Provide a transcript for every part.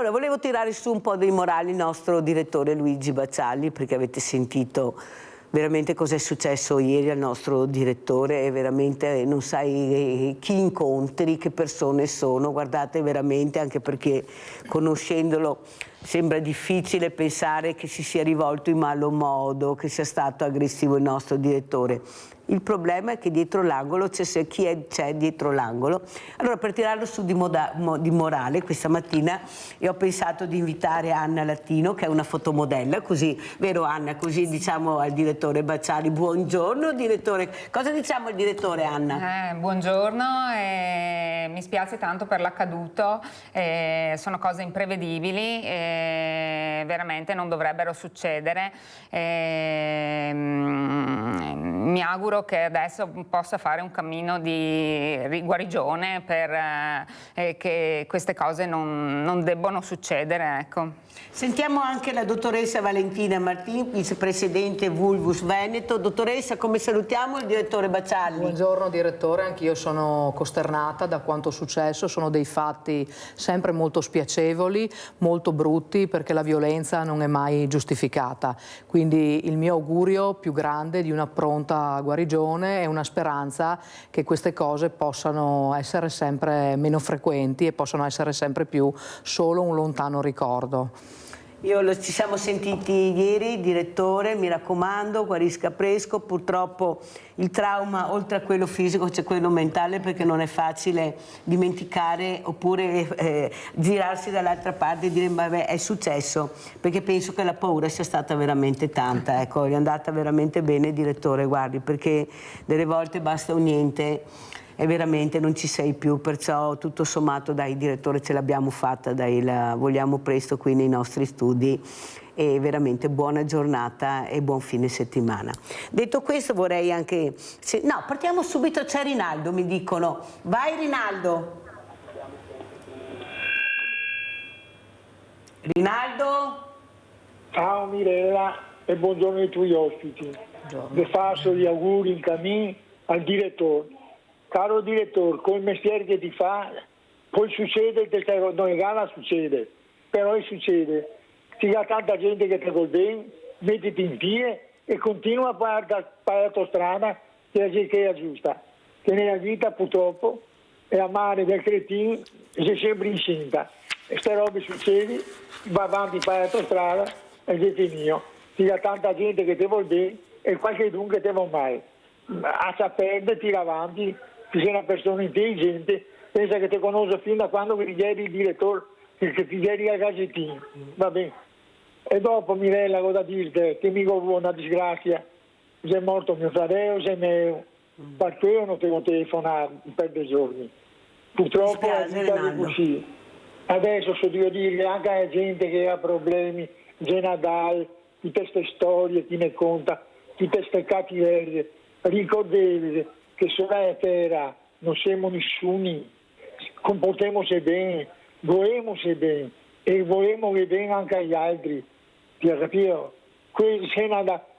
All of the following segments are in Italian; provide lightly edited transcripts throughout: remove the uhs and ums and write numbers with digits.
Allora, volevo tirare su un po' dei morali il nostro direttore Luigi Baccialli, perché avete sentito veramente cosa è successo ieri al nostro direttore, e veramente non sai chi incontri, che persone sono, guardate veramente, anche perché conoscendolo sembra difficile pensare che si sia rivolto in malo modo, che sia stato aggressivo il nostro direttore. Il problema è che dietro l'angolo c'è chi c'è dietro l'angolo. Allora, per tirarlo su di morale questa mattina io ho pensato di invitare Anna Latino, che è una fotomodella, così, vero Anna? Così diciamo al direttore Baccialli, buongiorno direttore. Cosa diciamo al direttore, Anna? Buongiorno, mi spiace tanto per l'accaduto, sono cose imprevedibili, veramente non dovrebbero succedere. Mi auguro che adesso possa fare un cammino di guarigione per che queste cose non debbono succedere, ecco. Sentiamo anche la dottoressa Valentina Martin, vicepresidente Vulvus Veneto. Dottoressa, come salutiamo il direttore Baccialli? Buongiorno direttore, anch'io sono costernata da quanto è successo, sono dei fatti sempre molto spiacevoli, molto brutti, perché la violenza non è mai giustificata. Quindi il mio augurio più grande di una pronta guarigione è una speranza che queste cose possano essere sempre meno frequenti e possano essere sempre più solo un lontano ricordo. Ci siamo sentiti ieri, direttore, mi raccomando, guarisca presto. Purtroppo il trauma, oltre a quello fisico, c'è quello mentale, perché non è facile dimenticare oppure girarsi dall'altra parte e dire vabbè, è successo, perché penso che la paura sia stata veramente tanta. Ecco, è andata veramente bene, direttore, guardi, perché delle volte basta un niente e veramente non ci sei più, perciò tutto sommato dai direttore ce l'abbiamo fatta, dai, la vogliamo presto qui nei nostri studi, e veramente buona giornata e buon fine settimana. Detto questo vorrei anche... No, partiamo subito, c'è Rinaldo, mi dicono. Vai Rinaldo! Rinaldo? Ciao Mirella e buongiorno ai tuoi ospiti. Vi faccio gli auguri in cammino al direttore. Caro direttore, col mestiere che ti fa, poi succede che non è gara, succede, però succede. C'è tanta gente che ti vuol bene, mettiti in piedi e continua a fare l'autostrada che è giusta. Che nella vita purtroppo è amare del cretino e sei sempre incinta. E queste robe succede, va avanti a fare l'autostrada e dici mio. C'è tanta gente che ti vuol bene e qualche dunque te vuol mai. A sapere, tira avanti. Se sei una persona intelligente, pensa che ti conosco fin da quando eri il direttore, che ti eri al Gazzettino, va bene. E dopo, Mirella, cosa dirti? Che mi vuole una disgrazia, è morto mio fratello, sei mio, perché io non ti devo telefonare per 2 giorni. Purtroppo è così. Adesso so devo dire anche alla gente che ha problemi, Genadal, tutte queste storie, chi ne conta, tutte queste cattiverie, ricordatevi che sulla terra non siamo nessuno, comportiamoci bene, vogliamoci bene e vogliamo bene anche agli altri, ti hai capito?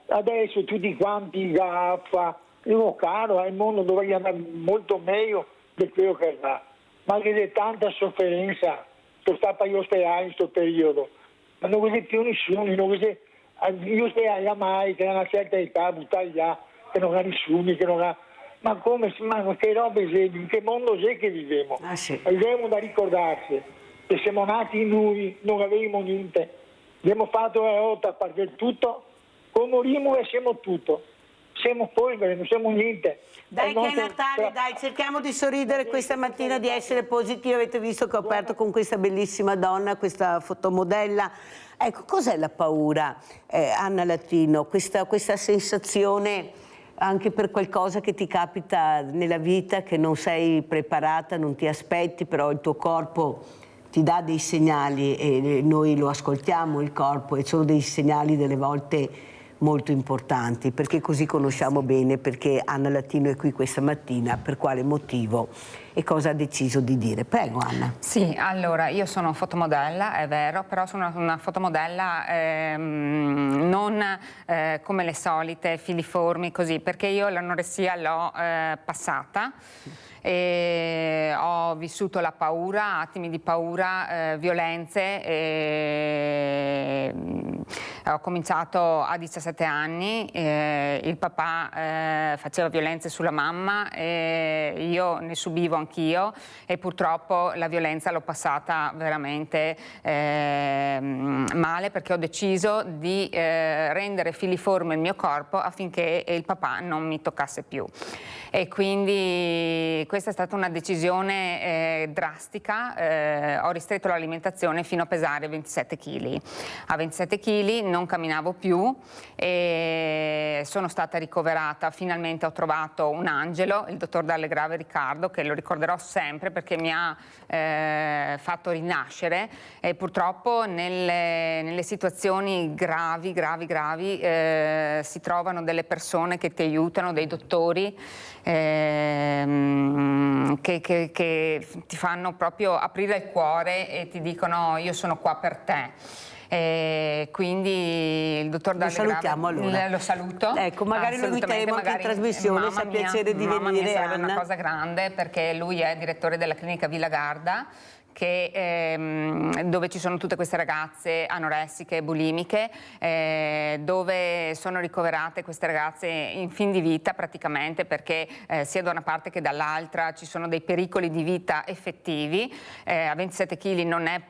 Adesso tutti quanti gaffa, io caro, il mondo dovrebbe andare molto meglio di quello che va, ma che c'è tanta sofferenza, sono stato io ospedale in questo periodo, ma non c'è più nessuno, io stai a mai che a una certa età buttare là, che non ha nessuno, che non ha... Ma come, ma che robe sei, in che mondo sei che viviamo? Sì. Abbiamo da ricordarci che siamo nati noi, non avevamo niente, abbiamo fatto la lotta perché tutto, come morimmo e siamo tutto, siamo polvere, non siamo niente. Dai che è Natale, dai, cerchiamo di sorridere questa mattina, di essere positivi. Avete visto che ho aperto con questa bellissima donna, questa fotomodella. Ecco, cos'è la paura, Anna Latino? Questa sensazione anche per qualcosa che ti capita nella vita, che non sei preparata, non ti aspetti, però il tuo corpo ti dà dei segnali e noi lo ascoltiamo, il corpo, e sono dei segnali delle volte molto importanti, perché così conosciamo bene perché Anna Latino è qui questa mattina, per quale motivo e cosa ha deciso di dire. Prego Anna. Sì, allora io sono fotomodella, è vero, però sono una fotomodella non come le solite, filiformi, così, perché io l'anoressia l'ho passata e ho vissuto la paura, attimi di paura, violenze. Ho cominciato a 17 anni, il papà faceva violenze sulla mamma e io ne subivo anch'io, e purtroppo la violenza l'ho passata veramente male, perché ho deciso di rendere filiforme il mio corpo affinché il papà non mi toccasse più. E quindi questa è stata una decisione drastica. Ho ristretto l'alimentazione fino a pesare 27 kg. A 27 kg non camminavo più e sono stata ricoverata. Finalmente ho trovato un angelo, il dottor Dallegrave Riccardo, che lo ricorderò sempre perché mi ha fatto rinascere, e purtroppo nelle situazioni gravi si trovano delle persone che ti aiutano, dei dottori che ti fanno proprio aprire il cuore e ti dicono: io sono qua per te. Quindi il dottor Dallegrave, lo salutiamo allora. Lo saluto. Ecco, magari lo inviteremo anche in trasmissione, se ha piacere di venire, sarebbe Anna. una cosa grande, perché lui è direttore della clinica Villa Garda, dove ci sono tutte queste ragazze anoressiche e bulimiche, dove sono ricoverate queste ragazze in fin di vita praticamente, perché sia da una parte che dall'altra ci sono dei pericoli di vita effettivi. A 27 kg non è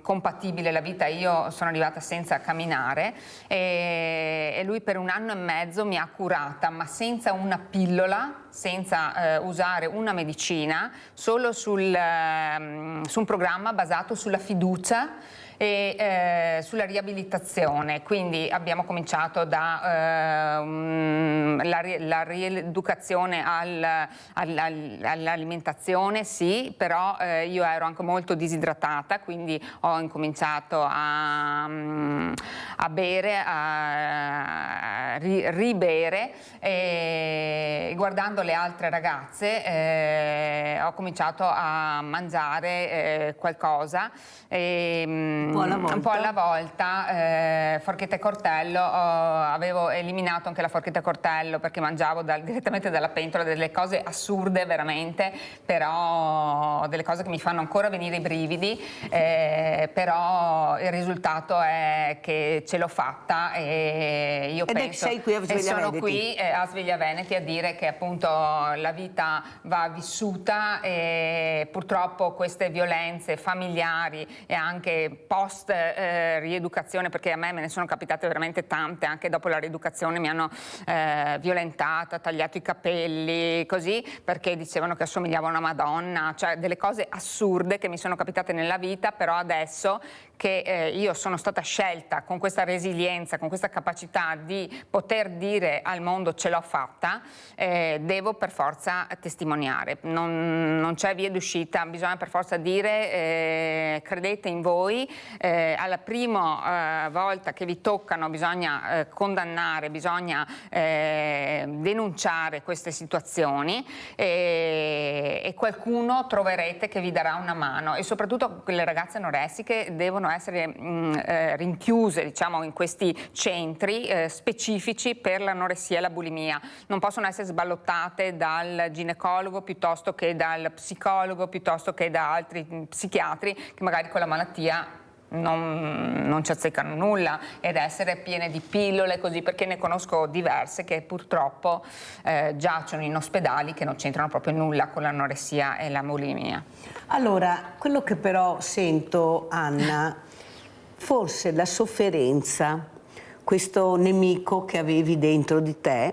compatibile la vita, io sono arrivata senza camminare, e lui per 1 anno e mezzo mi ha curata, ma senza una pillola, senza usare una medicina, solo su un programma basato sulla fiducia e sulla riabilitazione. Quindi abbiamo cominciato da la rieducazione all'alimentazione, sì, però io ero anche molto disidratata, quindi ho incominciato a bere, a ribere, e guardando le altre ragazze ho cominciato a mangiare qualcosa. Un po' alla volta, forchetta e coltello. Avevo eliminato anche la forchetta e coltello perché mangiavo direttamente dalla pentola delle cose assurde veramente, però delle cose che mi fanno ancora venire i brividi, però il risultato è che ce l'ho fatta, e io penso, sei qui a Sveglia sono Veneti. qui a Sveglia Veneti a dire che appunto la vita va vissuta, e purtroppo queste violenze familiari e anche post rieducazione, perché a me ne sono capitate veramente tante, anche dopo la rieducazione mi hanno violentata, tagliato i capelli, così, perché dicevano che assomigliavo a una Madonna, cioè delle cose assurde che mi sono capitate nella vita. Però adesso che io sono stata scelta con questa resilienza, con questa capacità di poter dire al mondo ce l'ho fatta, devo per forza testimoniare, non c'è via d'uscita, bisogna per forza dire credete in voi, alla prima volta che vi toccano bisogna condannare, bisogna denunciare queste situazioni, e qualcuno troverete che vi darà una mano, e soprattutto le ragazze anoressiche devono essere rinchiuse, diciamo, in questi centri specifici per l'anoressia e la bulimia. Non possono essere sballottate dal ginecologo piuttosto che dal psicologo, piuttosto che da altri psichiatri che magari con la malattia non ci azzeccano nulla, ed essere piene di pillole così, perché ne conosco diverse che purtroppo giacciono in ospedali, che non c'entrano proprio nulla con l'anoressia e la bulimia. Allora, quello che però sento, Anna, forse la sofferenza, questo nemico che avevi dentro di te,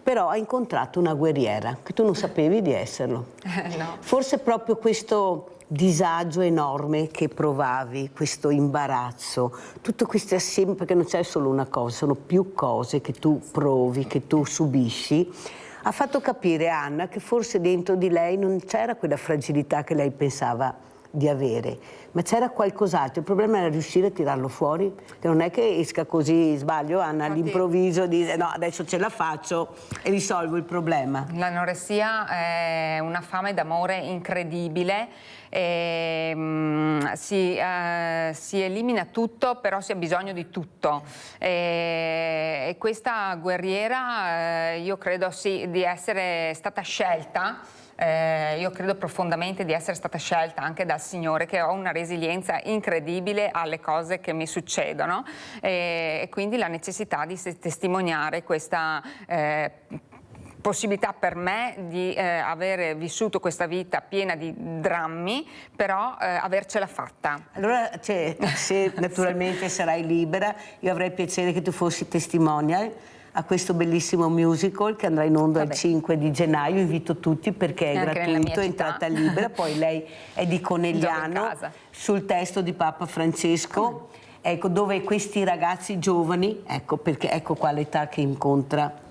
però hai incontrato una guerriera, che tu non sapevi di esserlo. No. Forse proprio questo disagio enorme che provavi, questo imbarazzo, tutto questo assieme, perché non c'è solo una cosa, sono più cose che tu provi, che tu subisci, ha fatto capire a Anna che forse dentro di lei non c'era quella fragilità che lei pensava di avere, ma c'era qualcos'altro. Il problema era riuscire a tirarlo fuori, che non è che esca così, sbaglio Anna, all'improvviso, dire no, adesso ce la faccio e risolvo il problema. L'anoressia è una fame d'amore incredibile, si elimina tutto, però si ha bisogno di tutto, e questa guerriera io credo sì di essere stata scelta io credo profondamente di essere stata scelta anche dal Signore, che ho una resilienza incredibile alle cose che mi succedono, e quindi la necessità di testimoniare questa possibilità per me di avere vissuto questa vita piena di drammi, però avercela fatta. Allora, se naturalmente sarai libera, io avrei piacere che tu fossi testimonial a questo bellissimo musical che andrà in onda il 5 di gennaio. Invito tutti perché è gratuito, è entrata libera. Poi lei è di Conegliano, sul testo di Papa Francesco, ecco, dove questi ragazzi giovani, ecco, perché ecco qua l'età che incontra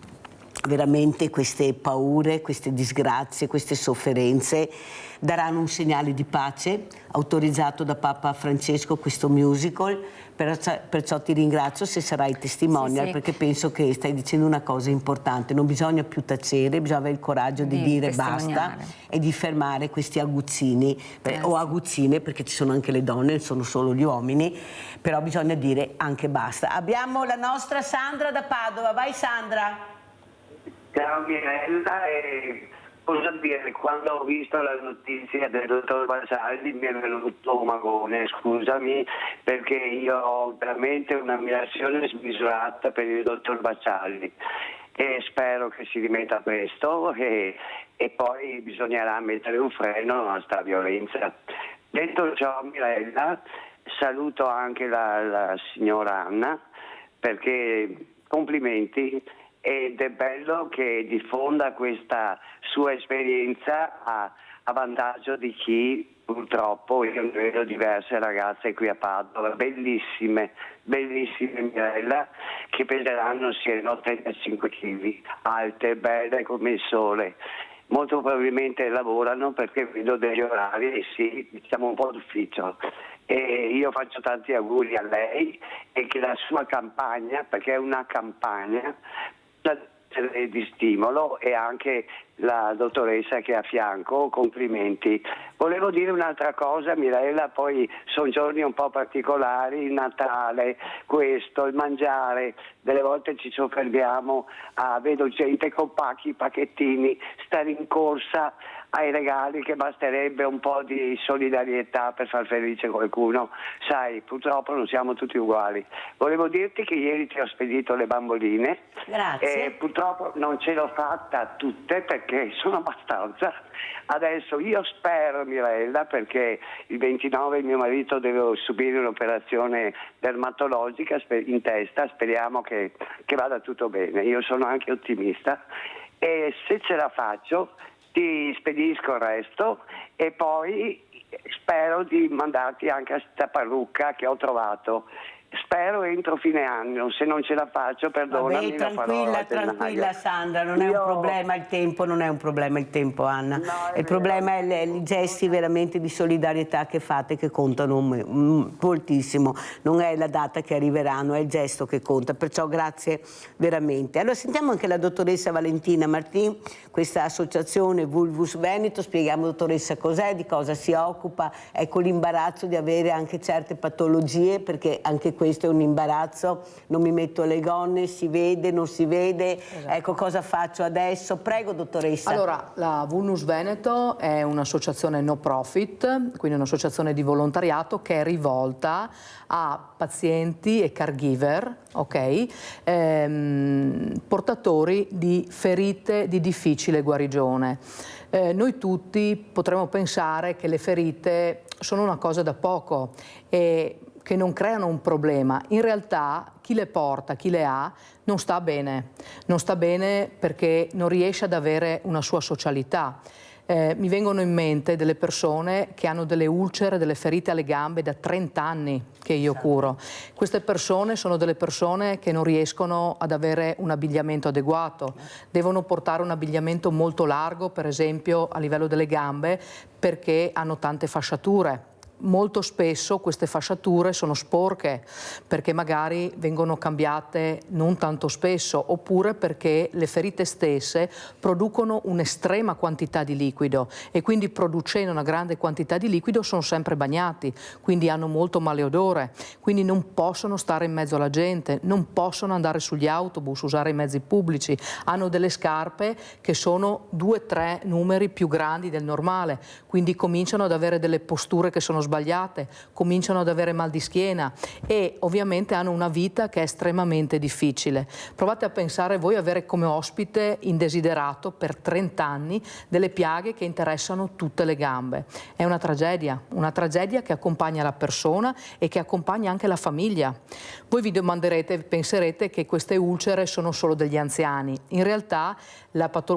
veramente queste paure, queste disgrazie, queste sofferenze, daranno un segnale di pace, autorizzato da Papa Francesco questo musical, perciò ti ringrazio se sarai testimonial, perché penso che stai dicendo una cosa importante, non bisogna più tacere, bisogna avere il coraggio di dire basta e di fermare questi aguzzini, o aguzzine, perché ci sono anche le donne, non sono solo gli uomini, però bisogna dire anche basta. Abbiamo la nostra Sandra da Padova, vai Sandra! Ciao Mirella, cosa dire, quando ho visto la notizia del dottor Basaldi mi è venuto un magone, scusami, perché io ho veramente un'ammirazione smisurata per il dottor Basaldi e spero che si rimetta presto e poi bisognerà mettere un freno a sta violenza. Detto ciò Mirella, saluto anche la signora Anna perché complimenti. Ed è bello che diffonda questa sua esperienza a vantaggio di chi purtroppo, io ne vedo diverse ragazze qui a Padova, bellissime Mirella, che peseranno siano 35 kg, alte, belle come il sole. Molto probabilmente lavorano perché vedo degli orari e sì, siamo un po' d'ufficio. E io faccio tanti auguri a lei e che la sua campagna, perché è una campagna, di stimolo, e anche la dottoressa che è a fianco, complimenti. Volevo dire un'altra cosa Mirella, poi sono giorni un po' particolari, il Natale, questo, il mangiare, delle volte ci soffermiamo, vedo gente con pacchettini, stare in corsa ai regali, che basterebbe un po' di solidarietà per far felice qualcuno. Sai, purtroppo non siamo tutti uguali. Volevo dirti che ieri ti ho spedito le bamboline. Grazie. Purtroppo non ce l'ho fatta tutte perché sono abbastanza. Adesso io spero Mirella, perché il 29 mio marito deve subire un'operazione dermatologica in testa, speriamo che vada tutto bene. Io sono anche ottimista e se ce la faccio ti spedisco il resto e poi spero di mandarti anche a questa parrucca che ho trovato. Spero entro fine anno, se non ce la faccio perdonami. Vabbè, tranquilla Sandra, non è un problema il tempo, non è un problema il tempo Anna, il problema è i gesti veramente di solidarietà che fate, che contano moltissimo, non è la data che arriveranno, è il gesto che conta, perciò grazie veramente. Allora sentiamo anche la dottoressa Valentina Martin, questa associazione Vulvus Veneto, spieghiamo dottoressa cos'è, di cosa si occupa, ecco l'imbarazzo di avere anche certe patologie, perché anche questo è un imbarazzo, non mi metto le gonne, si vede, non si vede, ecco cosa faccio adesso, prego dottoressa. Allora, la Vulvus Veneto è un'associazione no profit, quindi un'associazione di volontariato che è rivolta a pazienti e caregiver, portatori di ferite di difficile guarigione. Noi tutti potremmo pensare che le ferite sono una cosa da poco e che non creano un problema. In realtà chi le porta, chi le ha, non sta bene. Non sta bene perché non riesce ad avere una sua socialità. Mi vengono in mente delle persone che hanno delle ulcere, delle ferite alle gambe da 30 anni che io curo. Queste persone sono delle persone che non riescono ad avere un abbigliamento adeguato, devono portare un abbigliamento molto largo, per esempio a livello delle gambe, perché hanno tante fasciature. molto spesso queste fasciature sono sporche perché magari vengono cambiate non tanto spesso, oppure perché le ferite stesse producono un'estrema quantità di liquido e quindi, producendo una grande quantità di liquido, sono sempre bagnati, quindi hanno molto maleodore, quindi non possono stare in mezzo alla gente, non possono andare sugli autobus, usare i mezzi pubblici, hanno delle scarpe che sono 2-3 numeri più grandi del normale, quindi cominciano ad avere delle posture che sono sbagliate, cominciano ad avere mal di schiena e ovviamente hanno una vita che è estremamente difficile. Provate a pensare voi avere come ospite indesiderato per 30 anni delle piaghe che interessano tutte le gambe. È una tragedia che accompagna la persona e che accompagna anche la famiglia. Voi vi domanderete, penserete che queste ulcere sono solo degli anziani. In realtà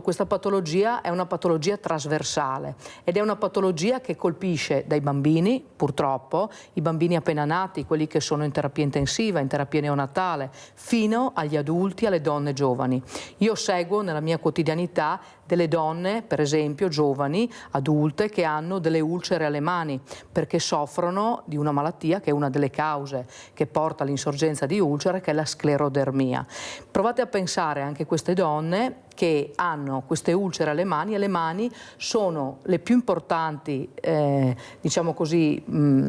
questa patologia è una patologia trasversale ed è una patologia che colpisce dai bambini, purtroppo, i bambini appena nati, quelli che sono in terapia intensiva, in terapia neonatale, fino agli adulti, alle donne giovani. Io seguo nella mia quotidianità delle donne, per esempio, giovani, adulte, che hanno delle ulcere alle mani perché soffrono di una malattia che è una delle cause che porta all'insorgenza di ulcere, che è la sclerodermia. Provate a pensare anche queste donne che hanno queste ulcere alle mani, e le mani sono le più importanti, diciamo così,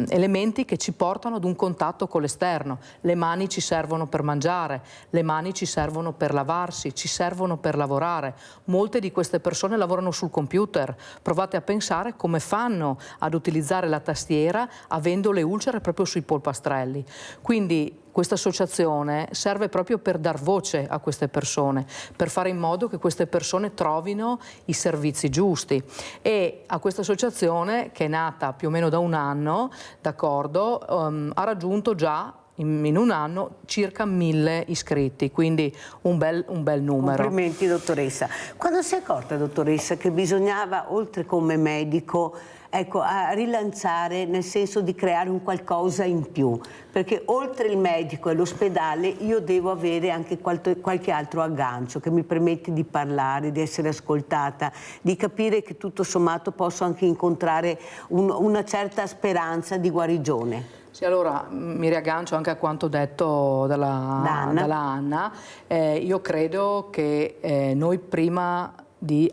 elementi che ci portano ad un contatto con l'esterno. Le mani ci servono per mangiare, le mani ci servono per lavarsi, ci servono per lavorare. Molte di queste persone lavorano sul computer. Provate a pensare come fanno ad utilizzare la tastiera avendo le ulcere proprio sui polpastrelli. Quindi questa associazione serve proprio per dar voce a queste persone, per fare in modo che queste persone trovino i servizi giusti. E a questa associazione, che è nata più o meno da un anno, d'accordo, ha raggiunto già in un anno circa 1000 iscritti, quindi un bel numero. Complimenti, dottoressa. Quando si è accorta, dottoressa, che bisognava, oltre come medico, ecco, a rilanciare, nel senso di creare un qualcosa in più, perché oltre il medico e l'ospedale io devo avere anche qualche altro aggancio che mi permette di parlare, di essere ascoltata, di capire che tutto sommato posso anche incontrare una certa speranza di guarigione. Sì, allora mi riaggancio anche a quanto detto dalla Anna. Io credo che noi, prima di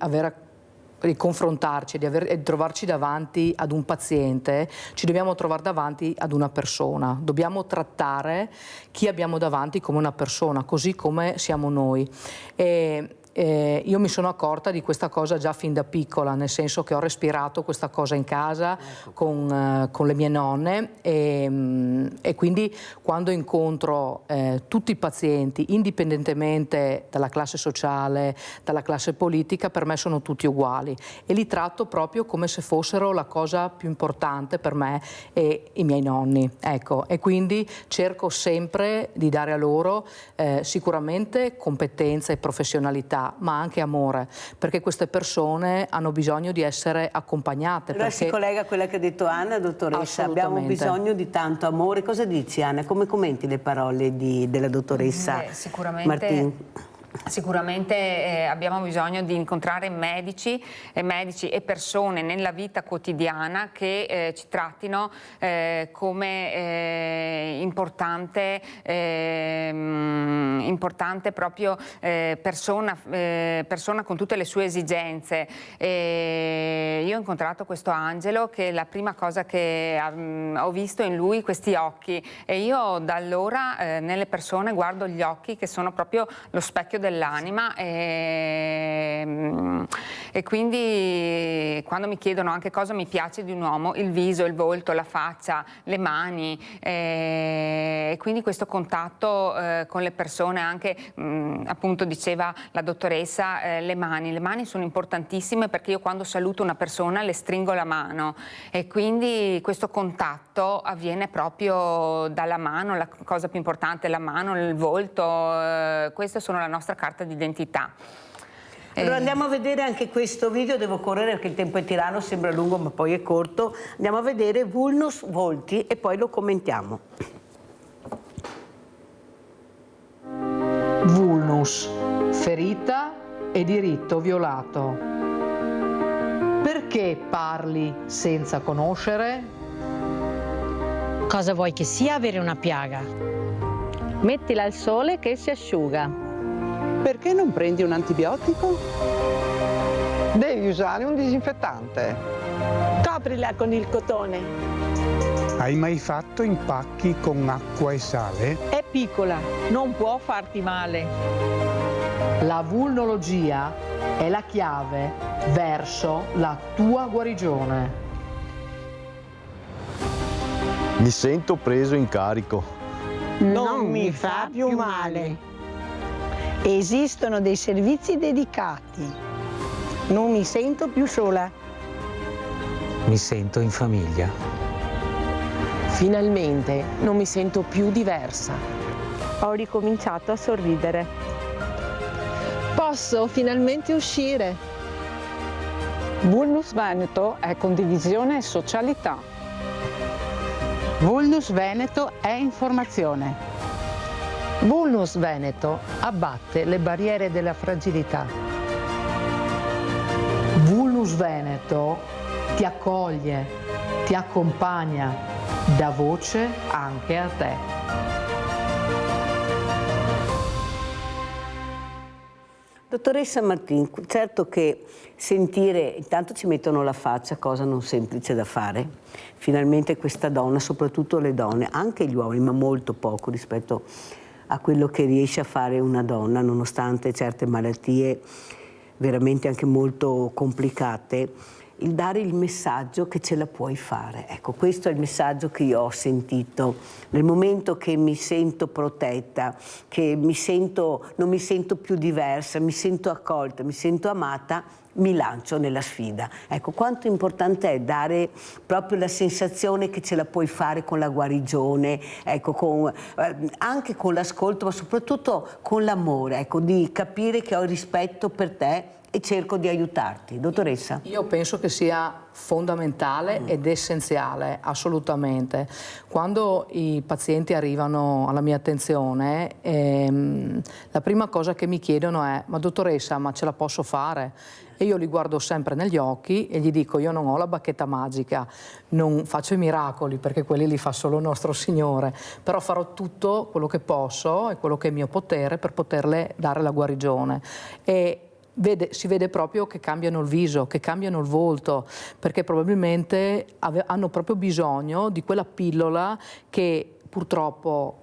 confrontarci e trovarci davanti ad un paziente, ci dobbiamo trovare davanti ad una persona. Dobbiamo trattare chi abbiamo davanti come una persona, così come siamo noi. Io mi sono accorta di questa cosa già fin da piccola, nel senso che ho respirato questa cosa in casa con le mie nonne e quindi quando incontro tutti i pazienti, indipendentemente dalla classe sociale, dalla classe politica, per me sono tutti uguali e li tratto proprio come se fossero la cosa più importante per me e i miei nonni. Ecco, e quindi cerco sempre di dare a loro sicuramente competenza e professionalità, ma anche amore, perché queste persone hanno bisogno di essere accompagnate. Allora si collega a quella che ha detto Anna, dottoressa, abbiamo bisogno di tanto amore. Cosa dici, Anna? Come commenti le parole della dottoressa Martin? Sicuramente abbiamo bisogno di incontrare medici e persone nella vita quotidiana che ci trattino come importante proprio persona con tutte le sue esigenze. Io ho incontrato questo Angelo, che la prima cosa che ho visto in lui, questi occhi, e io da allora nelle persone guardo gli occhi, che sono proprio lo specchio dell'anima, e quindi quando mi chiedono anche cosa mi piace di un uomo, il viso, il volto, la faccia, le mani, e quindi questo contatto con le persone, anche appunto diceva la dottoressa, le mani sono importantissime, perché io quando saluto una persona le stringo la mano e quindi questo contatto avviene proprio dalla mano. La cosa più importante è la mano, il volto, queste sono la nostra carta d'identità. Allora andiamo a vedere anche questo video, devo correre perché il tempo è tiranno, sembra lungo ma poi è corto. Andiamo a vedere Vulnus Volti e poi lo commentiamo. Vulnus, ferita e diritto violato. Perché parli senza conoscere? Cosa vuoi che sia avere una piaga? Mettila al sole che si asciuga. Perché non prendi un antibiotico? Devi usare un disinfettante. Coprila con il cotone. Hai mai fatto impacchi con acqua e sale? È piccola, non può farti male. La vulnologia è la chiave verso la tua guarigione. Mi sento preso in carico. Non mi fa più male. Esistono dei servizi dedicati. Non mi sento più sola. Mi sento in famiglia. Finalmente non mi sento più diversa. Ho ricominciato a sorridere. Posso finalmente uscire. Vulnus Veneto è condivisione e socialità. Vulnus Veneto è informazione. Vulnus Veneto abbatte le barriere della fragilità. Vulnus Veneto ti accoglie, ti accompagna, dà voce anche a te. Dottoressa Martin, certo che sentire, intanto ci mettono la faccia, cosa non semplice da fare. Finalmente questa donna, soprattutto le donne, anche gli uomini, ma molto poco rispetto a quello che riesce a fare una donna, nonostante certe malattie veramente anche molto complicate, il dare il messaggio che ce la puoi fare. Ecco, questo è il messaggio che io ho sentito nel momento che mi sento protetta, che non mi sento più diversa, mi sento accolta, mi sento amata, mi lancio nella sfida. Ecco, quanto importante è dare proprio la sensazione che ce la puoi fare con la guarigione, ecco, anche con l'ascolto, ma soprattutto con l'amore, ecco, di capire che ho rispetto per te e cerco di aiutarti. Dottoressa? Io penso che sia fondamentale ed essenziale, assolutamente. Quando i pazienti arrivano alla mia attenzione, la prima cosa che mi chiedono è: ma dottoressa, ma ce la posso fare? E io li guardo sempre negli occhi e gli dico: io non ho la bacchetta magica, non faccio i miracoli perché quelli li fa solo il nostro Signore, però farò tutto quello che posso e quello che è mio potere per poterle dare la guarigione. E si vede proprio che cambiano il viso, che cambiano il volto, perché probabilmente hanno proprio bisogno di quella pillola che purtroppo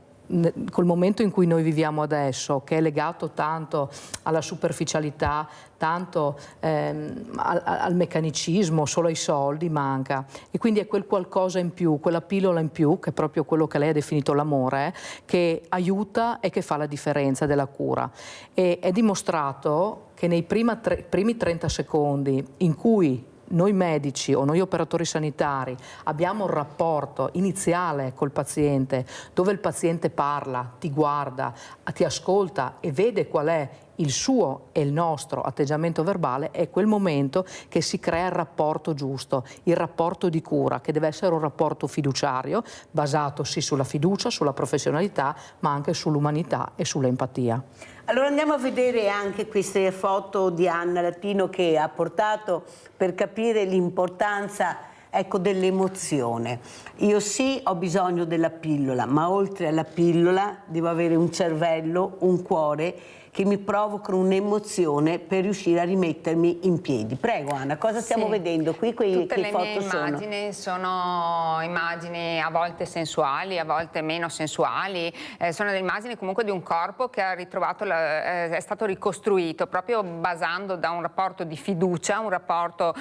col momento in cui noi viviamo adesso, che è legato tanto alla superficialità, tanto al meccanicismo, solo ai soldi, manca. E quindi è quel qualcosa in più, quella pillola in più, che è proprio quello che lei ha definito l'amore, che aiuta e che fa la differenza della cura. E è dimostrato che nei primi 30 secondi in cui noi medici o noi operatori sanitari abbiamo un rapporto iniziale col paziente, dove il paziente parla, ti guarda, ti ascolta e vede qual è il suo e il nostro atteggiamento verbale, è quel momento che si crea il rapporto giusto, il rapporto di cura, che deve essere un rapporto fiduciario, basato sì sulla fiducia, sulla professionalità, ma anche sull'umanità e sull'empatia. Allora andiamo a vedere anche queste foto di Anna Latino che ha portato per capire l'importanza, ecco, dell'emozione. Io sì ho bisogno della pillola, ma oltre alla pillola devo avere un cervello, un cuore che mi provocano un'emozione per riuscire a rimettermi in piedi. Prego Anna, cosa stiamo vedendo qui? Tutte le mie immagini sono immagini a volte sensuali, a volte meno sensuali, sono delle immagini comunque di un corpo che ha ritrovato, è stato ricostruito proprio basando da un rapporto di fiducia, un rapporto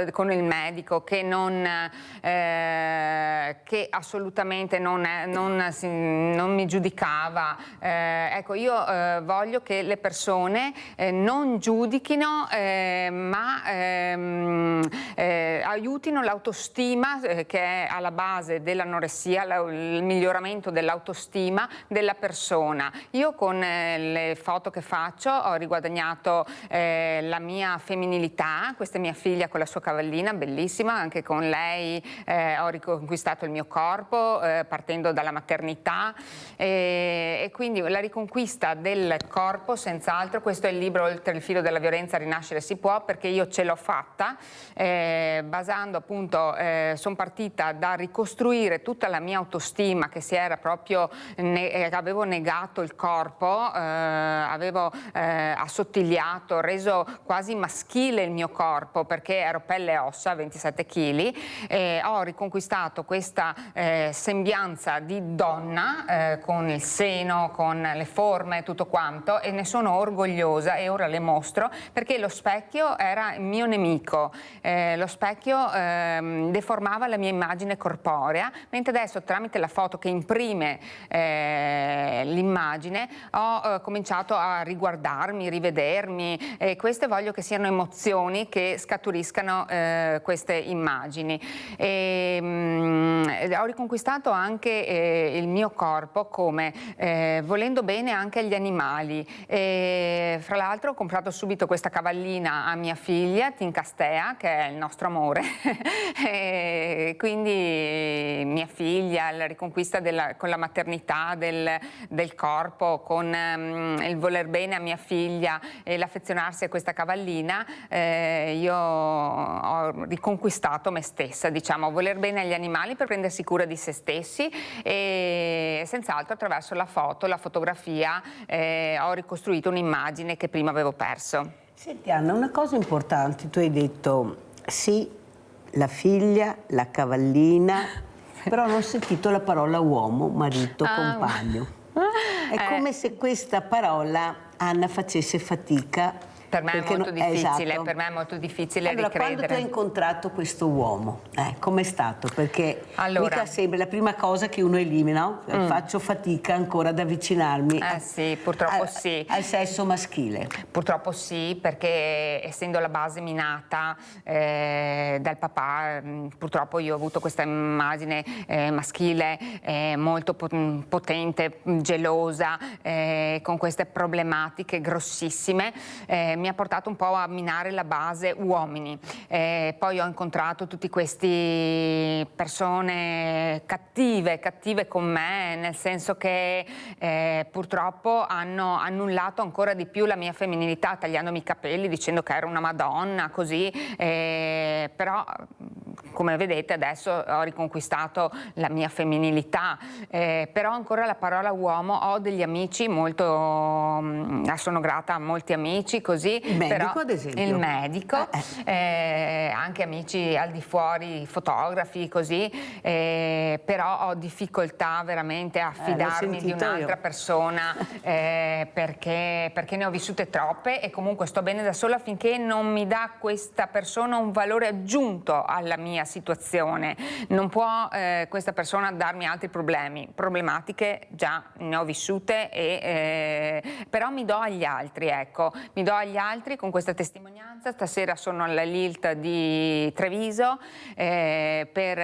con il medico che che assolutamente non mi giudicava. Ecco, io voglio che le persone non giudichino ma aiutino l'autostima che è alla base dell'anoressia, il miglioramento dell'autostima della persona. Io con le foto che faccio ho riguadagnato la mia femminilità, questa è mia figlia con la sua cavallina, bellissima, anche con lei ho riconquistato il mio corpo partendo dalla maternità e quindi la riconquista del corpo purtroppo senz'altro questo è il libro Oltre il filo della violenza, rinascere si può, perché io ce l'ho fatta, basando appunto, sono partita da ricostruire tutta la mia autostima che si era proprio, avevo negato il corpo, avevo assottigliato, reso quasi maschile il mio corpo perché ero pelle e ossa, 27 kg, ho riconquistato questa sembianza di donna con il seno, con le forme, tutto quanto, e ne sono orgogliosa e ora le mostro perché lo specchio era il mio nemico, lo specchio deformava la mia immagine corporea, mentre adesso tramite la foto che imprime l'immagine ho cominciato a riguardarmi, rivedermi, e queste voglio che siano emozioni che scaturiscano queste immagini. Ho riconquistato anche il mio corpo come volendo bene anche agli animali. Fra l'altro ho comprato subito questa cavallina a mia figlia, Tincastea, che è il nostro amore. Quindi mia figlia, la riconquista con la maternità del corpo, con il voler bene a mia figlia e l'affezionarsi a questa cavallina, io ho riconquistato me stessa, diciamo, voler bene agli animali per prendersi cura di se stessi, e senz'altro attraverso la foto, la fotografia, ho ricostruito un'immagine che prima avevo perso. Senti Anna, una cosa importante, tu hai detto sì, la figlia, la cavallina, però non ho sentito la parola uomo, marito, compagno. È come se questa parola, Anna, facesse fatica. Per me è molto difficile, esatto. Per me è molto difficile allora, ricredere. Quando tu hai incontrato questo uomo, com'è stato? Perché mica sempre la prima cosa che uno elimina, faccio fatica ancora ad avvicinarmi sì, purtroppo sì. Al sesso maschile. Purtroppo sì, perché essendo la base minata dal papà, purtroppo io ho avuto questa immagine maschile molto potente, gelosa, con queste problematiche grossissime. Mi ha portato un po' a minare la base uomini. Poi ho incontrato tutti questi persone cattive con me, nel senso che purtroppo hanno annullato ancora di più la mia femminilità, tagliandomi i capelli, dicendo che ero una madonna, così. Però, come vedete, adesso ho riconquistato la mia femminilità, però ancora la parola uomo. Ho degli amici molto, sono grata a molti amici, così. Il medico, però, ad esempio? Il medico, anche amici al di fuori, fotografi, così, però ho difficoltà veramente a fidarmi di un'altra persona perché ne ho vissute troppe, e comunque sto bene da sola finché non mi dà questa persona un valore aggiunto alla mia situazione. Non può questa persona darmi altri problematiche già ne ho vissute, però mi do agli altri, ecco, mi do agli altri con questa testimonianza. Stasera sono alla Lilt di Treviso per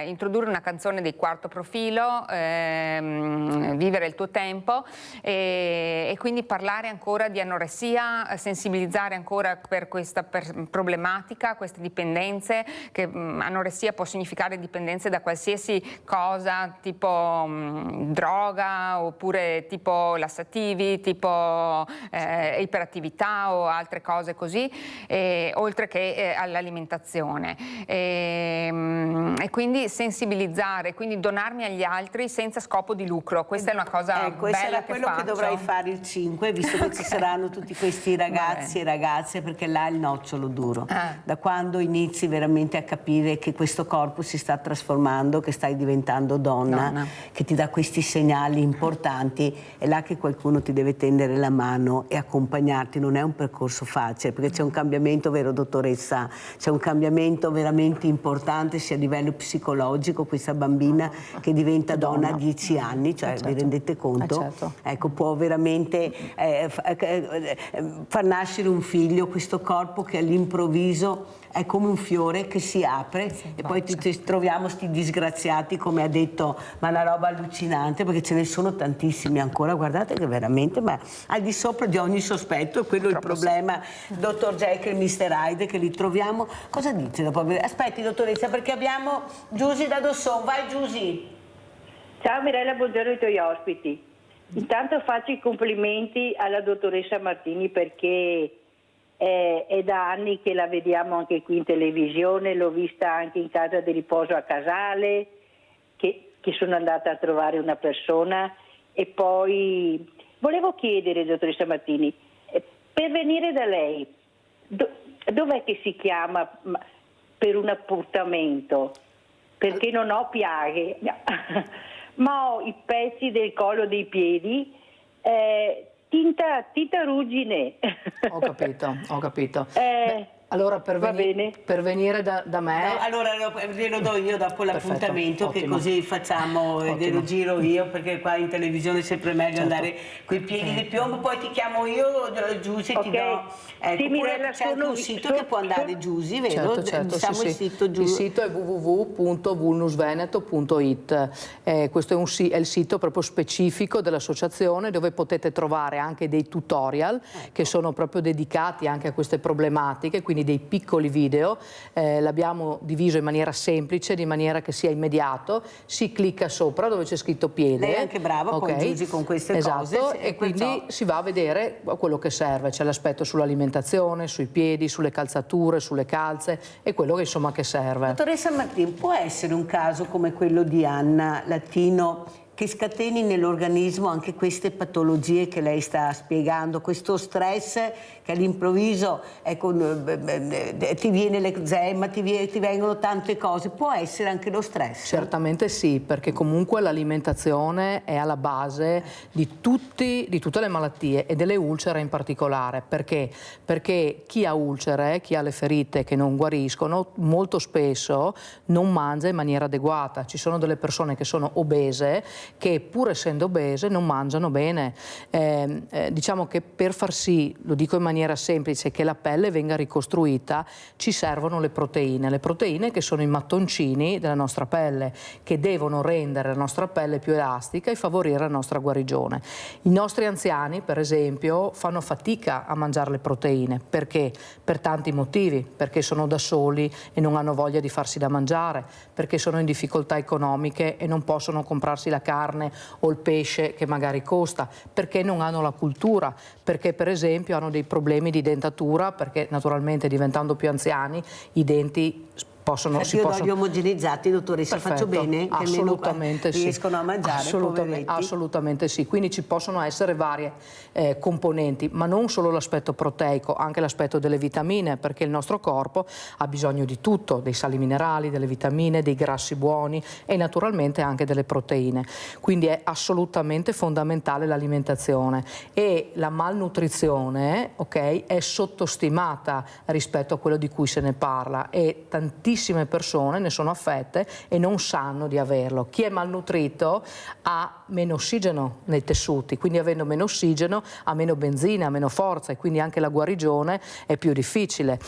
introdurre una canzone di Quarto Profilo, Vivere il tuo tempo, e quindi parlare ancora di anoressia, sensibilizzare ancora per questa problematica, queste dipendenze, che anoressia può significare dipendenze da qualsiasi cosa, tipo droga, oppure tipo lassativi, tipo iperattività o altre cose così, oltre che all'alimentazione. E quindi sensibilizzare, quindi donarmi agli altri senza scopo di lucro. Questa è una cosa questo bella era quello che dovrai fare il 5, visto che ci saranno tutti questi ragazzi e ragazze, perché là è il nocciolo duro. Da quando inizi veramente a capire che questo corpo si sta trasformando, che stai diventando donna, che ti dà questi segnali importanti, è là che qualcuno ti deve tendere la mano e accompagnarti. Non è un percorso facile, perché c'è un cambiamento, vero dottoressa? C'è un cambiamento veramente importante sia a livello psicologico, questa bambina che diventa donna a 10 anni, cioè vi rendete conto? Ecco, può veramente far nascere un figlio, questo corpo che all'improvviso è come un fiore che si apre e poi troviamo sti disgraziati, come ha detto, ma una roba allucinante, perché ce ne sono tantissimi ancora, guardate che veramente, ma al di sopra di ogni sospetto, quello è il problema, Dr. Jekyll e Mr. Hyde, che li troviamo. Cosa dice dopo? Aspetti dottoressa, perché abbiamo Giusy da Dosson, vai Giusy. Ciao Mirella, buongiorno ai tuoi ospiti. Intanto faccio i complimenti alla dottoressa Martini perché è da anni che la vediamo anche qui in televisione, l'ho vista anche in casa di riposo a Casale, che sono andata a trovare una persona. E poi volevo chiedere, dottoressa Martini, per venire da lei, dov'è che si chiama per un appuntamento? Perché non ho piaghe, ma ho i pezzi del collo dei piedi, tinta ruggine. Ho capito. Allora per venire da me... No, allora glielo do io dopo l'appuntamento, che così facciamo, glielo giro io, perché qua in televisione è sempre meglio andare coi piedi di piombo, poi ti chiamo io, Giusy, ti do... Ecco, sì, c'è anche un sito che può andare Giusy, vero? Certo, il sito è www.vulnusveneto.it. Questo è il sito proprio specifico dell'associazione, dove potete trovare anche dei tutorial che sono proprio dedicati anche a queste problematiche, quindi dei piccoli video. L'abbiamo diviso in maniera semplice, di maniera che sia immediato, si clicca sopra dove c'è scritto piede. Lei è anche brava, poi Giusy con queste cose. E quindi si va a vedere quello che serve, c'è l'aspetto sull'alimentazione, sui piedi, sulle calzature, sulle calze e quello che insomma che serve. Dottoressa Martini, può essere un caso come quello di Anna Latino che scateni nell'organismo anche queste patologie che lei sta spiegando, questo stress che all'improvviso ti viene l'eczema, ti vengono tante cose, può essere anche lo stress? Certamente sì, perché comunque l'alimentazione è alla base di tutte le malattie e delle ulcere in particolare. Perché? Perché chi ha ulcere, chi ha le ferite che non guariscono, molto spesso non mangia in maniera adeguata. Ci sono delle persone che sono obese, che pur essendo obese non mangiano bene. Diciamo che per far sì, lo dico in maniera semplice, che la pelle venga ricostruita ci servono le proteine che sono i mattoncini della nostra pelle, che devono rendere la nostra pelle più elastica e favorire la nostra guarigione. I nostri anziani, per esempio, fanno fatica a mangiare le proteine. Perché? Per tanti motivi, perché sono da soli e non hanno voglia di farsi da mangiare, perché sono in difficoltà economiche e non possono comprarsi la carne o il pesce che magari costa, perché non hanno la cultura, perché per esempio hanno dei problemi di dentatura, perché naturalmente diventando più anziani i denti Gli omogenizzati, dottoressa, faccio bene? Assolutamente sì. Riescono a mangiare, assolutamente sì, quindi ci possono essere varie componenti, ma non solo l'aspetto proteico, anche l'aspetto delle vitamine, perché il nostro corpo ha bisogno di tutto, dei sali minerali, delle vitamine, dei grassi buoni e naturalmente anche delle proteine. Quindi è assolutamente fondamentale l'alimentazione, e la malnutrizione, è sottostimata rispetto a quello di cui se ne parla, e tantissime persone ne sono affette e non sanno di averlo. Chi è malnutrito ha meno ossigeno nei tessuti, quindi avendo meno ossigeno ha meno benzina, ha meno forza, e quindi anche la guarigione è più difficile.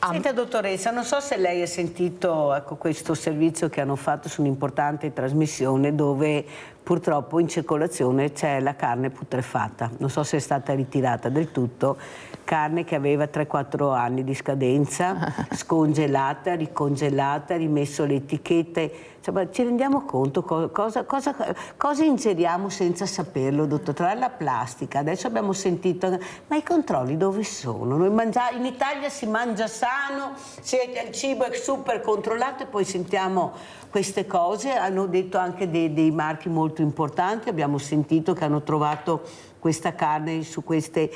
Senta, dottoressa, non so se lei ha sentito questo servizio che hanno fatto su un'importante trasmissione dove purtroppo in circolazione c'è la carne putrefatta, non so se è stata ritirata del tutto, carne che aveva 3-4 anni di scadenza, scongelata, ricongelata, rimesso le etichette. Cioè, ci rendiamo conto cosa ingeriamo senza saperlo, dottor? Tra la plastica, adesso abbiamo sentito, ma i controlli dove sono? In Italia si mangia sano, il cibo è super controllato, e poi sentiamo queste cose. Hanno detto anche dei marchi molto importanti, abbiamo sentito che hanno trovato questa carne su queste...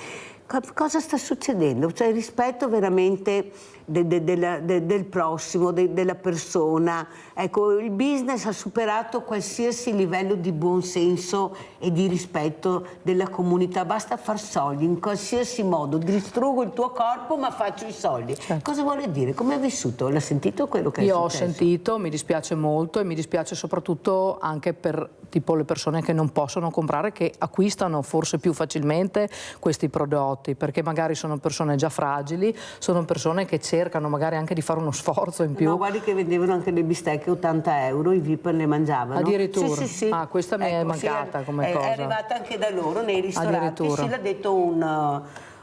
Cosa sta succedendo? Cioè il rispetto veramente del prossimo, della persona. Ecco, il business ha superato qualsiasi livello di buonsenso e di rispetto della comunità. Basta far soldi in qualsiasi modo, distruggo il tuo corpo ma faccio i soldi. Certo. Cosa vuole dire? Come ha vissuto? L'ha sentito quello che è successo? Io ho sentito, mi dispiace molto, e mi dispiace soprattutto anche per tipo le persone che non possono comprare, che acquistano forse più facilmente questi prodotti, perché magari sono persone già fragili, sono persone che cercano magari anche di fare uno sforzo in più. No, guardi che vendevano anche le bistecche 80 euro, i VIP ne mangiavano. Addirittura? Sì. Ah, questa mi è mancata come cosa. È arrivata anche da loro nei ristoranti, sì, l'ha detto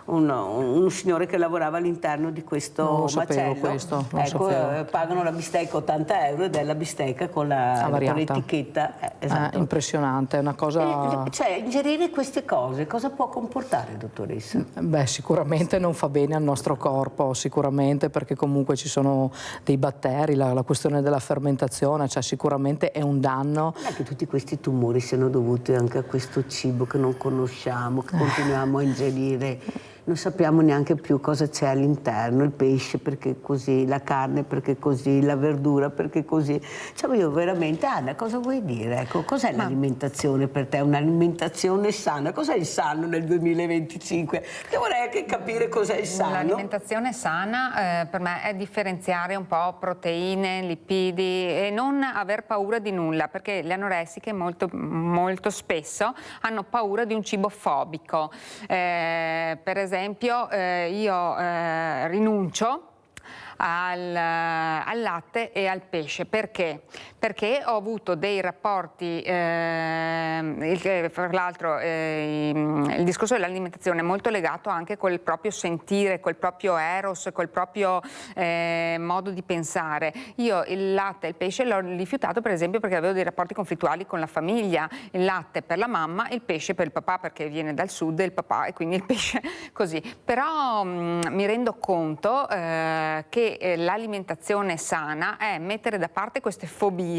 un signore che lavorava all'interno di questo macello. Pagano la bistecca 80 euro ed è la bistecca con l'etichetta. Esatto. Impressionante, è una cosa... Cioè, ingerire queste cose cosa può comportare, dottoressa? Beh, sicuramente non fa bene al nostro corpo, sicuramente, perché comunque ci sono dei batteri, la questione della fermentazione, cioè sicuramente è un danno. Non è che tutti questi tumori siano dovuti anche a questo cibo che non conosciamo, che continuiamo a ingerire. Non sappiamo neanche più cosa c'è all'interno, il pesce perché così, la carne perché così, la verdura perché così. Cioè io veramente, Anna, cosa vuoi dire? Ecco, cos'è l'alimentazione per te? Un'alimentazione sana? Cos'è il sano nel 2025? Perché vorrei anche capire cos'è il sano. L'alimentazione sana per me è differenziare un po' proteine, lipidi e non aver paura di nulla, perché le anoressiche molto spesso hanno paura di un cibo fobico. Per esempio io rinuncio al latte e al pesce. Perché? Perché ho avuto dei rapporti, fra l'altro il discorso dell'alimentazione è molto legato anche col proprio sentire, col proprio eros, col proprio modo di pensare. Io il latte e il pesce l'ho rifiutato per esempio perché avevo dei rapporti conflittuali con la famiglia, il latte per la mamma, il pesce per il papà perché viene dal sud il papà e quindi il pesce così. Però mi rendo conto che l'alimentazione sana è mettere da parte queste fobie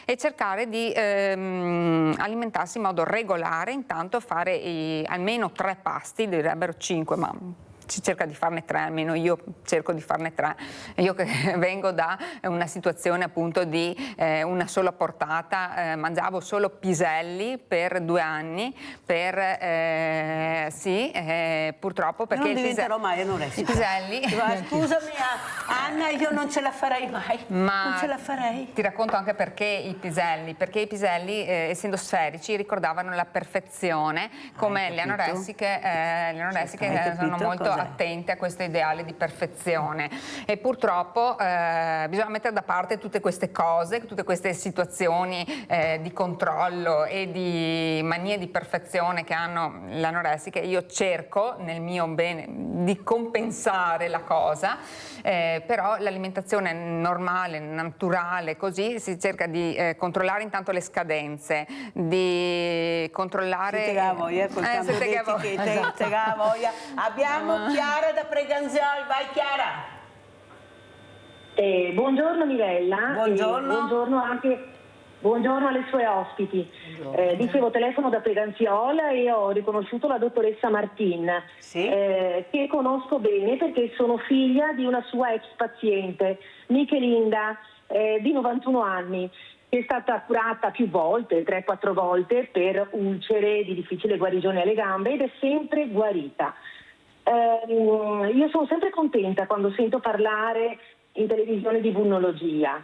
e cercare di alimentarsi in modo regolare, intanto fare almeno 3 pasti, direbbero 5, ma si cerca di farne 3, almeno io cerco di farne 3. Io che vengo da una situazione appunto di una sola portata, mangiavo solo piselli per 2 anni, purtroppo perché non diventerò mai anoressica. I piselli... Scusami Anna, io non ce la farei mai, non ce la farei. Ti racconto anche perché i piselli, essendo sferici ricordavano la perfezione, come le anoressiche sono molto attente a questo ideale di perfezione e purtroppo bisogna mettere da parte tutte queste cose, tutte queste situazioni di controllo e di manie di perfezione che hanno le anoressiche. Io cerco nel mio bene di compensare la cosa, però l'alimentazione normale, naturale, così si cerca di controllare intanto le scadenze, di controllare... Abbiamo Chiara da Preganziol, vai Chiara. Buongiorno Mirella. Buongiorno. Buongiorno alle sue ospiti. Dicevo, telefono da Preganziol e ho riconosciuto la dottoressa Martin, che conosco bene perché sono figlia di una sua ex paziente, Michelinda, di 91 anni, che è stata curata più volte, 3-4 volte, per ulcere di difficile guarigione alle gambe ed è sempre guarita. Io sono sempre contenta quando sento parlare in televisione di vulnologia.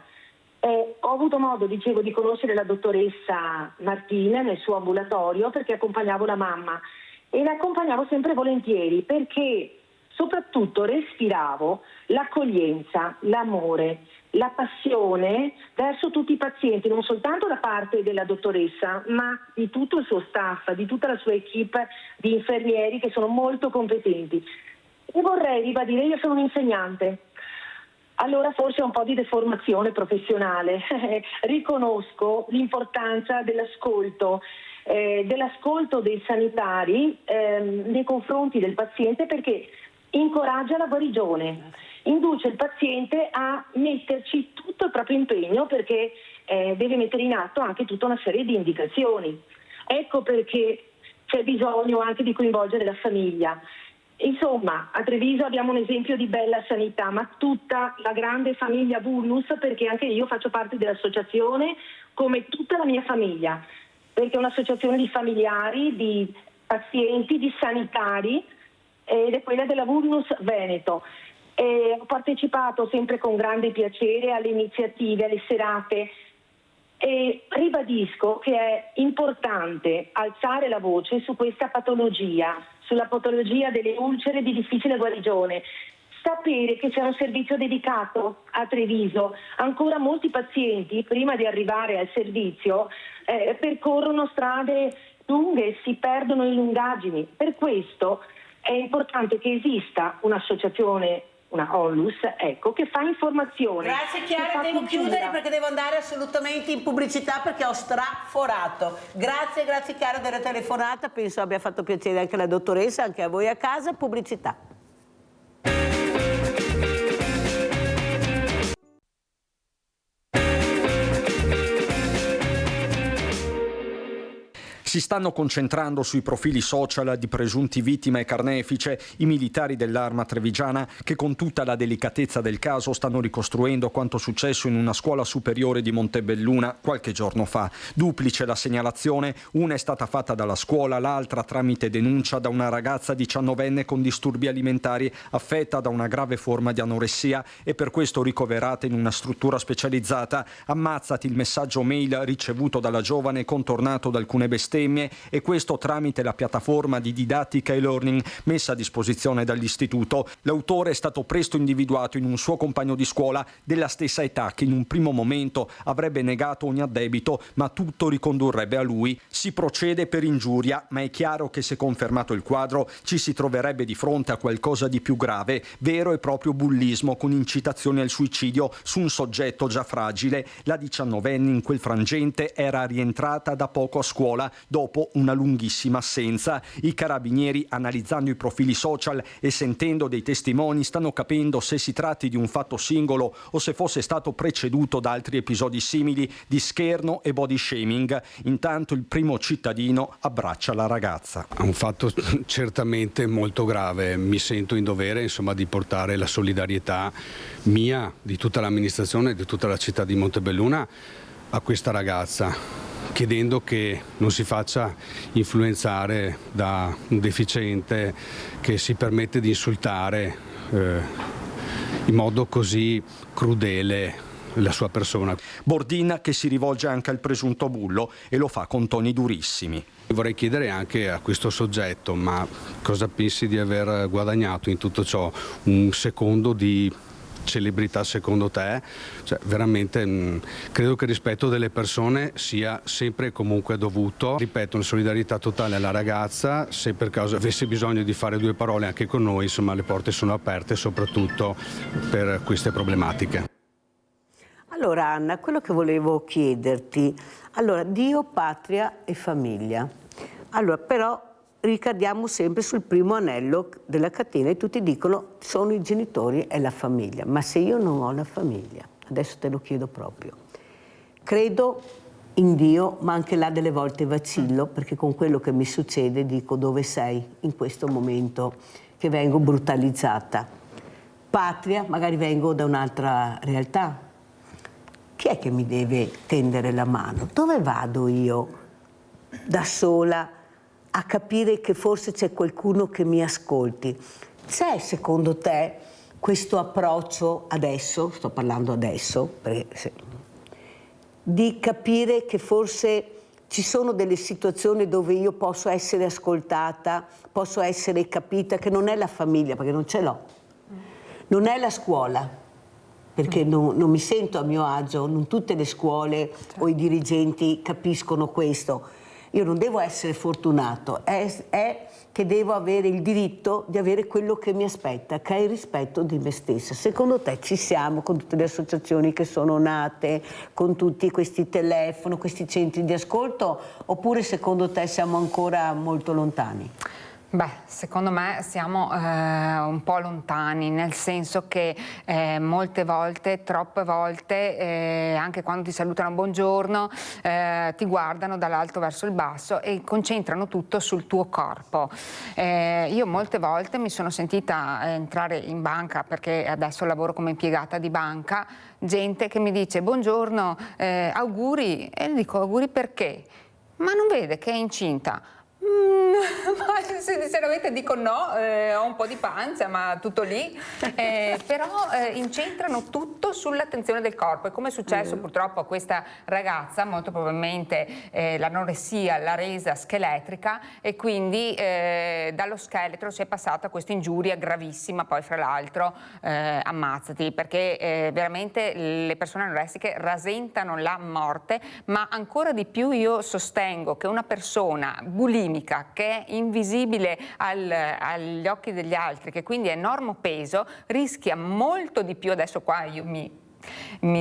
Ho avuto modo, dicevo, di conoscere la dottoressa Martina nel suo ambulatorio perché accompagnavo la mamma e la accompagnavo sempre volentieri perché soprattutto respiravo l'accoglienza, l'amore, la passione verso tutti i pazienti, non soltanto da parte della dottoressa, ma di tutto il suo staff, di tutta la sua equipe di infermieri che sono molto competenti. E vorrei ribadire, io sono un'insegnante, allora forse ho un po' di deformazione professionale, riconosco l'importanza dell'ascolto dei sanitari nei confronti del paziente perché incoraggia la guarigione, induce il paziente a metterci tutto il proprio impegno perché deve mettere in atto anche tutta una serie di indicazioni. Ecco perché c'è bisogno anche di coinvolgere la famiglia. Insomma, a Treviso abbiamo un esempio di bella sanità, ma tutta la grande famiglia Vulnus, perché anche io faccio parte dell'associazione come tutta la mia famiglia, perché è un'associazione di familiari, di pazienti, di sanitari, ed è quella della Vulnus Veneto. Ho partecipato sempre con grande piacere alle iniziative, alle serate e ribadisco che è importante alzare la voce su questa patologia, sulla patologia delle ulcere di difficile guarigione. Sapere che c'è un servizio dedicato a Treviso, ancora molti pazienti prima di arrivare al servizio percorrono strade lunghe, si perdono in lungaggini. Per questo è importante che esista un'associazione, una Onlus, ecco, che fa informazione. Grazie Chiara, devo chiudere perché devo andare assolutamente in pubblicità perché ho straforato. Grazie Chiara della telefonata, penso abbia fatto piacere anche alla dottoressa, anche a voi a casa. Pubblicità. Si stanno concentrando sui profili social di presunti vittime e carnefice i militari dell'Arma trevigiana che con tutta la delicatezza del caso stanno ricostruendo quanto successo in una scuola superiore di Montebelluna qualche giorno fa. Duplice la segnalazione, una è stata fatta dalla scuola, l'altra tramite denuncia da una ragazza 19enne con disturbi alimentari affetta da una grave forma di anoressia e per questo ricoverata in una struttura specializzata. Ammazzati il messaggio mail ricevuto dalla giovane contornato da alcune bestemmie e questo tramite la piattaforma di didattica e learning messa a disposizione dall'istituto. L'autore è stato presto individuato in un suo compagno di scuola della stessa età che in un primo momento avrebbe negato ogni addebito, ma tutto ricondurrebbe a lui. Si procede per ingiuria, ma è chiaro che se confermato il quadro ci si troverebbe di fronte a qualcosa di più grave, vero e proprio bullismo con incitazioni al suicidio su un soggetto già fragile. La 19enne in quel frangente era rientrata da poco a scuola dopo una lunghissima assenza. I carabinieri, analizzando i profili social e sentendo dei testimoni, stanno capendo se si tratti di un fatto singolo o se fosse stato preceduto da altri episodi simili di scherno e body shaming. Intanto il primo cittadino abbraccia la ragazza. È un fatto certamente molto grave. Mi sento in dovere, insomma, di portare la solidarietà mia, di tutta l'amministrazione, di tutta la città di Montebelluna a questa ragazza, chiedendo che non si faccia influenzare da un deficiente che si permette di insultare in modo così crudele la sua persona. Bordin che si rivolge anche al presunto bullo e lo fa con toni durissimi. Vorrei chiedere anche a questo soggetto, ma cosa pensi di aver guadagnato in tutto ciò? Un secondo di celebrità secondo te? Cioè, veramente credo che il rispetto delle persone sia sempre e comunque dovuto. Ripeto, una solidarietà totale alla ragazza, se per caso avesse bisogno di fare due parole anche con noi, insomma le porte sono aperte soprattutto per queste problematiche. Allora Anna, quello che volevo chiederti, allora Dio, patria e famiglia, allora però ricadiamo sempre sul primo anello della catena e tutti dicono sono i genitori e la famiglia, ma se io non ho la famiglia, adesso te lo chiedo proprio, credo in Dio, ma anche là delle volte vacillo, perché con quello che mi succede dico dove sei in questo momento che vengo brutalizzata. Patria, magari vengo da un'altra realtà, chi è che mi deve tendere la mano? Dove vado io da sola a capire che forse c'è qualcuno che mi ascolti? C'è secondo te questo approccio adesso, sto parlando adesso, di capire che forse ci sono delle situazioni dove io posso essere ascoltata, posso essere capita, che non è la famiglia, perché non ce l'ho, non è la scuola, perché non mi sento a mio agio, non tutte le scuole o i dirigenti capiscono questo. Io non devo essere fortunato, è che devo avere il diritto di avere quello che mi aspetta, che è il rispetto di me stessa. Secondo te ci siamo con tutte le associazioni che sono nate, con tutti questi telefoni, questi centri di ascolto, oppure secondo te siamo ancora molto lontani? Beh, secondo me siamo un po' lontani, nel senso che molte volte, troppe volte, anche quando ti salutano buongiorno, ti guardano dall'alto verso il basso e concentrano tutto sul tuo corpo. Io molte volte mi sono sentita entrare in banca, perché adesso lavoro come impiegata di banca, gente che mi dice buongiorno, auguri, e le dico auguri perché? Ma non vede che è incinta? Ma sinceramente dico no, ho un po' di pancia, ma tutto lì, però incentrano tutto sull'attenzione del corpo. E come è successo purtroppo a questa ragazza, molto probabilmente l'anoressia l'ha resa scheletrica e quindi dallo scheletro si è passata a questa ingiuria gravissima, poi fra l'altro ammazzati, perché veramente le persone anoressiche rasentano la morte, ma ancora di più io sostengo che una persona bulimica che che è invisibile agli occhi degli altri, che quindi è normopeso, rischia molto di più, adesso qua io mi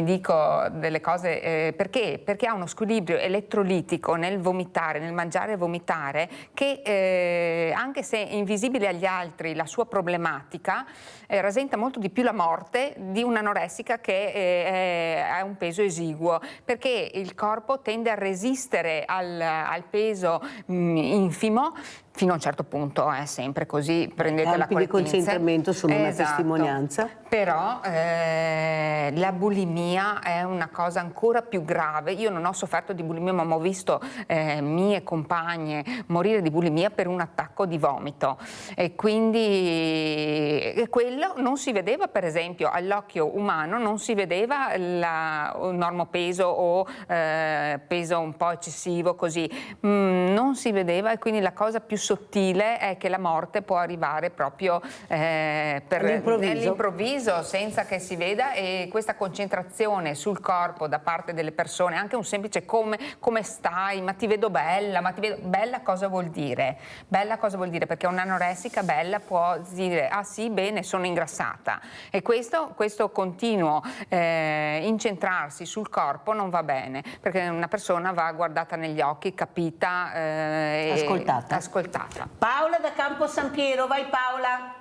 dico delle cose, perché ha uno squilibrio elettrolitico nel vomitare, nel mangiare e vomitare, che anche se è invisibile agli altri la sua problematica, rasenta molto di più la morte di un'anoressica che ha un peso esiguo, perché il corpo tende a resistere al peso infimo. Fino a un certo punto è sempre così, prendetela con le pinze. Campi di concentramento sono una testimonianza. Però la bulimia è una cosa ancora più grave. Io non ho sofferto di bulimia, ma ho visto mie compagne morire di bulimia per un attacco di vomito. E quindi quello non si vedeva, per esempio, all'occhio umano, non si vedeva un normopeso o peso un po' eccessivo, così. Non si vedeva, e quindi la cosa più sottile è che la morte può arrivare proprio all'improvviso, senza che si veda, e questa concentrazione sul corpo da parte delle persone, anche un semplice come stai, ma ti vedo bella, bella cosa vuol dire? Bella cosa vuol dire? Perché un'anoressica bella può dire ah sì, bene, sono ingrassata, e questo continuo incentrarsi sul corpo non va bene, perché una persona va guardata negli occhi, capita e ascoltata. Paola da Campo San Piero, vai Paola.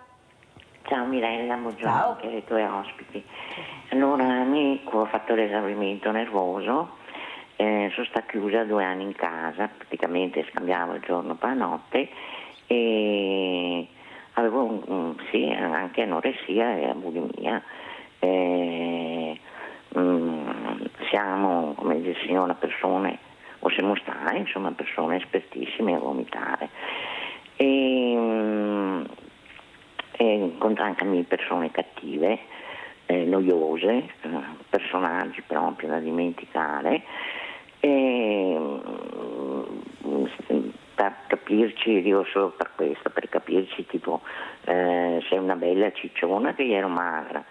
Ciao Mirella, buongiorno anche ai tuoi ospiti. Allora, ho fatto l'esaurimento nervoso, sono stata chiusa 2 anni in casa, praticamente scambiavo il giorno per la notte, e avevo anche anoressia e bulimia. Siamo, come dice il signore, persone, o siamo state, insomma, persone espertissime a vomitare. E incontro anche persone cattive, noiose, personaggi proprio da dimenticare. Per capirci, io solo per questo, per capirci, tipo sei una bella cicciona, che io ero magra.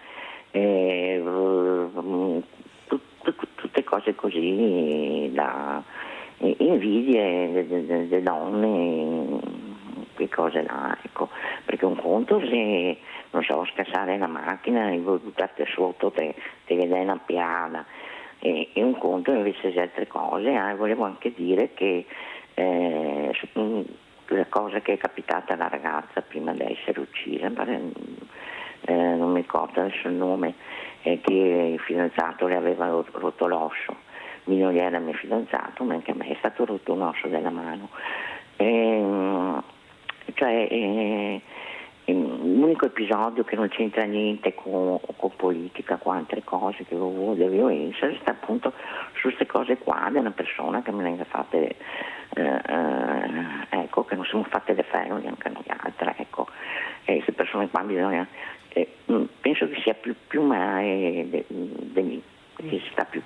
Tutte cose così, da invidie delle donne, quelle cose là, ecco. Perché un conto se, non so, scassare la macchina e vuoi buttarti sotto, te vede una piada, e un conto invece di altre cose. Volevo anche dire che la cosa che è capitata alla ragazza prima di essere uccisa, non mi ricordo adesso il nome, che il fidanzato le aveva rotto l'osso. Non gli era mio fidanzato, ma anche a me è stato rotto un osso della mano. L'unico episodio che non c'entra niente con politica, con altre cose, che delle violenze, sta appunto su queste cose qua, di una persona che me ne ha fatte, ecco, che non siamo fatte le ferro neanche noi altre, ecco. Queste persone qua bisogna, penso che sia più mai che si sta più.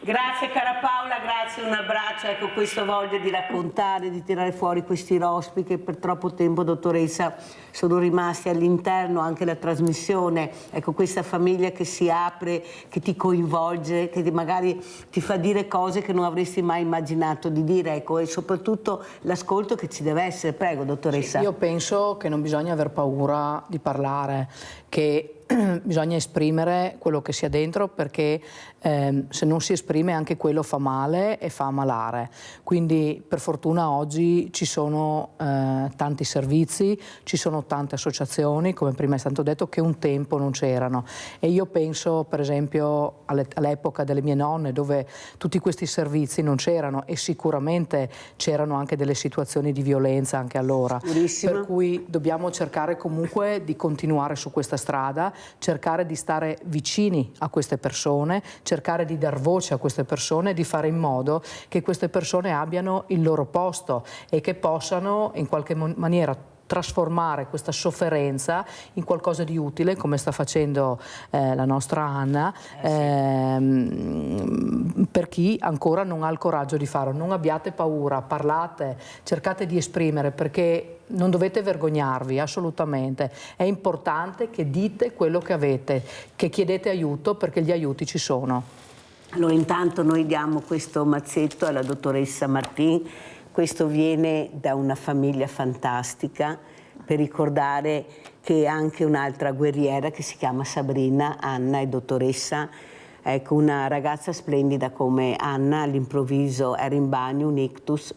Grazie cara Paola, grazie, un abbraccio. Ecco, questo voglio di raccontare, di tirare fuori questi rospi che per troppo tempo, dottoressa, sono rimasti all'interno anche della trasmissione. Ecco, questa famiglia che si apre, che ti coinvolge, che magari ti fa dire cose che non avresti mai immaginato di dire, ecco, e soprattutto l'ascolto che ci deve essere. Prego, dottoressa. Io penso che non bisogna aver paura di parlare, che bisogna esprimere quello che sia dentro, perché se non si esprime anche quello fa male e fa ammalare. Quindi per fortuna oggi ci sono tanti servizi, ci sono tante associazioni, come prima è stato detto, che un tempo non c'erano. E io penso per esempio all'epoca delle mie nonne, dove tutti questi servizi non c'erano, e sicuramente c'erano anche delle situazioni di violenza anche allora. Per cui dobbiamo cercare comunque di continuare su questa strada, cercare di stare vicini a queste persone, cercare di dar voce a queste persone, di fare in modo che queste persone abbiano il loro posto e che possano in qualche maniera trasformare questa sofferenza in qualcosa di utile, come sta facendo la nostra Anna, per chi ancora non ha il coraggio di farlo. Non abbiate paura, parlate, cercate di esprimere, perché non dovete vergognarvi assolutamente. È importante che dite quello che avete, che chiedete aiuto, perché gli aiuti ci sono. Allora intanto noi diamo questo mazzetto alla dottoressa Martin questo viene da una famiglia fantastica, per ricordare che anche un'altra guerriera che si chiama Sabrina, Anna, è dottoressa. Ecco, una ragazza splendida come Anna all'improvviso era in bagno, un ictus,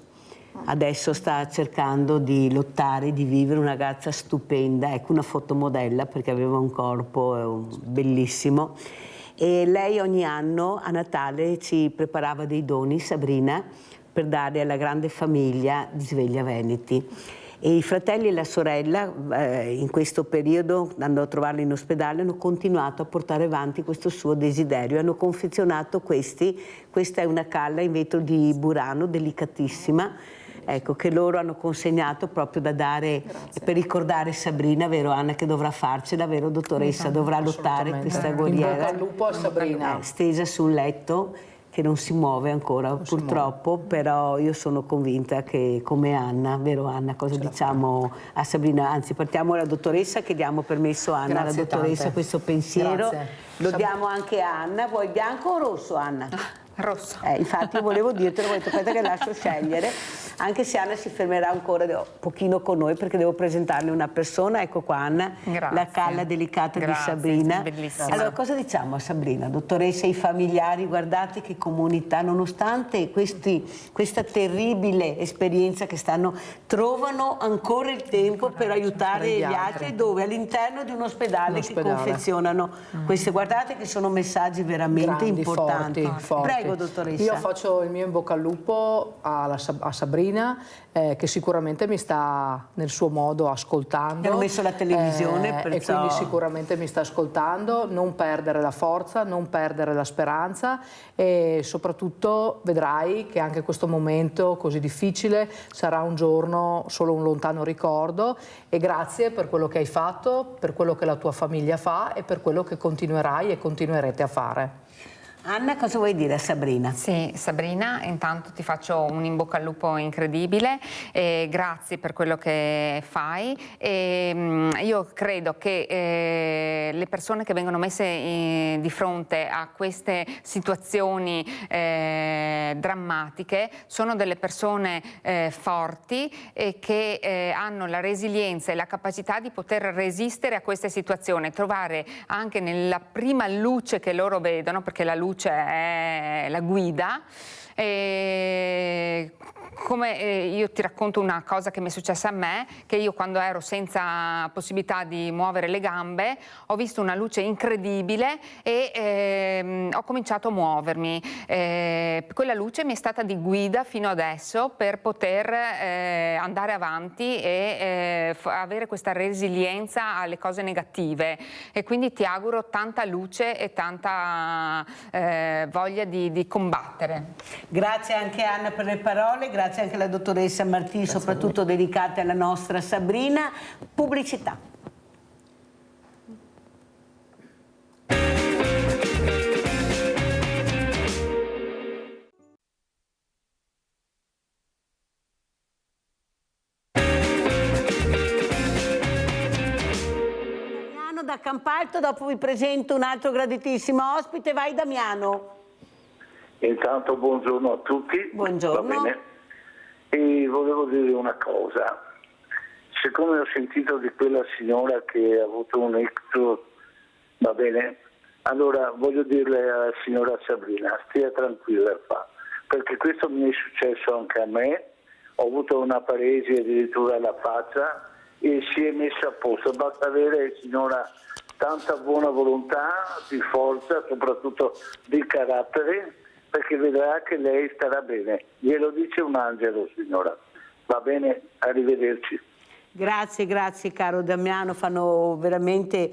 adesso sta cercando di lottare, di vivere, una ragazza stupenda, ecco, una fotomodella perché aveva un corpo bellissimo. E lei ogni anno a Natale ci preparava dei doni, Sabrina, per dare alla grande famiglia di Sveglia Veneti. E i fratelli e la sorella in questo periodo, andando a trovarla in ospedale, hanno continuato a portare avanti questo suo desiderio, hanno confezionato questa è una calla in vetro di Burano, delicatissima, ecco, che loro hanno consegnato proprio da dare per ricordare Sabrina, vero Anna, che dovrà farcela, vero dottoressa, dovrà lottare questa guerriera. In bocca al lupo a Sabrina. Stesa sul letto, che non si muove ancora purtroppo, però io sono convinta che come Anna, vero Anna, cosa diciamo a Sabrina? Anzi, partiamo dalla dottoressa che diamo permesso a Anna, alla dottoressa tante. questo pensiero. Grazie. Lo diamo anche a Anna. Vuoi bianco o rosso, Anna? Rosso. Infatti volevo dirtelo, aspetta che lascio scegliere, anche se Anna si fermerà ancora un pochino con noi perché devo presentarle una persona. Ecco qua Anna, la calla delicata di Sabrina. Bellissima. Allora cosa diciamo a Sabrina, dottoressa, ai familiari? Guardate che comunità, nonostante questa terribile esperienza che trovano ancora il tempo per aiutare gli altri, dove? All'interno di un ospedale che confezionano queste, guardate che sono messaggi veramente grandi, importanti. Forti. Prego dottoressa. Io faccio il mio in bocca al lupo a Sabrina, che sicuramente mi sta nel suo modo ascoltando. Hanno messo la televisione, e quindi sicuramente mi sta ascoltando. Non perdere la forza, non perdere la speranza e soprattutto vedrai che anche questo momento così difficile sarà un giorno solo un lontano ricordo. E grazie per quello che hai fatto, per quello che la tua famiglia fa e per quello che continuerai e continuerete a fare. Anna, cosa vuoi dire a Sabrina? Sì, Sabrina, intanto ti faccio un in bocca al lupo incredibile, grazie per quello che fai. Io credo che le persone che vengono messe di fronte a queste situazioni drammatiche sono delle persone forti e che hanno la resilienza e la capacità di poter resistere a queste situazioni, trovare anche nella prima luce che loro vedono, perché la luce è la guida. Come io ti racconto una cosa che mi è successa a me, che io quando ero senza possibilità di muovere le gambe ho visto una luce incredibile e ho cominciato a muovermi. Quella luce mi è stata di guida fino adesso per poter andare avanti e avere questa resilienza alle cose negative, e quindi ti auguro tanta luce e tanta voglia di combattere. Grazie anche Anna per le parole, grazie anche alla dottoressa Martini, soprattutto dedicate alla nostra Sabrina. Pubblicità. Damiano da Campalto, dopo vi presento un altro graditissimo ospite. Vai Damiano. Intanto buongiorno a tutti. Buongiorno. Va bene? E volevo dire una cosa. Siccome ho sentito di quella signora che ha avuto un ictus, va bene? Allora voglio dirle alla signora Sabrina, stia tranquilla qua, perché questo mi è successo anche a me. Ho avuto una paresi addirittura alla faccia e si è messa a posto. Basta avere, signora, tanta buona volontà, di forza, soprattutto di carattere, perché vedrà che lei starà bene. Glielo dice un angelo, signora. Va bene? Arrivederci. Grazie, grazie caro Damiano, fanno veramente,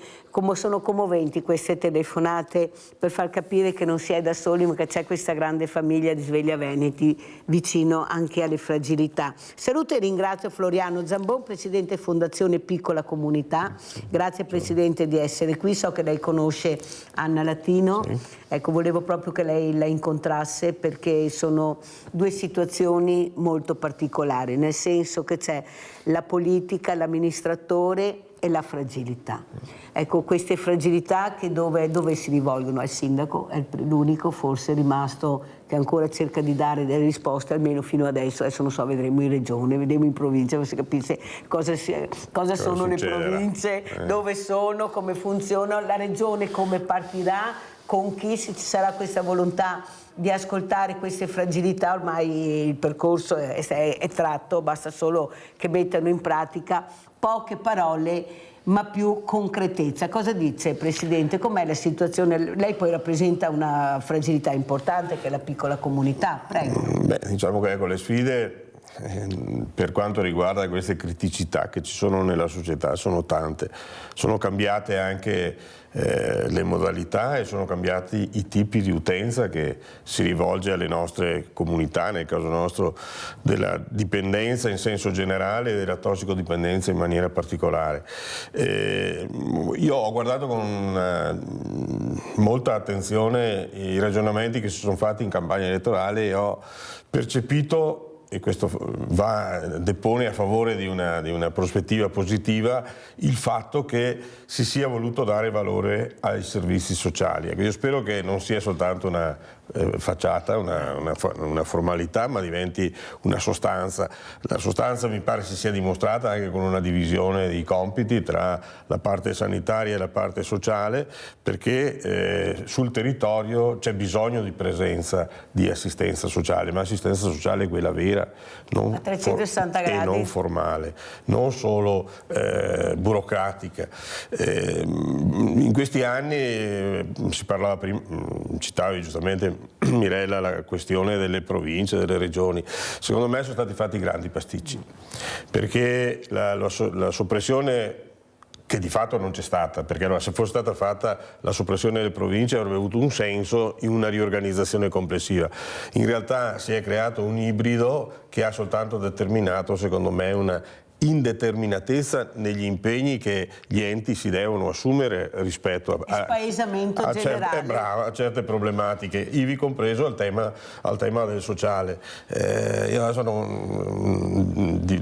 sono commoventi queste telefonate per far capire che non si è da soli, ma che c'è questa grande famiglia di Sveglia Veneti vicino anche alle fragilità. Saluto e ringrazio Floriano Zambon, Presidente Fondazione Piccola Comunità. Grazie Presidente di essere qui, so che lei conosce Anna Latino, ecco volevo proprio che lei la incontrasse perché sono due situazioni molto particolari, nel senso che c'è la politica, l'amministratore e la fragilità. Ecco, queste fragilità che dove si rivolgono? Al sindaco, è l'unico forse rimasto che ancora cerca di dare delle risposte, almeno fino adesso non so, vedremo in regione, vedremo in provincia, per si capisse cosa sono le province, dove sono, come funzionano, la regione come partirà, con chi, se ci sarà questa volontà di ascoltare queste fragilità. Ormai il percorso è tratto, basta solo che mettano in pratica poche parole ma più concretezza. Cosa dice, Presidente? Com'è la situazione? Lei poi rappresenta una fragilità importante che è la piccola comunità, prego. Beh, diciamo che ecco, le sfide per quanto riguarda queste criticità che ci sono nella società sono tante, sono cambiate anche le modalità e sono cambiati i tipi di utenza che si rivolge alle nostre comunità, nel caso nostro della dipendenza in senso generale e della tossicodipendenza in maniera particolare. Io ho guardato con molta attenzione i ragionamenti che si sono fatti in campagna elettorale e ho percepito, e questo depone a favore di una prospettiva positiva, il fatto che si sia voluto dare valore ai servizi sociali. Io spero che non sia soltanto una facciata, una formalità, ma diventi una sostanza. La sostanza mi pare si sia dimostrata anche con una divisione di compiti tra la parte sanitaria e la parte sociale, perché sul territorio c'è bisogno di presenza di assistenza sociale, ma assistenza sociale quella vera, non 360 gradi. E non formale, non solo burocratica. In questi anni si parlava prima, citavi giustamente Mirella la questione delle province, delle regioni. Secondo me sono stati fatti grandi pasticci, perché la soppressione, che di fatto non c'è stata, perché allora, se fosse stata fatta la soppressione delle province avrebbe avuto un senso in una riorganizzazione complessiva. In realtà si è creato un ibrido che ha soltanto determinato, secondo me, una indeterminatezza negli impegni che gli enti si devono assumere rispetto a certe problematiche, ivi compreso al tema del sociale. Io adesso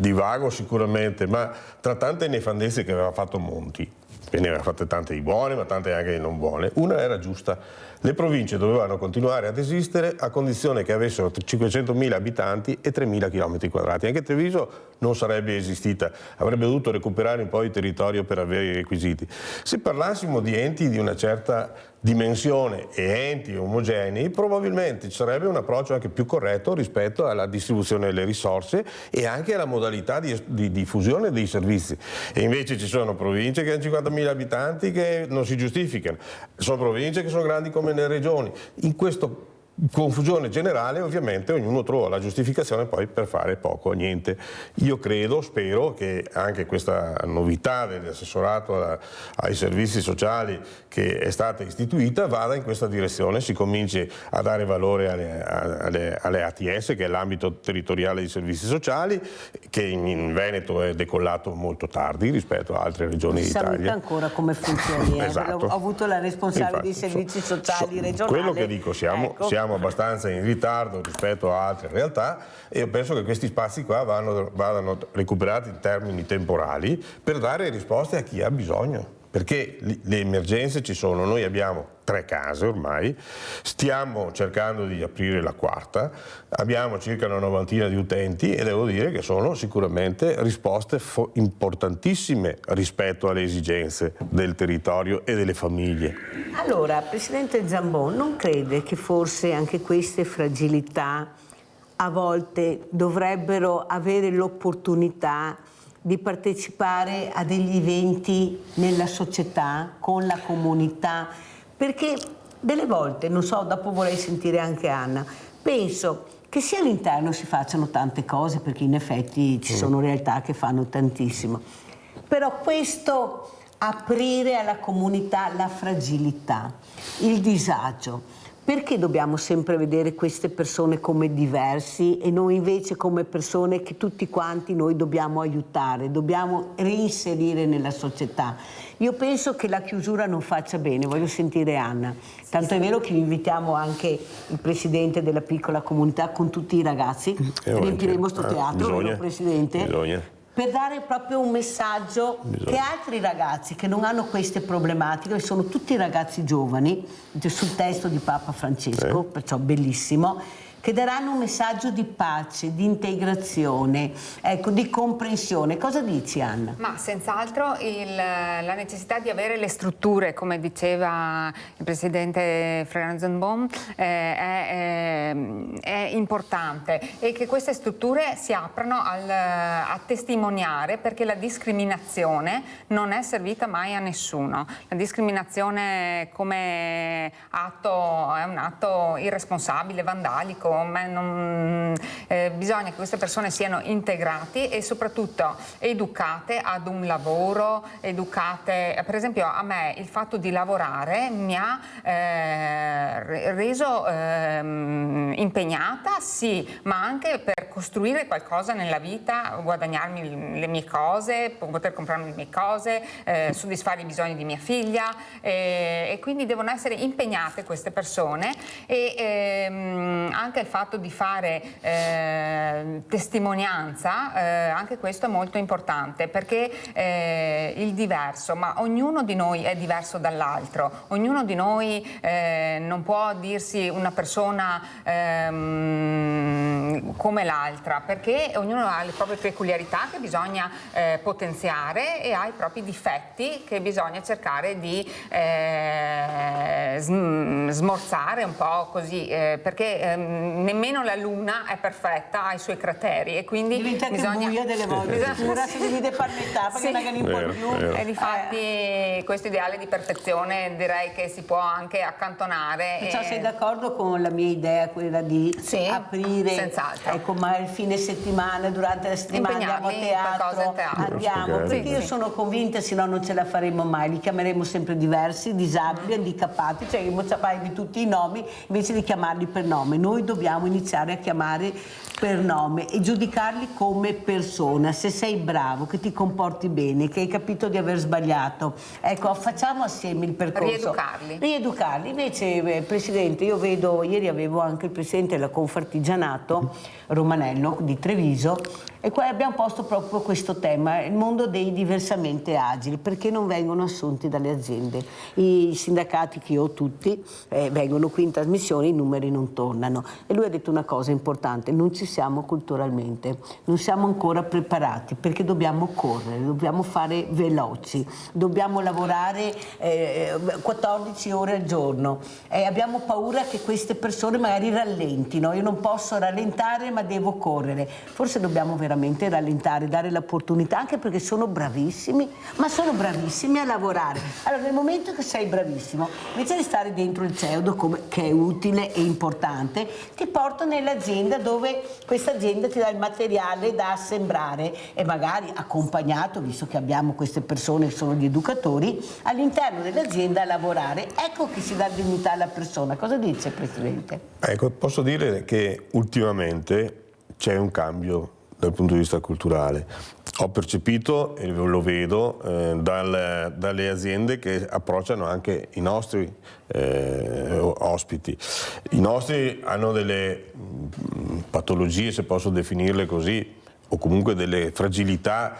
divago sicuramente, ma tra tante nefandezze che aveva fatto Monti, e ne aveva fatte tante di buone ma tante anche di non buone, una era giusta: le province dovevano continuare ad esistere a condizione che avessero 500.000 abitanti e 3.000 km². Anche Treviso non sarebbe esistita, avrebbe dovuto recuperare un po' di territorio per avere i requisiti. Se parlassimo di enti di una certa dimensione e enti omogenei, probabilmente ci sarebbe un approccio anche più corretto rispetto alla distribuzione delle risorse e anche alla modalità di diffusione dei servizi. E invece ci sono province che hanno 50.000 abitanti che non si giustificano, sono province che sono grandi come le regioni. In questa confusione generale ovviamente ognuno trova la giustificazione poi per fare poco o niente. Io spero che anche questa novità dell'assessorato ai servizi sociali che è stata istituita vada in questa direzione, si cominci a dare valore alle ATS, che è l'ambito territoriale dei servizi sociali, che in Veneto è decollato molto tardi rispetto a altre regioni d'Italia. Non si sa ancora come funzioni, Esatto. Ho avuto la responsabile dei servizi sociali regionali. Quello che dico, siamo abbastanza in ritardo rispetto a altre realtà e io penso che questi spazi qua vadano recuperati in termini temporali per dare risposte a chi ha bisogno. Perché le emergenze ci sono, noi abbiamo 3 case ormai, stiamo cercando di aprire la 4ª, abbiamo circa una 90 di utenti e devo dire che sono sicuramente risposte importantissime rispetto alle esigenze del territorio e delle famiglie. Allora, Presidente Zambon, non crede che forse anche queste fragilità a volte dovrebbero avere l'opportunità di partecipare a degli eventi nella società, con la comunità? Perché delle volte, non so, dopo vorrei sentire anche Anna, penso che sia all'interno si facciano tante cose, perché in effetti ci sono realtà che fanno tantissimo, però questo aprire alla comunità la fragilità, il disagio, perché dobbiamo sempre vedere queste persone come diversi e noi invece come persone che tutti quanti noi dobbiamo aiutare, dobbiamo reinserire nella società? Io penso che la chiusura non faccia bene, voglio sentire Anna. Tanto è vero che invitiamo anche il presidente della piccola comunità con tutti i ragazzi, riempiremo sto teatro, vero Presidente? Bisogna. per dare proprio un messaggio che altri ragazzi che non hanno queste problematiche, sono tutti ragazzi giovani, sul testo di Papa Francesco, perciò bellissimo, che daranno un messaggio di pace, di integrazione, ecco, di comprensione. Cosa dici, Anna? Ma senz'altro la necessità di avere le strutture, come diceva il Presidente Franzenbaum, è importante, e che queste strutture si aprano a testimoniare, perché la discriminazione non è servita mai a nessuno. La discriminazione come atto è un atto irresponsabile, vandalico. Bisogna che queste persone siano integrate e soprattutto educate ad un lavoro, educate. Per esempio, a me il fatto di lavorare mi ha reso impegnata, sì, ma anche per costruire qualcosa nella vita, guadagnarmi le mie cose, poter comprarmi le mie cose, soddisfare i bisogni di mia figlia, e quindi devono essere impegnate queste persone, e anche il fatto di fare testimonianza, anche questo è molto importante, perché il diverso, ma ognuno di noi è diverso dall'altro, ognuno di noi non può dirsi una persona come l'altra, perché ognuno ha le proprie peculiarità che bisogna potenziare, e ha i propri difetti che bisogna cercare di smorzare un po' così, perché nemmeno la luna è perfetta, ha i suoi crateri, e quindi diventa anche bisogna buia delle volte, si divide per metà, perché magari un po' di più. E difatti questo ideale di perfezione direi che si può anche accantonare. Perciò sei d'accordo con la mia idea, quella di aprire, senz'altro, ecco, ma il fine settimana, durante la settimana andiamo a teatro, andiamo, perché io sono convinta, se no non ce la faremo mai, li chiameremo sempre diversi, disabili, handicapati, cioè di tutti i nomi, invece di chiamarli per nome. Noi dobbiamo iniziare a chiamare per nome e giudicarli come persona. Se sei bravo, che ti comporti bene, che hai capito di aver sbagliato, ecco, facciamo assieme il percorso. Rieducarli. Invece, Presidente, io vedo, ieri avevo anche il Presidente della Confartigianato Romanello di Treviso, e qua abbiamo posto proprio questo tema, il mondo dei diversamente agili, perché non vengono assunti dalle aziende. I sindacati, che io ho tutti, vengono qui in trasmissione, i numeri non tornano. E lui ha detto una cosa importante: non ci siamo culturalmente, non siamo ancora preparati, perché dobbiamo correre, dobbiamo fare veloci, dobbiamo lavorare 14 ore al giorno, abbiamo paura che queste persone magari rallentino. Io non posso rallentare, ma devo correre. Forse dobbiamo veramente rallentare, dare l'opportunità, anche perché sono bravissimi, ma sono bravissimi a lavorare. Allora, nel momento che sei bravissimo, invece di stare dentro il pseudo, che è utile e importante, ti porto nell'azienda, dove questa azienda ti dà il materiale da assemblare, e magari accompagnato, visto che abbiamo queste persone che sono gli educatori, all'interno dell'azienda a lavorare. Ecco che si dà dignità alla persona. Cosa dice, Presidente? Ecco, posso dire che ultimamente c'è un cambio dal punto di vista culturale. Ho percepito, e lo vedo, dalle aziende che approcciano anche i nostri ospiti. I nostri hanno delle patologie, se posso definirle così, o comunque delle fragilità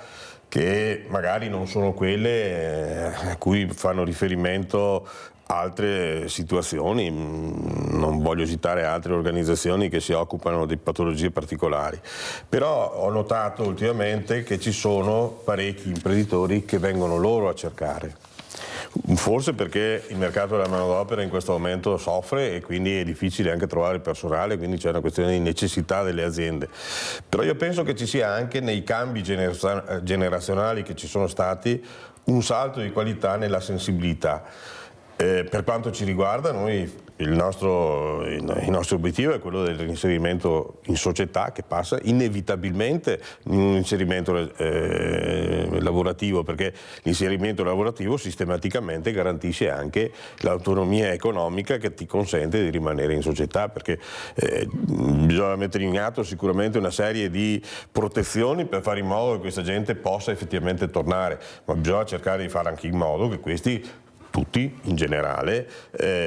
che magari non sono quelle a cui fanno riferimento altre situazioni. Non voglio citare altre organizzazioni che si occupano di patologie particolari, però ho notato ultimamente che ci sono parecchi imprenditori che vengono loro a cercare. Forse perché il mercato della manodopera in questo momento soffre, e quindi è difficile anche trovare personale, quindi c'è una questione di necessità delle aziende. Però io penso che ci sia anche, nei cambi generazionali che ci sono stati, un salto di qualità nella sensibilità. Per quanto ci riguarda, noi il nostro obiettivo è quello dell'inserimento in società, che passa inevitabilmente in un inserimento lavorativo, perché l'inserimento lavorativo sistematicamente garantisce anche l'autonomia economica che ti consente di rimanere in società, perché bisogna mettere in atto sicuramente una serie di protezioni per fare in modo che questa gente possa effettivamente tornare, ma bisogna cercare di fare anche in modo che questi tutti in generale,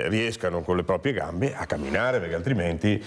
riescano con le proprie gambe a camminare, perché altrimenti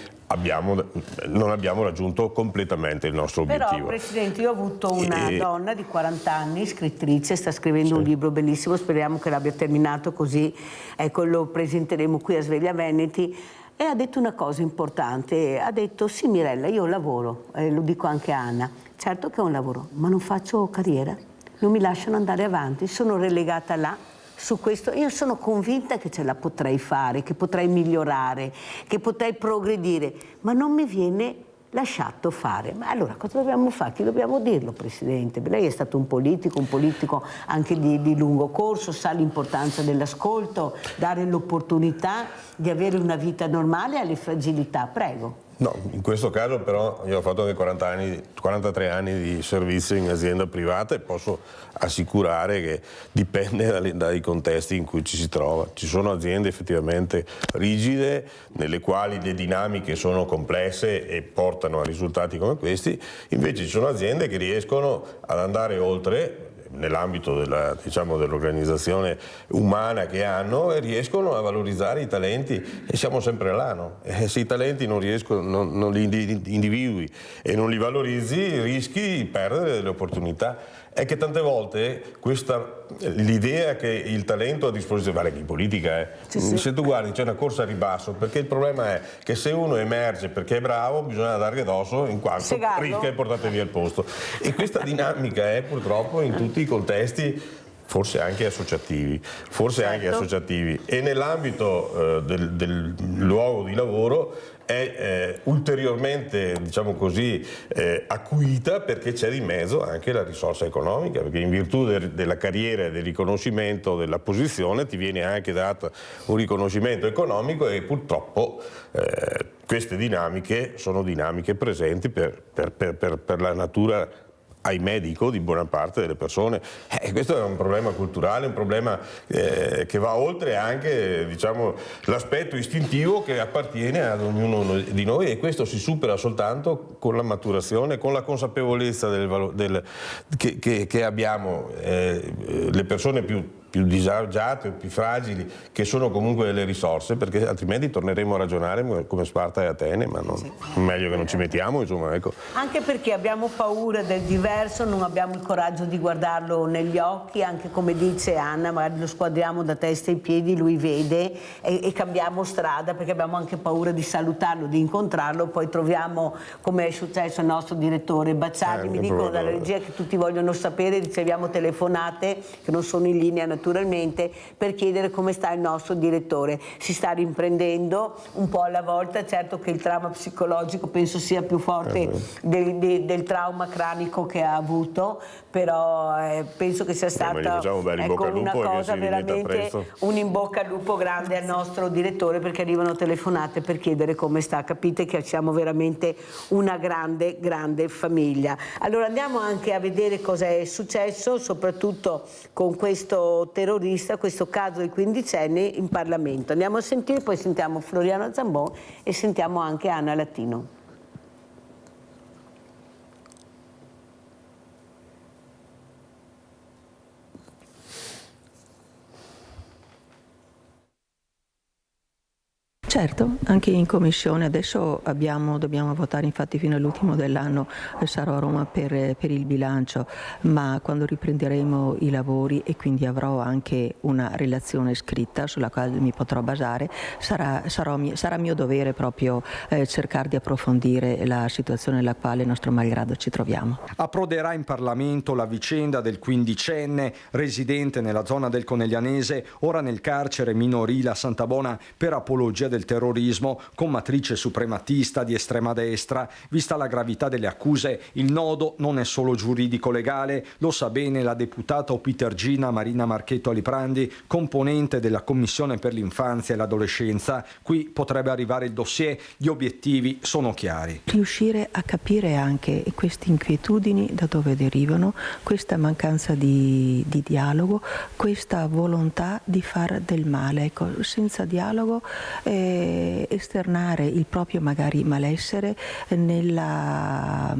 non abbiamo raggiunto completamente il nostro obiettivo. Però, Presidente, io ho avuto una donna di 40 anni, scrittrice, sta scrivendo un libro bellissimo, speriamo che l'abbia terminato, così ecco, lo presenteremo qui a Sveglia Veneti, e ha detto una cosa importante, ha detto: sì Mirella, io lavoro, lo dico anche a Anna, certo che ho un lavoro, ma non faccio carriera, non mi lasciano andare avanti, sono relegata là. Su questo io sono convinta che ce la potrei fare, che potrei migliorare, che potrei progredire, ma non mi viene lasciato fare. Ma allora cosa dobbiamo fare? Chi dobbiamo dirlo, Presidente? Lei è stato un politico anche di lungo corso, sa l'importanza dell'ascolto, dare l'opportunità di avere una vita normale alle fragilità. Prego. No, in questo caso però io ho fatto anche 43 anni di servizio in azienda privata e posso assicurare che dipende dai contesti in cui ci si trova. Ci sono aziende effettivamente rigide, nelle quali le dinamiche sono complesse e portano a risultati come questi, invece ci sono aziende che riescono ad andare oltre nell'ambito dell'organizzazione umana che hanno, e riescono a valorizzare i talenti, e siamo sempre là, no? Se i talenti non li individui e non li valorizzi, rischi di perdere delle opportunità. È che tante volte l'idea che il talento a disposizione, vale che in politica se tu guardi c'è una corsa a ribasso, perché il problema è che se uno emerge perché è bravo bisogna dargli addosso, in quanto rischia e portate via il posto, e questa dinamica è purtroppo in tutti i contesti, forse anche associativi, e nell'ambito del luogo di lavoro è ulteriormente, diciamo così, acuita, perché c'è di mezzo anche la risorsa economica, perché in virtù della carriera e del riconoscimento della posizione ti viene anche dato un riconoscimento economico, e purtroppo queste dinamiche sono dinamiche presenti per la natura, ahimè dico, di buona parte delle persone. Questo è un problema culturale, un problema che va oltre anche, diciamo, l'aspetto istintivo che appartiene ad ognuno di noi, e questo si supera soltanto con la maturazione, con la consapevolezza che abbiamo le persone più disagiate o più fragili, che sono comunque delle risorse, perché altrimenti torneremo a ragionare come Sparta e Atene, ma meglio che non ci mettiamo, insomma, ecco. Anche perché abbiamo paura del diverso, non abbiamo il coraggio di guardarlo negli occhi, anche come dice Anna, magari lo squadriamo da testa ai piedi, lui vede e cambiamo strada, perché abbiamo anche paura di salutarlo, di incontrarlo, poi troviamo, come è successo al nostro direttore Bacciani, mi dicono dalla regia che tutti vogliono sapere, riceviamo telefonate che non sono in linea naturalmente, per chiedere come sta il nostro direttore. Si sta riprendendo un po' alla volta, certo che il trauma psicologico penso sia più forte del trauma cranico che ha avuto, però penso che sia stata una cosa veramente un in bocca al lupo grande al nostro direttore, perché arrivano telefonate per chiedere come sta. Capite che siamo veramente una grande famiglia. Allora andiamo anche a vedere cosa è successo, soprattutto con questo terrorista, questo caso dei 15enni in Parlamento. Andiamo a sentire, poi sentiamo Floriano Zambon e sentiamo anche Anna Latino. Certo, anche in commissione adesso dobbiamo votare, infatti fino all'ultimo dell'anno sarò a Roma per il bilancio, ma quando riprenderemo i lavori e quindi avrò anche una relazione scritta sulla quale mi potrò basare, sarà mio dovere proprio cercare di approfondire la situazione nella quale nostro malgrado ci troviamo. Approderà in Parlamento la vicenda del 15enne residente nella zona del Coneglianese, ora nel carcere minorile a Santabona per apologia del terrorismo con matrice suprematista di estrema destra. Vista la gravità delle accuse, il nodo non è solo giuridico-legale, lo sa bene la deputata opitergina Marina Marchetto Aliprandi, componente della Commissione per l'infanzia e l'adolescenza. Qui potrebbe arrivare il dossier, gli obiettivi sono chiari. Riuscire a capire anche queste inquietudini da dove derivano, questa mancanza di dialogo, questa volontà di far del male. Ecco, senza dialogo esternare il proprio magari malessere nella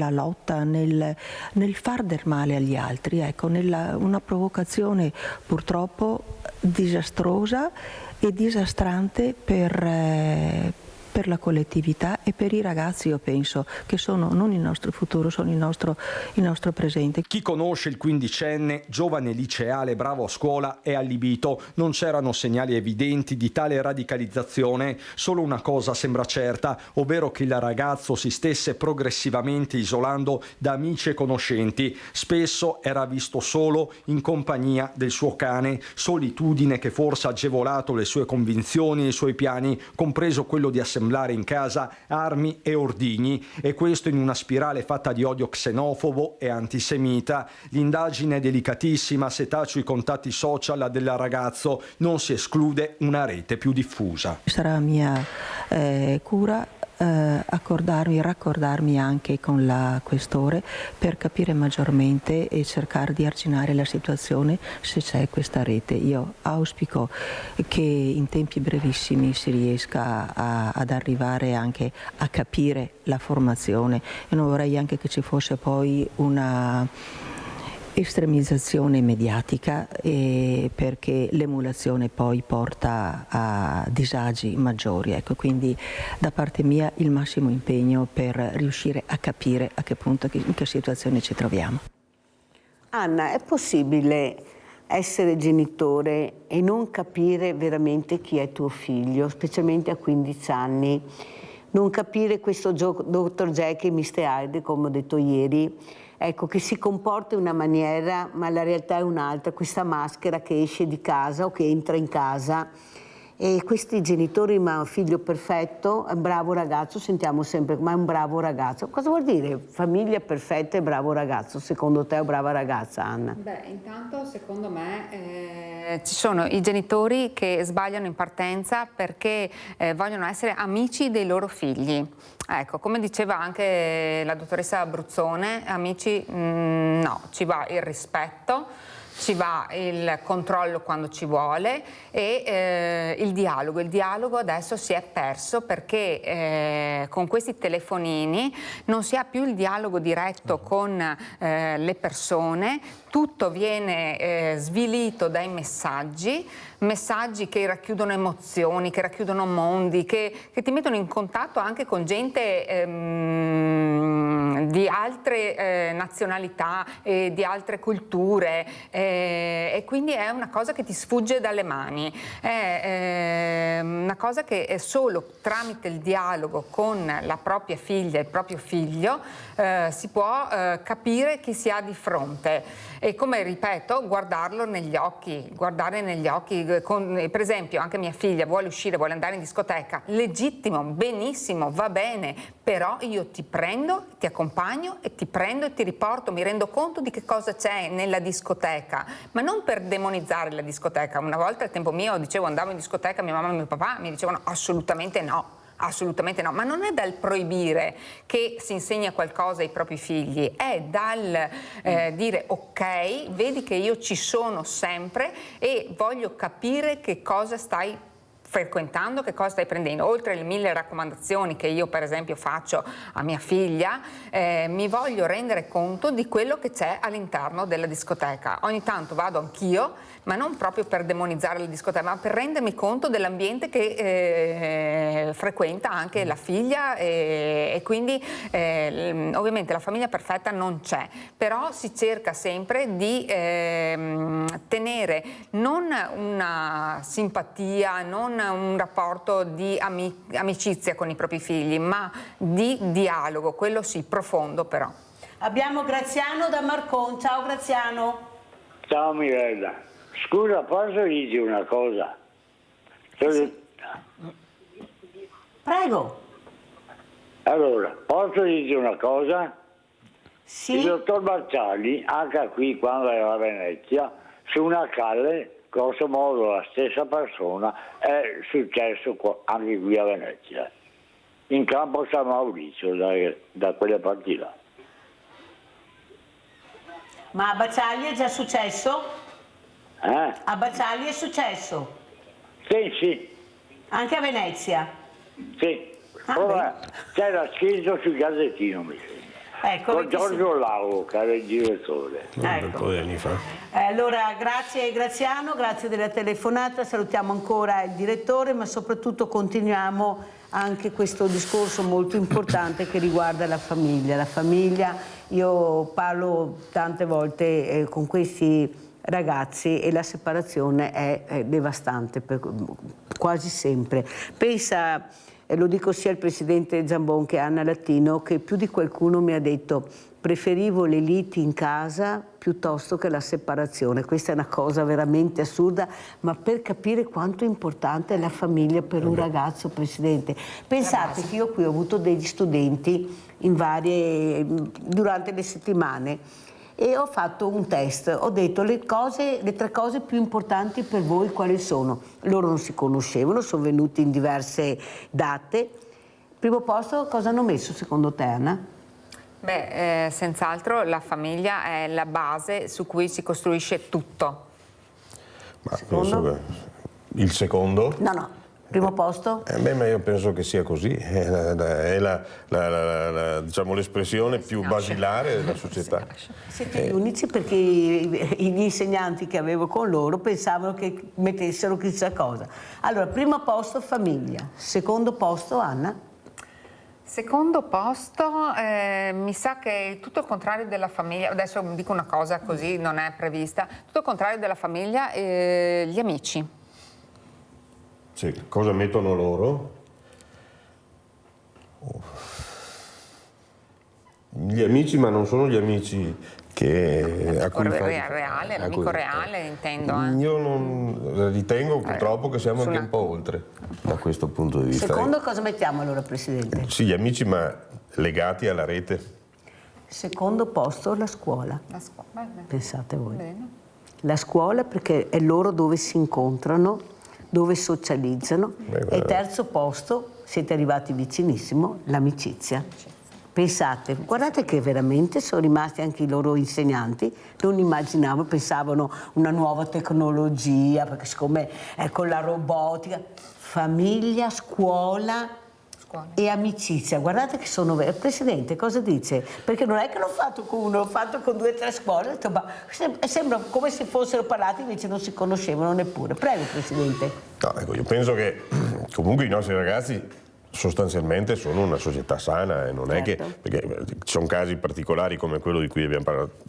lotta, nel far del male agli altri, ecco, una provocazione purtroppo disastrosa e disastrante per la collettività e per i ragazzi, io penso, che sono non il nostro futuro, sono il nostro presente. Chi conosce il quindicenne, giovane liceale, bravo a scuola, è allibito. Non c'erano segnali evidenti di tale radicalizzazione, solo una cosa sembra certa, ovvero che il ragazzo si stesse progressivamente isolando da amici e conoscenti. Spesso era visto solo in compagnia del suo cane, solitudine che forse ha agevolato le sue convinzioni e i suoi piani, compreso quello di assemblare in casa armi e ordigni, e questo in una spirale fatta di odio xenofobo e antisemita. L'indagine è delicatissima, se tacio i contatti social del ragazzo non si esclude una rete più diffusa. Sarà mia cura raccordarmi anche con la questore per capire maggiormente e cercare di arginare la situazione se c'è questa rete. Io auspico che in tempi brevissimi si riesca ad arrivare anche a capire la formazione, e non vorrei anche che ci fosse poi una estremizzazione mediatica, perché l'emulazione poi porta a disagi maggiori, ecco, quindi da parte mia il massimo impegno per riuscire a capire a che punto, in che situazione ci troviamo. Anna, è possibile essere genitore e non capire veramente chi è tuo figlio, specialmente a 15 anni, non capire questo Dr. Jekyll e Mr. Hyde, come ho detto ieri, ecco, che si comporta in una maniera ma la realtà è un'altra, questa maschera che esce di casa o che entra in casa, e questi genitori, ma un figlio perfetto, è un bravo ragazzo, sentiamo sempre, ma è un bravo ragazzo. Cosa vuol dire famiglia perfetta e bravo ragazzo, secondo te, o brava ragazza, Anna? Beh, intanto secondo me ci sono i genitori che sbagliano in partenza perché vogliono essere amici dei loro figli. Ecco, come diceva anche la dottoressa Abruzzone, amici no, ci va il rispetto, ci va il controllo quando ci vuole e il dialogo. Il dialogo adesso si è perso perché con questi telefonini non si ha più il dialogo diretto con le persone, tutto viene svilito dai messaggi che racchiudono emozioni, che racchiudono mondi, che ti mettono in contatto anche con gente di altre nazionalità e di altre culture, e quindi è una cosa che ti sfugge dalle mani, è una cosa che è solo tramite il dialogo con la propria figlia e il proprio figlio si può capire chi si ha di fronte. E come ripeto, guardare negli occhi, per esempio anche mia figlia vuole uscire, vuole andare in discoteca, legittimo, benissimo, va bene, però io ti prendo, ti accompagno e ti prendo e ti riporto, mi rendo conto di che cosa c'è nella discoteca, ma non per demonizzare la discoteca. Una volta al tempo mio dicevo, andavo in discoteca, mia mamma e mio papà mi dicevano assolutamente no. Assolutamente no, ma non è dal proibire che si insegna qualcosa ai propri figli, è dal dire ok, vedi che io ci sono sempre e voglio capire che cosa stai frequentando, che cosa stai prendendo. Oltre alle 1000 raccomandazioni che io per esempio faccio a mia figlia, mi voglio rendere conto di quello che c'è all'interno della discoteca. Ogni tanto vado anch'io, ma non proprio per demonizzare la discoteca, ma per rendermi conto dell'ambiente che frequenta anche la figlia, e quindi ovviamente la famiglia perfetta non c'è, però si cerca sempre di tenere non una simpatia, non un rapporto di amicizia con i propri figli, ma di dialogo, quello sì, profondo però. Abbiamo Graziano da Marcon. Ciao Graziano. Ciao Mirella. Scusa, posso dirti una cosa? Sì. Prego. Allora, posso dirti una cosa? Sì. Il dottor Barciali, anche qui quando era a Venezia, su una calle, grosso modo la stessa persona, è successo anche qui a Venezia, in campo San Maurizio, da quelle parti là. Ma a Barciali è già successo? A Barciali è successo? Sì, sì. Anche a Venezia? Sì, c'era scritto sul Gazzettino, mi sembra. Ecco, con Giorgio Lauro, che era il direttore. Ecco. Un po' di anni fa. Allora, grazie Graziano, grazie della telefonata, salutiamo ancora il direttore, ma soprattutto continuiamo anche questo discorso molto importante che riguarda la famiglia. La famiglia, io parlo tante volte con questi ragazzi e la separazione è devastante, quasi sempre. Pensa, lo dico sia al presidente Zambon che a Anna Latino, che più di qualcuno mi ha detto preferivo le liti in casa piuttosto che la separazione. Questa è una cosa veramente assurda, ma per capire quanto è importante la famiglia per un ragazzo, Presidente. Pensate che io qui ho avuto degli studenti durante le settimane e ho fatto un test, ho detto le 3 cose più importanti per voi quali sono. Loro non si conoscevano, sono venuti in diverse date. Primo posto, cosa hanno messo secondo te, Anna? Beh, senz'altro la famiglia è la base su cui si costruisce tutto. Ma penso che il secondo? No. Primo posto? Ma io penso che sia così, è diciamo, l'espressione più basilare della società. Siete gli unici, perché gli insegnanti che avevo con loro pensavano che mettessero chissà cosa. Allora, primo posto famiglia, secondo posto Anna? Secondo posto, mi sa che è tutto il contrario della famiglia, adesso dico una cosa così, non è prevista, tutto il contrario della famiglia, gli amici. Sì, cosa mettono loro? Gli amici, ma non sono gli amici che l'amico reale intendo. Io non ritengo purtroppo che siamo anche un po' oltre da questo punto di vista. Secondo cosa mettiamo allora, Presidente? Sì, gli amici, ma legati alla rete. Secondo posto la scuola. Pensate voi. Bene. La scuola, perché è loro dove si incontrano, dove socializzano. E terzo posto, siete arrivati vicinissimo, l'amicizia. Pensate, guardate che veramente sono rimasti anche i loro insegnanti, non immaginavo, pensavano una nuova tecnologia, perché siccome con la robotica, famiglia, scuola e amicizia, guardate che sono veri. Presidente, cosa dice? Perché non è che l'ho fatto con uno, l'ho fatto con 2 o 3 scuole, ho detto, ma sembra come se fossero parlati, invece non si conoscevano neppure. Prego, Presidente. No, ecco, io penso che comunque i nostri ragazzi sostanzialmente sono una società sana e non è che, perché ci sono casi particolari come quello di cui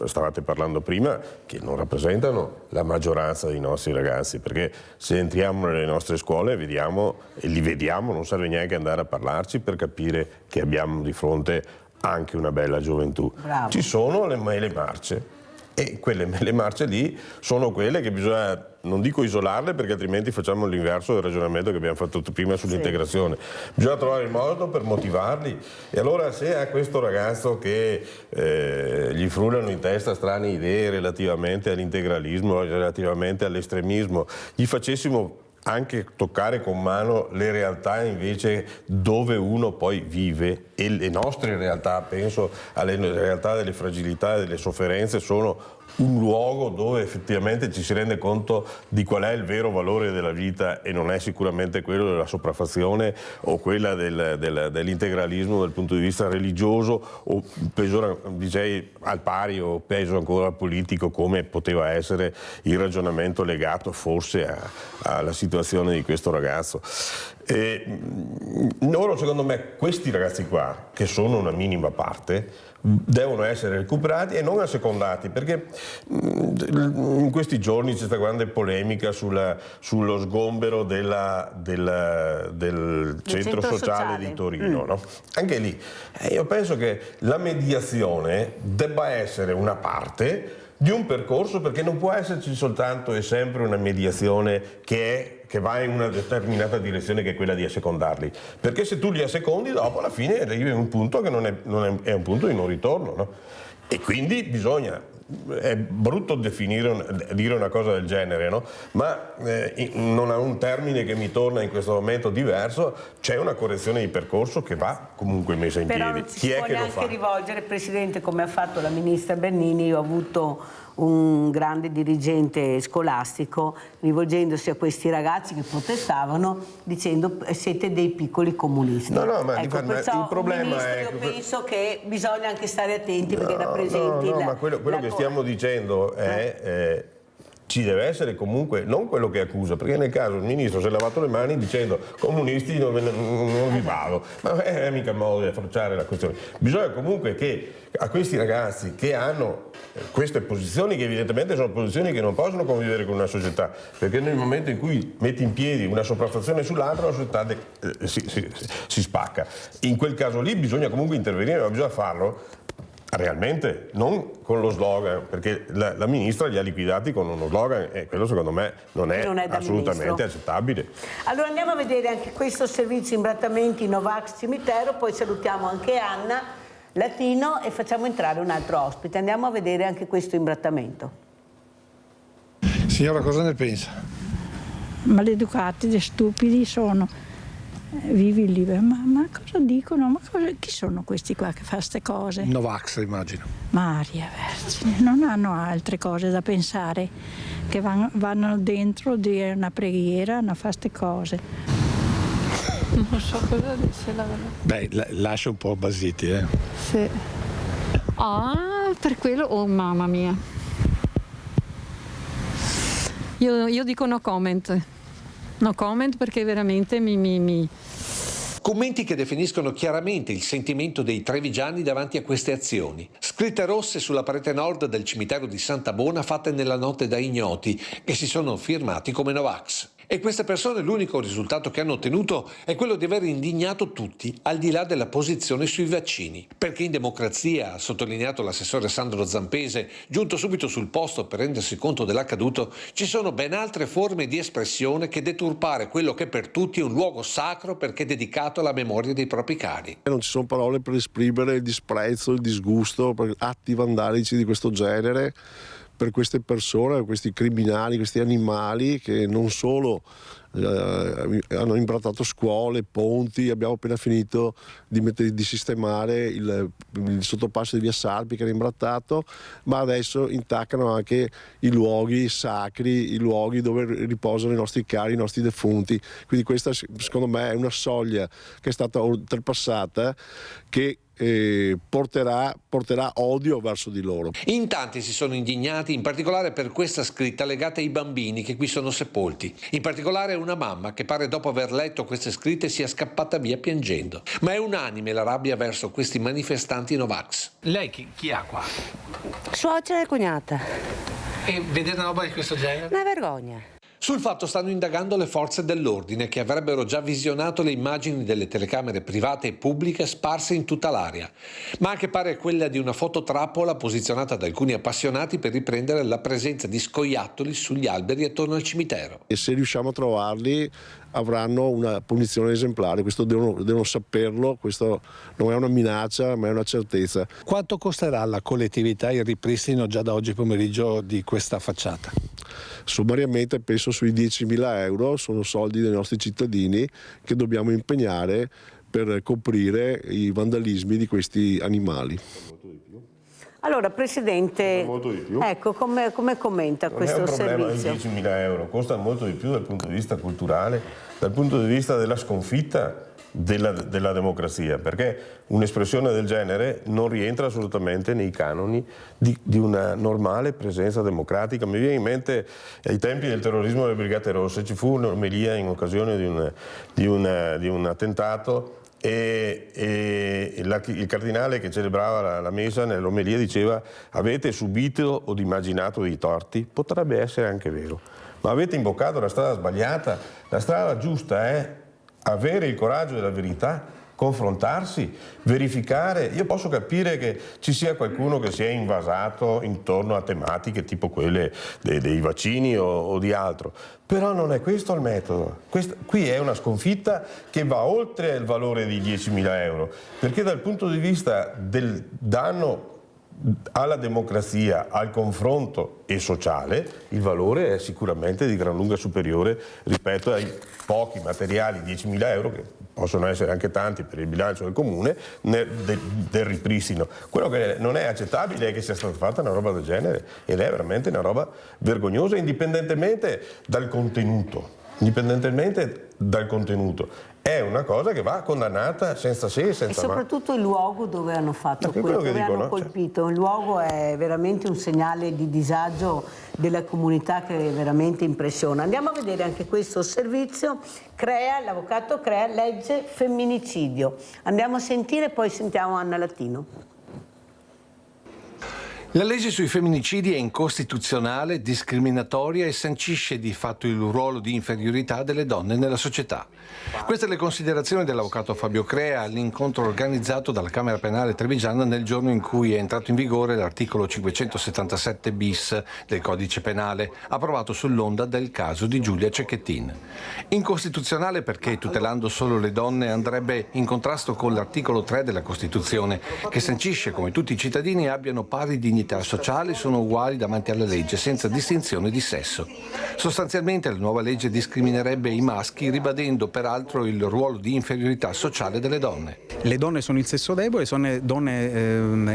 stavate parlando prima, che non rappresentano la maggioranza dei nostri ragazzi, perché se entriamo nelle nostre scuole vediamo, e li vediamo, non serve neanche andare a parlarci per capire che abbiamo di fronte anche una bella gioventù. Bravo. Ci sono le mele marce e quelle mele marce lì sono quelle che bisogna, non dico isolarle perché altrimenti facciamo l'inverso del ragionamento che abbiamo fatto prima sull'integrazione. Bisogna trovare il modo per motivarli. E allora se a questo ragazzo che gli frullano in testa strane idee relativamente all'integralismo, relativamente all'estremismo, gli facessimo anche toccare con mano le realtà invece dove uno poi vive, e le nostre realtà, penso alle realtà delle fragilità e delle sofferenze, sono un luogo dove effettivamente ci si rende conto di qual è il vero valore della vita e non è sicuramente quello della sopraffazione o quella dell'integralismo dal punto di vista religioso o peggio, direi al pari o peggio ancora politico, come poteva essere il ragionamento legato forse alla situazione di questo ragazzo. Loro, secondo me, questi ragazzi qua, che sono una minima parte, devono essere recuperati e non assecondati, perché in questi giorni c'è stata grande polemica sullo sgombero del centro sociale di Torino. No? Anche lì io penso che la mediazione debba essere una parte di un percorso, perché non può esserci soltanto e sempre una mediazione che va in una determinata direzione, che è quella di assecondarli, perché se tu li assecondi dopo alla fine arrivi a un punto che è un punto di non ritorno, no? E quindi bisogna è brutto dire una cosa del genere, no? Ma non ha un termine che mi torna in questo momento diverso, c'è una correzione di percorso che va comunque messa in Però piedi. non si Chi è può che lo neanche fa? rivolgere, Presidente, come ha fatto la Ministra Bernini. Io ho avuto un grande dirigente scolastico rivolgendosi a questi ragazzi che protestavano dicendo siete dei piccoli comunisti. No, ma ecco, il problema è... Io penso che bisogna anche stare attenti perché rappresenti ma quello che stiamo dicendo è ci deve essere comunque non quello che accusa, perché nel caso il ministro si è lavato le mani dicendo comunisti non vi vado, ma è mica il modo di affrontare la questione. Bisogna comunque che a questi ragazzi che hanno queste posizioni, che evidentemente sono posizioni che non possono convivere con una società, perché nel momento in cui metti in piedi una sopraffazione sull'altra la società si spacca. In quel caso lì bisogna comunque intervenire, ma bisogna farlo realmente, non con lo slogan, perché la ministra li ha liquidati con uno slogan e quello secondo me non è assolutamente accettabile. Allora andiamo a vedere anche questo servizio imbrattamenti Novax Cimitero, poi salutiamo anche Anna Latino e facciamo entrare un altro ospite. Andiamo a vedere anche questo imbrattamento. Signora, cosa ne pensa? Maleducati, stupidi sono. Vivi lì, ma cosa dicono? Chi sono questi qua che fanno queste cose? Novax, immagino. Maria Vergine, non hanno altre cose da pensare che vanno dentro di una preghiera, a fare queste cose. Non so cosa dice la verità. Beh, lascia un po' basiti, Sì. Ah, per quello, oh mamma mia. Io dico no comment. No comment perché veramente mi... Commenti che definiscono chiaramente il sentimento dei trevigiani davanti a queste azioni. Scritte rosse sulla parete nord del cimitero di Santa Bona fatte nella notte da ignoti che si sono firmati come Novax. E queste persone l'unico risultato che hanno ottenuto è quello di aver indignato tutti, al di là della posizione sui vaccini. Perché in democrazia, ha sottolineato l'assessore Sandro Zampese, giunto subito sul posto per rendersi conto dell'accaduto, ci sono ben altre forme di espressione che deturpare quello che per tutti è un luogo sacro perché dedicato alla memoria dei propri cari. Non ci sono parole per esprimere il disprezzo, il disgusto per atti vandalici di questo genere, per queste persone, questi criminali, questi animali che non solo hanno imbrattato scuole, ponti, abbiamo appena finito di sistemare il sottopasso di via Sarpi che era imbrattato, ma adesso intaccano anche i luoghi sacri, i luoghi dove riposano i nostri cari, i nostri defunti. Quindi questa secondo me è una soglia che è stata oltrepassata, che porterà odio verso di loro. In tanti si sono indignati, in particolare per questa scritta legata ai bambini che qui sono sepolti. In particolare una mamma che pare dopo aver letto queste scritte sia scappata via piangendo. Ma è unanime la rabbia verso questi manifestanti Novax. Lei chi ha qua? Suocera e cognata. E vedete una roba di questo genere? Una vergogna. Sul fatto stanno indagando le forze dell'ordine che avrebbero già visionato le immagini delle telecamere private e pubbliche sparse in tutta l'area, ma anche pare quella di una fototrappola posizionata da alcuni appassionati per riprendere la presenza di scoiattoli sugli alberi attorno al cimitero. E se riusciamo a trovarli avranno una punizione esemplare, questo devono saperlo, questo non è una minaccia ma è una certezza. Quanto costerà alla collettività il ripristino già da oggi pomeriggio di questa facciata? Sommariamente penso sui 10.000 euro, sono soldi dei nostri cittadini che dobbiamo impegnare per coprire i vandalismi di questi animali. Allora Presidente, ecco, come commenta questo servizio? Non è un problema di 10.000 euro, costa molto di più dal punto di vista culturale, dal punto di vista della sconfitta della democrazia, perché un'espressione del genere non rientra assolutamente nei canoni di una normale presenza democratica. Mi viene in mente ai tempi del terrorismo delle Brigate Rosse ci fu un'omelia in occasione di un attentato e il cardinale che celebrava la messa nell'omelia diceva: avete subito o immaginato dei torti? Potrebbe essere anche vero, ma avete imboccato la strada sbagliata. La strada giusta è avere il coraggio della verità, confrontarsi, verificare. Io posso capire che ci sia qualcuno che si è invasato intorno a tematiche tipo quelle dei vaccini o di altro, però non è questo il metodo. Qui è una sconfitta che va oltre il valore di 10.000 euro, perché dal punto di vista del danno alla democrazia, al confronto e sociale, il valore è sicuramente di gran lunga superiore, ripeto, ai pochi materiali, 10.000 euro, che possono essere anche tanti per il bilancio del comune, del ripristino. Quello che non è accettabile è che sia stata fatta una roba del genere, ed è veramente una roba vergognosa, indipendentemente dal contenuto. È una cosa che va condannata senza se e senza ma. E soprattutto il luogo dove hanno fatto quello, dove dico, hanno no? colpito. Il luogo è veramente un segnale di disagio della comunità che veramente impressiona. Andiamo a vedere anche questo servizio. L'avvocato Crea legge femminicidio. Andiamo a sentire, poi sentiamo Anna Latino. La legge sui femminicidi è incostituzionale, discriminatoria e sancisce di fatto il ruolo di inferiorità delle donne nella società. Queste le considerazioni dell'avvocato Fabio Crea all'incontro organizzato dalla Camera Penale Trevigiana nel giorno in cui è entrato in vigore l'articolo 577 bis del Codice Penale, approvato sull'onda del caso di Giulia Cecchettin. Incostituzionale perché, tutelando solo le donne, andrebbe in contrasto con l'articolo 3 della Costituzione, che sancisce come tutti i cittadini abbiano pari dignità sociale e sono uguali davanti alla legge, senza distinzione di sesso. Sostanzialmente la nuova legge discriminerebbe i maschi, ribadendo peraltro il ruolo di inferiorità sociale delle donne. Le donne sono il sesso debole,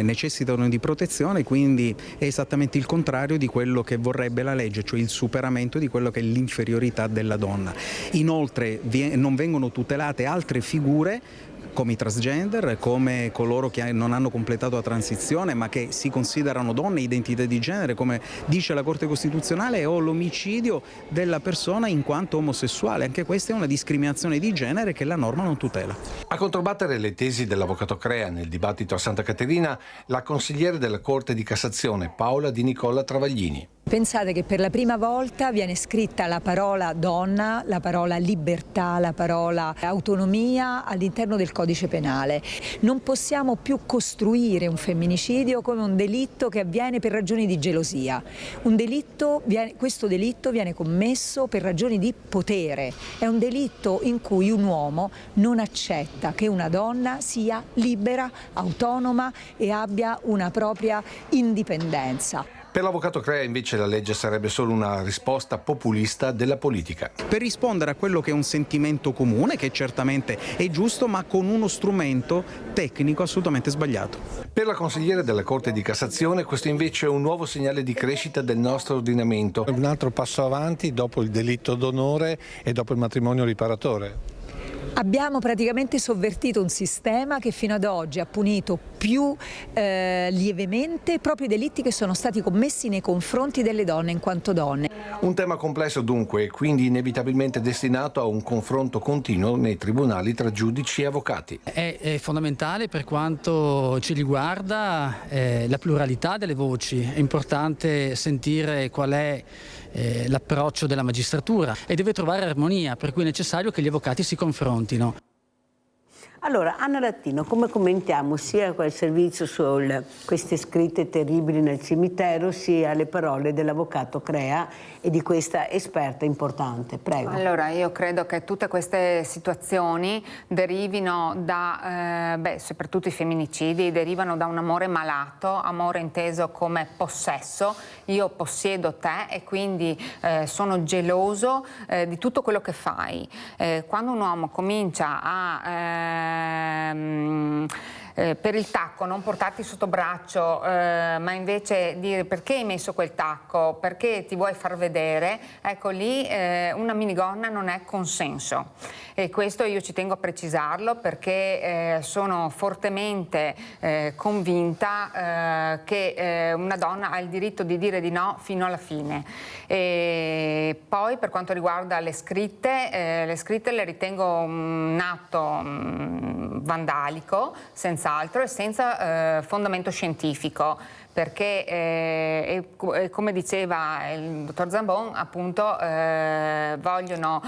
necessitano di protezione, quindi è esattamente il contrario di quello che vorrebbe la legge, cioè il superamento di quello che è l'inferiorità della donna. Inoltre non vengono tutelate altre figure come i transgender, come coloro che non hanno completato la transizione ma che si considerano donne, identità di genere, come dice la Corte Costituzionale, o l'omicidio della persona in quanto omosessuale. Anche questa è una discriminazione di genere che la norma non tutela. A controbattere le tesi dell'avvocato Crea nel dibattito a Santa Caterina, la consigliere della Corte di Cassazione Paola Di Nicola Travaglini. Pensate che per la prima volta viene scritta la parola donna, la parola libertà, la parola autonomia all'interno del Codice Penale. Non possiamo più costruire un femminicidio come un delitto che avviene per ragioni di gelosia. Questo delitto viene commesso per ragioni di potere. È un delitto in cui un uomo non accetta che una donna sia libera, autonoma e abbia una propria indipendenza. Per l'avvocato Crea invece la legge sarebbe solo una risposta populista della politica. Per rispondere a quello che è un sentimento comune, che certamente è giusto, ma con uno strumento tecnico assolutamente sbagliato. Per la consigliere della Corte di Cassazione questo invece è un nuovo segnale di crescita del nostro ordinamento. Un altro passo avanti dopo il delitto d'onore e dopo il matrimonio riparatore. Abbiamo praticamente sovvertito un sistema che fino ad oggi ha punito più lievemente proprio i delitti che sono stati commessi nei confronti delle donne in quanto donne. Un tema complesso dunque, quindi inevitabilmente destinato a un confronto continuo nei tribunali tra giudici e avvocati. È fondamentale per quanto ci riguarda la pluralità delle voci. È importante sentire qual è l'approccio della magistratura e deve trovare armonia, per cui è necessario che gli avvocati si confrontino. Allora, Anna Latino, come commentiamo sia quel servizio su queste scritte terribili nel cimitero, sia le parole dell'avvocato Crea e di questa esperta importante? Prego. Allora, io credo che tutte queste situazioni derivino da, soprattutto i femminicidi, derivano da un amore malato, amore inteso come possesso. Io possiedo te e quindi sono geloso di tutto quello che fai. Quando un uomo comincia a per il tacco non portarti sotto braccio, ma invece dire perché hai messo quel tacco, perché ti vuoi far vedere, ecco lì una minigonna non è consenso. E questo io ci tengo a precisarlo perché sono fortemente convinta che una donna ha il diritto di dire di no fino alla fine. E poi per quanto riguarda le scritte le ritengo un atto vandalico, senz'altro, e senza fondamento scientifico, perché come diceva il dottor Zambon, appunto vogliono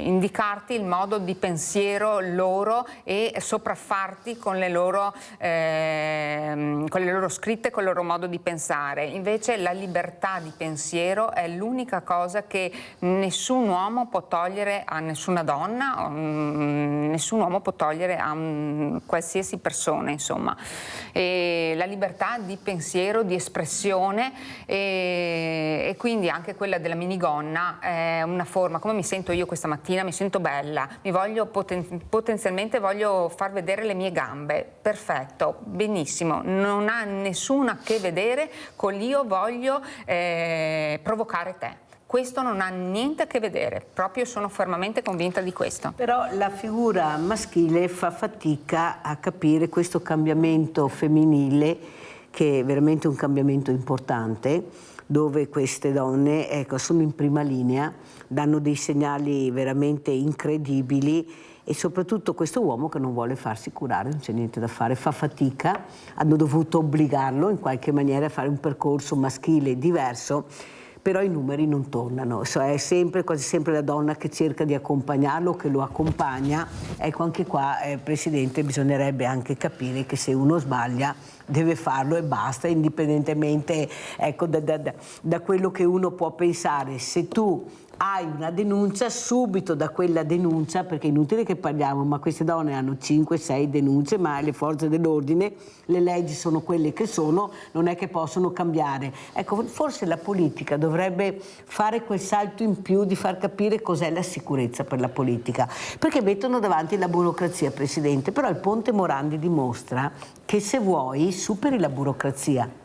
indicarti il modo di pensiero loro e sopraffarti con le loro scritte, con il loro modo di pensare. Invece la libertà di pensiero è l'unica cosa che nessun uomo può togliere a nessuna donna, nessun uomo può togliere a qualsiasi persona, insomma. E la libertà di pensiero, di espressione e quindi anche quella della minigonna è una forma, come mi sento io questa mattina, mi sento bella, mi voglio potenzialmente voglio far vedere le mie gambe, perfetto, benissimo, non ha nessuno a che vedere con l'io voglio provocare te. Questo non ha niente a che vedere, proprio sono fermamente convinta di questo. Però la figura maschile fa fatica a capire questo cambiamento femminile, che è veramente un cambiamento importante, dove queste donne sono in prima linea, danno dei segnali veramente incredibili, e soprattutto questo uomo che non vuole farsi curare, non c'è niente da fare, fa fatica, hanno dovuto obbligarlo in qualche maniera a fare un percorso maschile diverso. Però i numeri non tornano, è sempre, quasi sempre la donna che cerca di accompagnarlo, che lo accompagna. Ecco, anche qua, Presidente, bisognerebbe anche capire che se uno sbaglia deve farlo e basta, indipendentemente da quello che uno può pensare. Se tu hai una denuncia, subito da quella denuncia, perché è inutile che parliamo, ma queste donne hanno 5-6 denunce, ma le forze dell'ordine, le leggi sono quelle che sono, non è che possono cambiare. Ecco, forse la politica dovrebbe fare quel salto in più di far capire cos'è la sicurezza per la politica, perché mettono davanti la burocrazia, Presidente, però il Ponte Morandi dimostra che se vuoi superi la burocrazia.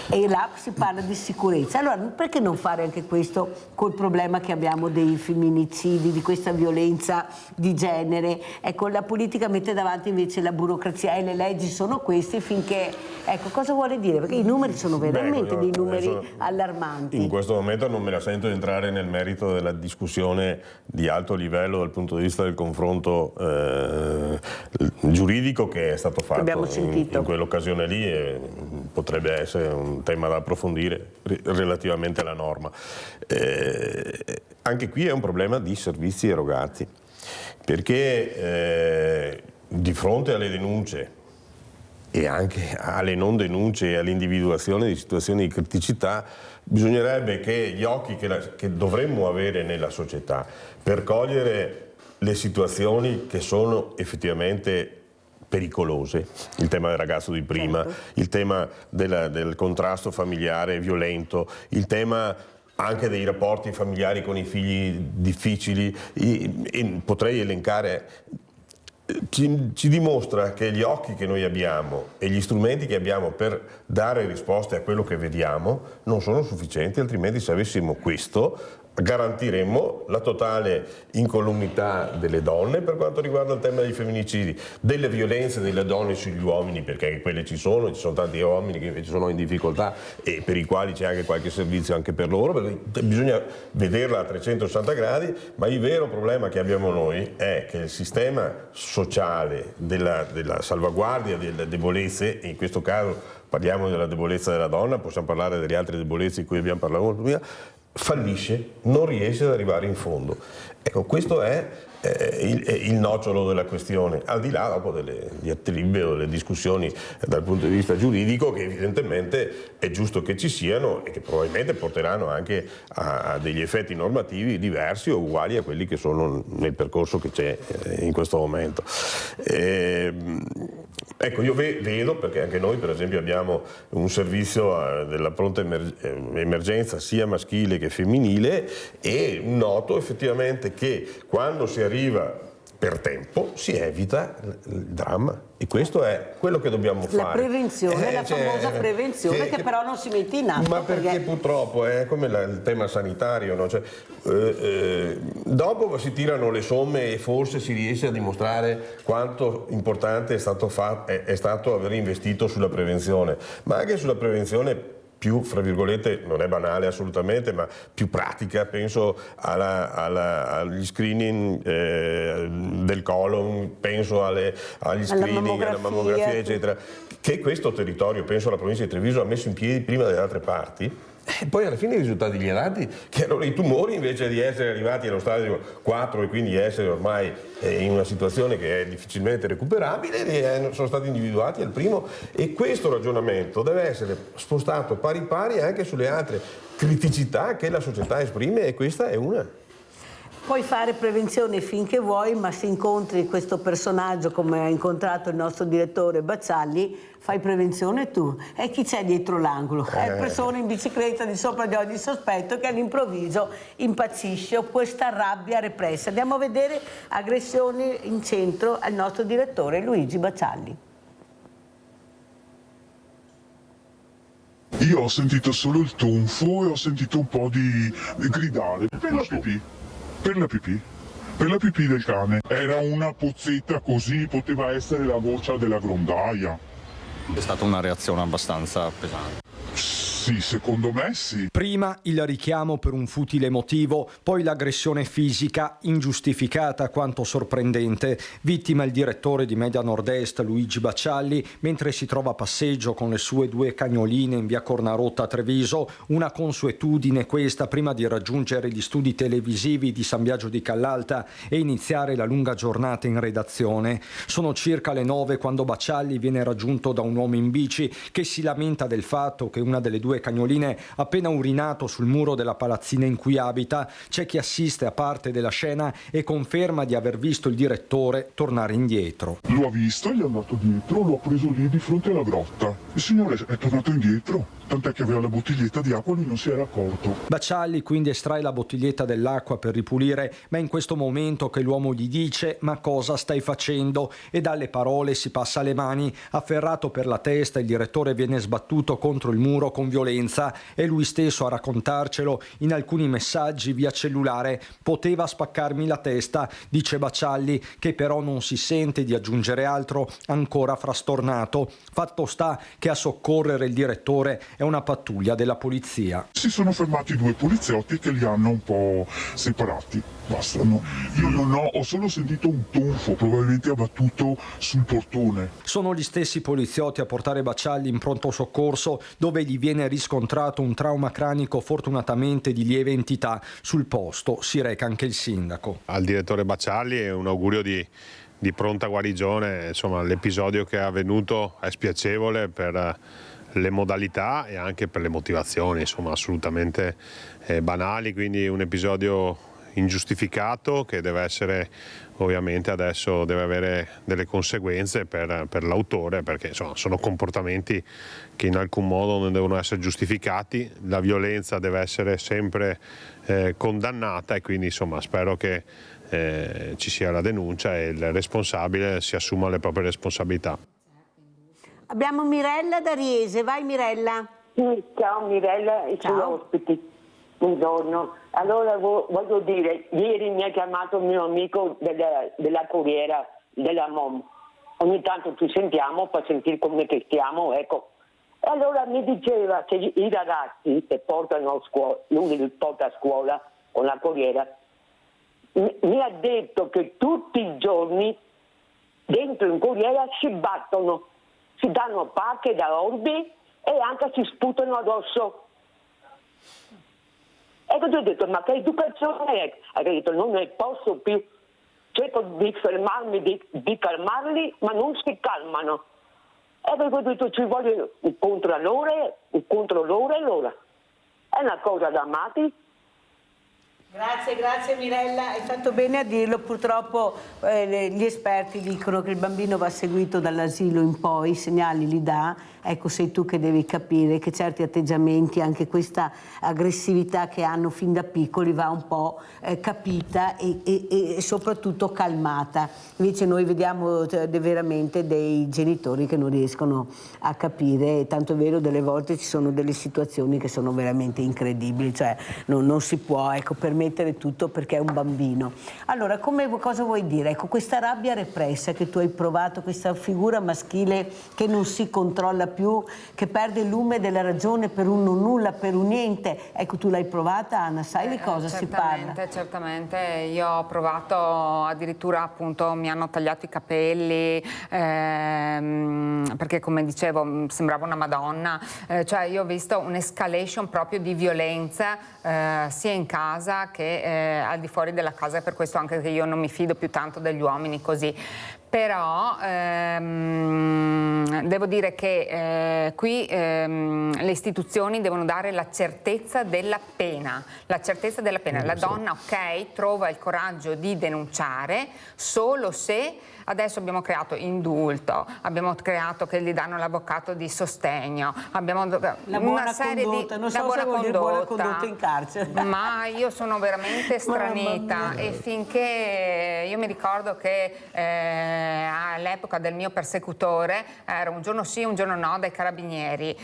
E là si parla di sicurezza. Allora perché non fare anche questo col problema che abbiamo dei femminicidi, di questa violenza di genere? Ecco, la politica mette davanti invece la burocrazia e le leggi sono queste finché... Ecco, cosa vuole dire? Perché i numeri sono veramente dei numeri allarmanti. In questo momento non me la sento di entrare nel merito della discussione di alto livello dal punto di vista del confronto giuridico che è stato fatto in quell'occasione lì, e potrebbe essere un tema da approfondire relativamente alla norma. Anche qui è un problema di servizi erogati, perché di fronte alle denunce e anche alle non denunce e all'individuazione di situazioni di criticità, bisognerebbe che gli occhi che dovremmo avere nella società per cogliere le situazioni che sono effettivamente pericolose, il tema del ragazzo di prima, il tema del contrasto familiare violento, il tema anche dei rapporti familiari con i figli difficili, e potrei elencare, ci dimostra che gli occhi che noi abbiamo e gli strumenti che abbiamo per dare risposte a quello che vediamo non sono sufficienti, altrimenti se avessimo questo garantiremmo la totale incolumità delle donne per quanto riguarda il tema dei femminicidi, delle violenze delle donne sugli uomini, perché quelle ci sono tanti uomini che invece sono in difficoltà e per i quali c'è anche qualche servizio anche per loro, perché bisogna vederla a 360 gradi, ma il vero problema che abbiamo noi è che il sistema sociale della salvaguardia delle debolezze, e in questo caso parliamo della debolezza della donna, possiamo parlare delle altre debolezze di cui abbiamo parlato prima, fallisce, non riesce ad arrivare in fondo. Ecco, questo è il nocciolo della questione, al di là dopo delle diatribe o delle discussioni dal punto di vista giuridico, che evidentemente è giusto che ci siano e che probabilmente porteranno anche a degli effetti normativi diversi o uguali a quelli che sono nel percorso che c'è in questo momento. Ecco, io vedo, perché anche noi per esempio abbiamo un servizio della pronta emergenza sia maschile che femminile, e noto effettivamente che quando si arriva per tempo si evita il dramma, e questo è quello che dobbiamo fare. La prevenzione, la famosa prevenzione che però non si mette in atto. Ma perché purtroppo è come il tema sanitario, no? Dopo si tirano le somme e forse si riesce a dimostrare quanto importante è stato aver investito sulla prevenzione, ma anche sulla prevenzione più, fra virgolette, non è banale assolutamente, ma più pratica, penso agli screening del colon, penso agli screening, alla mammografia, eccetera, che questo territorio, penso alla provincia di Treviso, ha messo in piedi prima delle altre parti. E poi alla fine i risultati gli dati che allora i tumori, invece di essere arrivati allo stadio 4 e quindi essere ormai in una situazione che è difficilmente recuperabile, sono stati individuati al primo, e questo ragionamento deve essere spostato pari pari anche sulle altre criticità che la società esprime, e questa è una. Puoi fare prevenzione finché vuoi, ma se incontri questo personaggio come ha incontrato il nostro direttore Baccialli, fai prevenzione tu. E chi c'è dietro l'angolo? È persona in bicicletta di sopra di ogni sospetto che all'improvviso impazzisce, o questa rabbia repressa. Andiamo a vedere aggressioni in centro al nostro direttore Luigi Baccialli. Io ho sentito solo il tonfo e ho sentito un po' di gridare per la pipì. Per la pipì del cane. Era una pozzetta così, poteva essere la goccia della grondaia. È stata una reazione abbastanza pesante. Sì, secondo me sì. Prima il richiamo per un futile motivo, poi l'aggressione fisica ingiustificata quanto sorprendente. Vittima il direttore di Media Nord-Est Luigi Baccialli mentre si trova a passeggio con le sue 2 cagnoline in via Cornarotta a Treviso. Una consuetudine questa prima di raggiungere gli studi televisivi di San Biagio di Callalta e iniziare la lunga giornata in redazione. Sono circa le 9 quando Baccialli viene raggiunto da un uomo in bici che si lamenta del fatto che una delle 2 cagnoline ha appena urinato sul muro della palazzina in cui abita. C'è chi assiste a parte della scena e conferma di aver visto il direttore tornare indietro. Lo ha visto, gli è andato dietro, l'ho preso lì di fronte alla grotta. Il signore è tornato indietro, tant'è che aveva la bottiglietta di acqua, lui non si era accorto. Baccialli quindi estrae la bottiglietta dell'acqua per ripulire, ma è in questo momento che l'uomo gli dice: ma cosa stai facendo? E dalle parole si passa alle mani. Afferrato per la testa, il direttore viene sbattuto contro il muro con violenza. È lui stesso a raccontarcelo in alcuni messaggi via cellulare. Poteva spaccarmi la testa, dice Baccialli, che però non si sente di aggiungere altro, ancora frastornato. Fatto sta che a soccorrere il direttore è una pattuglia della polizia. Si sono fermati 2 poliziotti che li hanno un po' separati. Basta, no? Io non ho solo sentito un tonfo, probabilmente abbattuto sul portone. Sono gli stessi poliziotti a portare Baccialli in pronto soccorso, dove gli viene riscontrato un trauma cranico fortunatamente di lieve entità. Sul posto si reca anche il sindaco. Al direttore Baccialli è un augurio di pronta guarigione. Insomma, l'episodio che è avvenuto è spiacevole per le modalità e anche per le motivazioni, insomma, assolutamente banali, quindi un episodio ingiustificato che deve essere, ovviamente adesso deve avere delle conseguenze per l'autore, perché insomma sono comportamenti che in alcun modo non devono essere giustificati. La violenza deve essere sempre condannata, e quindi insomma spero che ci sia la denuncia e il responsabile si assuma le proprie responsabilità. Abbiamo Mirella da Riese, vai Mirella. Sì, ciao Mirella e ciao ospiti. Buongiorno. Allora voglio dire, ieri mi ha chiamato il mio amico della Corriera, della MOM. Ogni tanto ci sentiamo per sentire come che stiamo, ecco. E allora mi diceva che i ragazzi che portano a scuola, lui li porta a scuola con la Corriera, mi ha detto che tutti i giorni dentro in Corriera si battono, si danno pacche da orbi e anche si sputano addosso. Ecco, ti ho detto, ma che educazione è? Ha detto, non ne posso più. Cerco di fermarmi, di calmarli, ma non si calmano. E ho detto, ci vuole un contro loro e loro. È una cosa da matti. Grazie Mirella, hai fatto bene a dirlo. Purtroppo gli esperti dicono che il bambino va seguito dall'asilo in poi, i segnali li dà. Ecco, sei tu che devi capire che certi atteggiamenti, anche questa aggressività che hanno fin da piccoli, va un po' capita e soprattutto calmata. Invece noi vediamo veramente dei genitori che non riescono a capire, tanto è vero, delle volte ci sono delle situazioni che sono veramente incredibili, cioè non si può, ecco, permettere tutto perché è un bambino. Allora, cosa vuoi dire? Ecco, questa rabbia repressa che tu hai provato, questa figura maschile che non si controlla più, che perde il lume della ragione per un non nulla, per un niente. Ecco, tu l'hai provata, Anna, sai di cosa si parla? Certamente, io ho provato, addirittura appunto mi hanno tagliato i capelli, perché come dicevo sembrava una Madonna, cioè io ho visto un'escalation proprio di violenza sia in casa che al di fuori della casa, per questo anche che io non mi fido più tanto degli uomini così. Però devo dire che qui le istituzioni devono dare la certezza della pena. La certezza della pena. La donna, ok, trova il coraggio di denunciare solo se... Adesso abbiamo creato indulto, abbiamo creato che gli danno l'avvocato di sostegno, abbiamo una serie condotta. Non so buona se vuol dire buona condotta in carcere. Ma io sono veramente stranita e finché io mi ricordo che all'epoca del mio persecutore era un giorno sì, un giorno no dai carabinieri.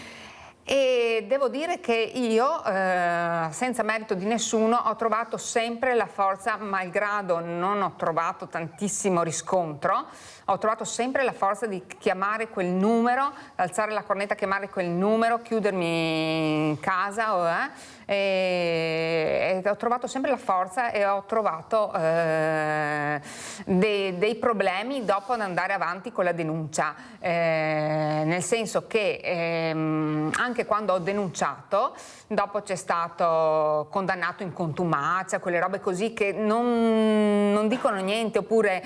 E devo dire che io, senza merito di nessuno, ho trovato sempre la forza, malgrado non ho trovato tantissimo riscontro, ho trovato sempre la forza di chiamare quel numero, alzare la cornetta, chiamare quel numero, chiudermi in casa e ho trovato sempre la forza e ho trovato dei problemi dopo ad andare avanti con la denuncia, nel senso che anche quando ho denunciato, dopo c'è stato condannato in contumacia, quelle robe così che non dicono niente, oppure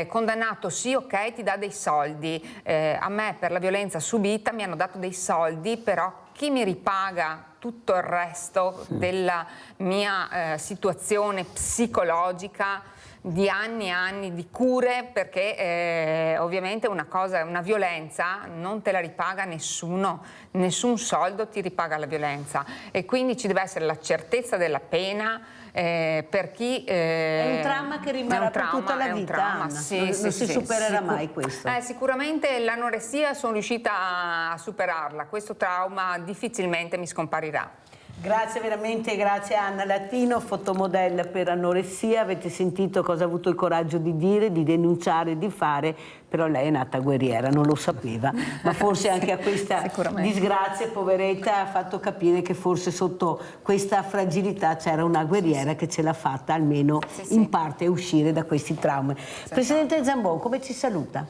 condannato sì, ok, ti dà dei soldi. A me per la violenza subita mi hanno dato dei soldi, però chi mi ripaga tutto il resto della mia situazione psicologica di anni e anni di cure, perché ovviamente una violenza non te la ripaga nessuno, nessun soldo ti ripaga la violenza, e quindi ci deve essere la certezza della pena per chi... è un trauma che rimarrà per tutta la vita, Anna. Non si supererà mai questo. Sicuramente l'anoressia sono riuscita a superarla, questo trauma difficilmente mi scomparirà. Grazie veramente, grazie a Anna Latino, fotomodella per anoressia. Avete sentito cosa ha avuto il coraggio di dire, di denunciare, di fare, però lei è nata guerriera, non lo sapeva, ma forse anche a questa disgrazia, poveretta, ha fatto capire che forse sotto questa fragilità c'era una guerriera che ce l'ha fatta almeno in parte uscire da questi traumi. Presidente Zambon, come ci saluta?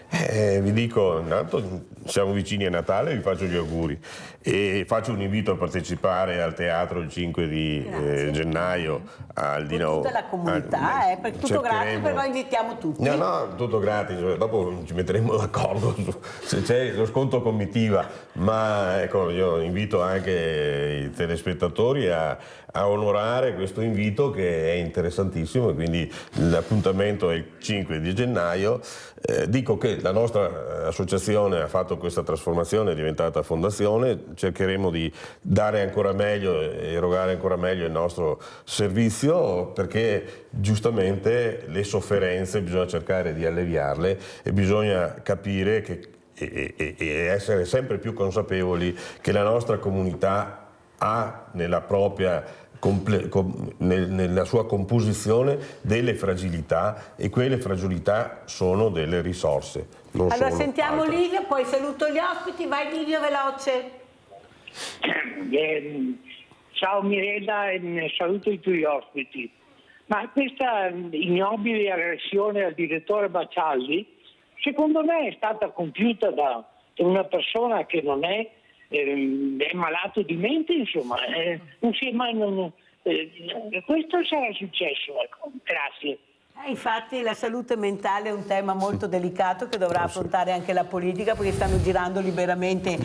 Vi dico, intanto siamo vicini a Natale, vi faccio gli auguri e faccio un invito a partecipare al teatro il 5 di gennaio al Dinamo. Tutta la comunità, per tutto gratis, però invitiamo tutti. No, tutto gratis, dopo ci metteremo d'accordo se c'è lo sconto comitiva, ma ecco, io invito anche i telespettatori a onorare questo invito che è interessantissimo, e quindi l'appuntamento è il 5 di gennaio. Dico che la nostra associazione ha fatto questa trasformazione, è diventata fondazione, cercheremo di dare ancora meglio, erogare ancora meglio il nostro servizio, perché giustamente le sofferenze bisogna cercare di alleviarle e bisogna capire che, e essere sempre più consapevoli che la nostra comunità ha nella propria nella sua composizione delle fragilità, e quelle fragilità sono delle risorse. Allora sentiamo altre. Livio, poi saluto gli ospiti. Vai Livio, veloce. Ciao Mirella, e saluto i tuoi ospiti. Ma questa ignobile aggressione al direttore Baccialli secondo me è stata compiuta da una persona che non è malato di mente, insomma, non si è mai... questo sarà successo, ecco. Grazie. Infatti la salute mentale è un tema molto delicato che dovrà affrontare anche la politica, perché stanno girando liberamente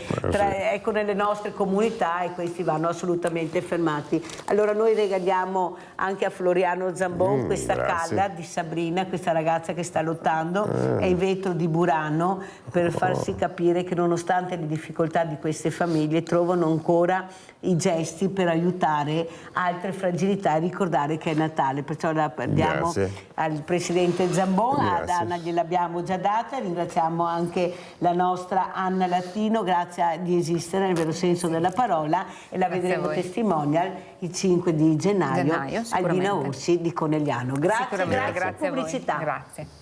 nelle nostre comunità, e questi vanno assolutamente fermati. Allora noi regaliamo anche a Floriano Zambon questa calla di Sabrina, questa ragazza che sta lottando, è il vetro di Burano, per farsi capire che nonostante le difficoltà di queste famiglie trovano ancora i gesti per aiutare altre fragilità e ricordare che è Natale. Perciò la diamo al Presidente Zambon, ad Anna gliel'abbiamo già data, ringraziamo anche la nostra Anna Latino, grazie di esistere nel vero senso della parola, e la vedremo testimonial il 5 di gennaio al Dina Orsi di Conegliano. Grazie, grazie pubblicità. Grazie.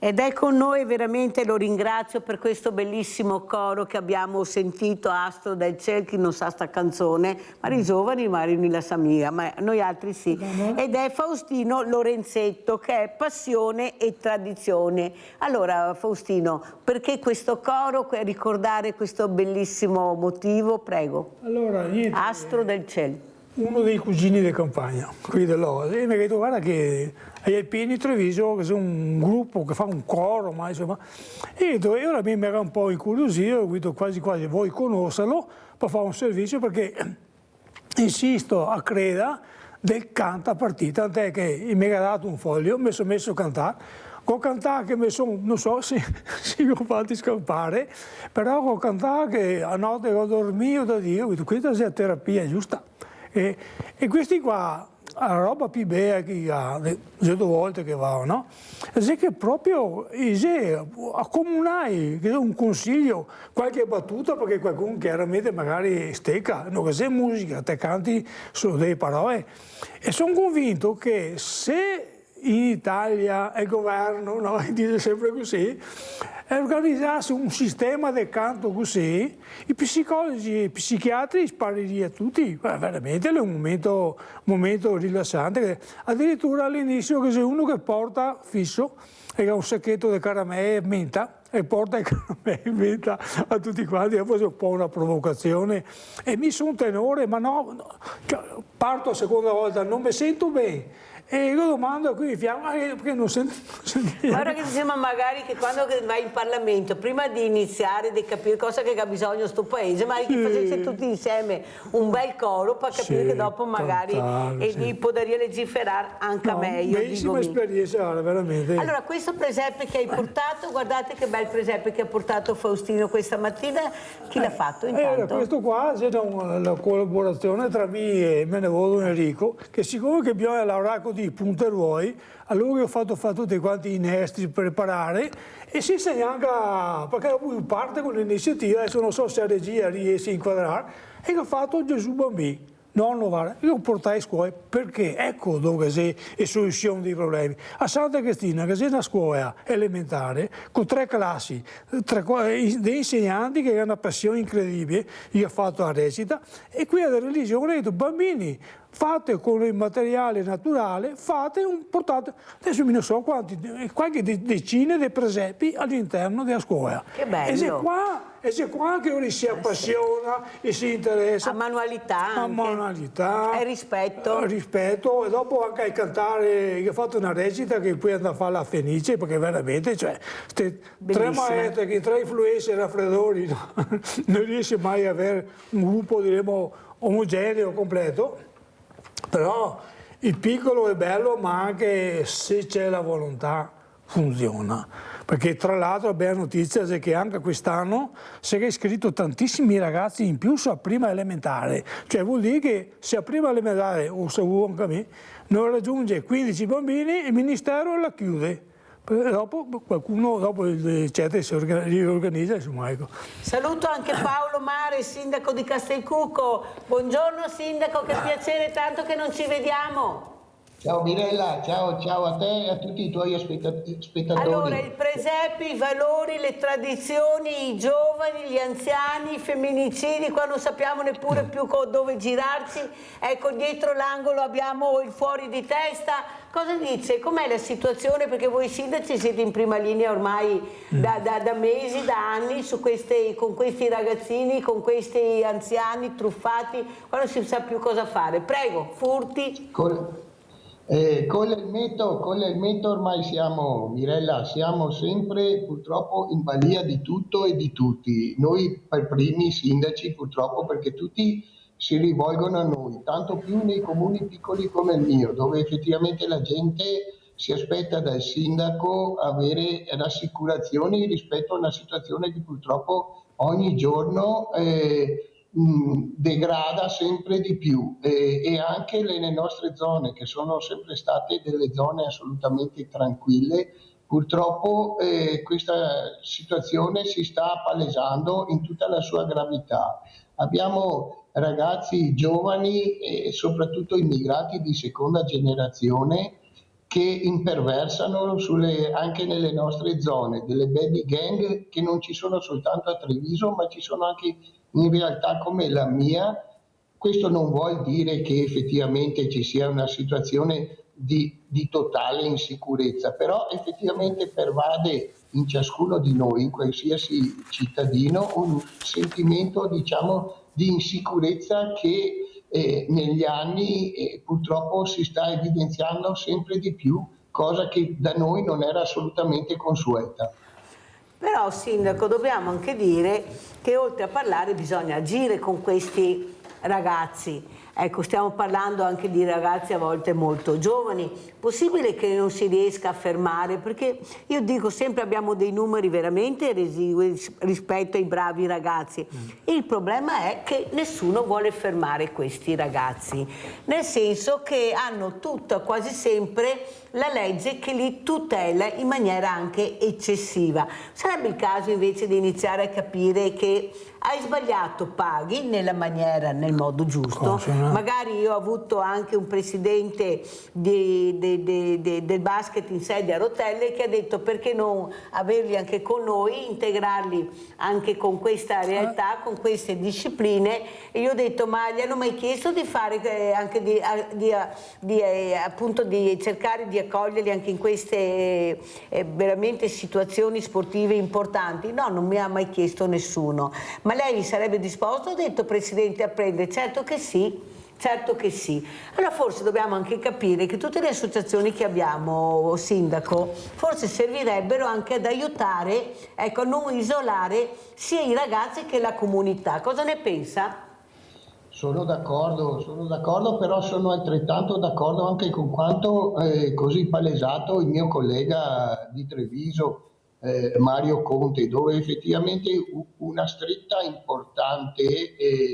Ed è con noi, veramente lo ringrazio per questo bellissimo coro che abbiamo sentito, Astro del Ciel, chi non sa sta canzone, ma i giovani magari la sa mica, ma noi altri sì. Ed è Faustino Lorenzetto, che è Passione e Tradizione. Allora Faustino, perché questo coro, ricordare questo bellissimo motivo, prego. Allora, niente. Astro del Ciel. Uno dei cugini di campagna, qui dell'Oasi, e mi ha detto guarda che ai Alpini Treviso che c'è un gruppo che fa un coro, ma insomma, e ora mi era un po' incuriosito, ho detto quasi quasi vuoi conoscerlo per fare un servizio, perché insisto a Creda del canta partita, tant'è che mi ha dato un foglio, mi sono messo a cantare. Con cantare che mi sono, non so se si ho fatti scappare, però con cantare che a notte ho dormito da Dio, ho detto questa è la terapia giusta. E questi qua, la roba più bella che ha, le volte che va, no? È che proprio accomunai, che è un consiglio, qualche battuta, perché qualcuno chiaramente magari stecca, non c'è musica, te canti solo delle parole. E sono convinto che se in Italia il governo, no, dice sempre così, organizzasse un sistema di canto così, i psicologi e i psichiatri sparirebbero tutti. Veramente è un momento rilassante. Addirittura all'inizio che c'è uno che porta fisso e ha un sacchetto di caramelle e menta e porta i caramelle e menta a tutti quanti, e poi è un po' una provocazione. E mi sono tenore, ma no, parto la seconda volta, non mi sento bene. E io domando qui in fiamma perché non sento. Guarda che sembra magari che quando vai in Parlamento, prima di iniziare di capire cosa che ha bisogno questo paese, ma che facesse tutti insieme un bel coro per capire che dopo magari poteria legiferare anche meglio. Bellissima esperienza, veramente. Allora, questo presepe che hai portato, guardate che bel presepe che ha portato Faustino questa mattina, chi l'ha fatto intanto? Questo qua c'è una collaborazione tra me e Menevodo Enrico, che siccome che bisogna lavorare di punteruoi, allora io ho fatto tutti quanti i nastri per preparare e si insegna anche perché dopo parte con l'iniziativa, adesso non so se la regia riesce a inquadrare, e ho fatto Gesù Bambino. Nonno, guarda, io portai a scuola perché ecco dove c'è la soluzione dei problemi. A Santa Cristina, che c'è una scuola elementare con 3 classi, dei insegnanti che hanno una passione incredibile, io ho fatto la recita, e qui alla religione ho detto bambini, fate con il materiale naturale, portate, adesso non so qualche decine di presepi all'interno della scuola. Che bello! E c'è qua che uno si appassiona e si interessa. A manualità anche. A manualità. E rispetto. Rispetto, e dopo anche a cantare, io ho fatto una recita che poi andavo a fare la Fenice, perché veramente, cioè, 3 maestri, 3 influencer raffreddori, no? Non riesce mai ad avere un gruppo, diremo, omogeneo, completo. Però il piccolo è bello, ma anche se c'è la volontà funziona. Perché tra l'altro la bella notizia è che anche quest'anno si è iscritto tantissimi ragazzi in più sulla prima elementare. Cioè vuol dire che se a prima elementare, o se vuoi anche a me, non raggiunge 15 bambini, il Ministero la chiude. Dopo qualcuno, dopo eccetera, si riorganizza, insomma, ecco. Saluto anche Paolo Mare, sindaco di Castelcucco. Buongiorno sindaco, che piacere, tanto che non ci vediamo. Ciao Mirella, ciao a te e a tutti i tuoi spettatori. Allora, il presepe, i valori, le tradizioni, i giovani, gli anziani, i femminicidi, qua non sappiamo neppure più dove girarci. Ecco, dietro l'angolo abbiamo il fuori di testa. Cosa dice? Com'è la situazione? Perché voi sindaci siete in prima linea ormai da mesi, da anni, con questi ragazzini, con questi anziani truffati, qua non si sa più cosa fare. Prego, furti. Con l'elmetto ormai siamo, Mirella, siamo sempre purtroppo in balia di tutto e di tutti. Noi per primi sindaci purtroppo, perché tutti si rivolgono a noi, tanto più nei comuni piccoli come il mio, dove effettivamente la gente si aspetta dal sindaco avere rassicurazioni rispetto a una situazione che purtroppo ogni giorno degrada sempre di più e anche nelle nostre zone, che sono sempre state delle zone assolutamente tranquille, purtroppo questa situazione si sta palesando in tutta la sua gravità. Abbiamo ragazzi giovani e soprattutto immigrati di seconda generazione che imperversano anche nelle nostre zone, delle baby gang che non ci sono soltanto a Treviso, ma ci sono anche in realtà come la mia. Questo non vuol dire che effettivamente ci sia una situazione di totale insicurezza, però effettivamente pervade in ciascuno di noi, in qualsiasi cittadino, un sentimento, diciamo, di insicurezza che negli anni purtroppo si sta evidenziando sempre di più, cosa che da noi non era assolutamente consueta. Però, Sindaco, dobbiamo anche dire che oltre a parlare bisogna agire con questi ragazzi. Ecco, stiamo parlando anche di ragazzi a volte molto giovani. Possibile che non si riesca a fermare? Perché io dico sempre abbiamo dei numeri veramente residui rispetto ai bravi ragazzi. Il problema è che nessuno vuole fermare questi ragazzi, nel senso che hanno tutta, quasi sempre, la legge che li tutela in maniera anche eccessiva. Sarebbe il caso invece di iniziare a capire che hai sbagliato, paghi nel modo giusto. Magari io ho avuto anche un presidente del basket in sedia a rotelle che ha detto perché non averli anche con noi, integrarli anche con questa realtà, con queste discipline, e io ho detto ma gli hanno mai chiesto di fare anche appunto di cercare di accoglierli anche in queste veramente situazioni sportive importanti? No, non mi ha mai chiesto nessuno. Ma lei sarebbe disposto, ho detto Presidente, a prendere? Certo che sì. Certo che sì. Allora forse dobbiamo anche capire che tutte le associazioni che abbiamo, Sindaco, forse servirebbero anche ad aiutare, ecco, a non isolare sia i ragazzi che la comunità. Cosa ne pensa? Sono d'accordo, però sono altrettanto d'accordo anche con quanto così palesato il mio collega di Treviso, Mario Conte, dove effettivamente una stretta importante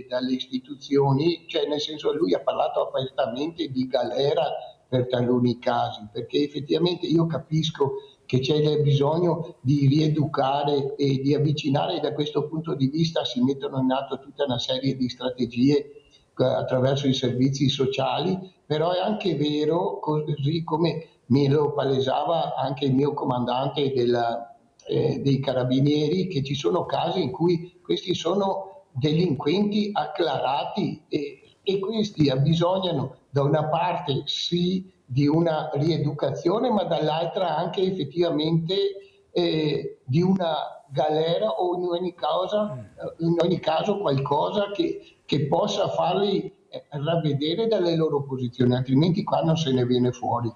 dalle istituzioni, cioè nel senso lui ha parlato apertamente di galera per taluni casi, perché effettivamente io capisco che c'è bisogno di rieducare e di avvicinare, e da questo punto di vista si mettono in atto tutta una serie di strategie attraverso i servizi sociali, però è anche vero, così come me lo palesava anche il mio comandante dei carabinieri, che ci sono casi in cui questi sono delinquenti acclarati e questi abbisognano da una parte sì di una rieducazione, ma dall'altra anche effettivamente di una galera o in ogni caso qualcosa che possa farli ravvedere dalle loro posizioni, altrimenti qua non se ne viene fuori.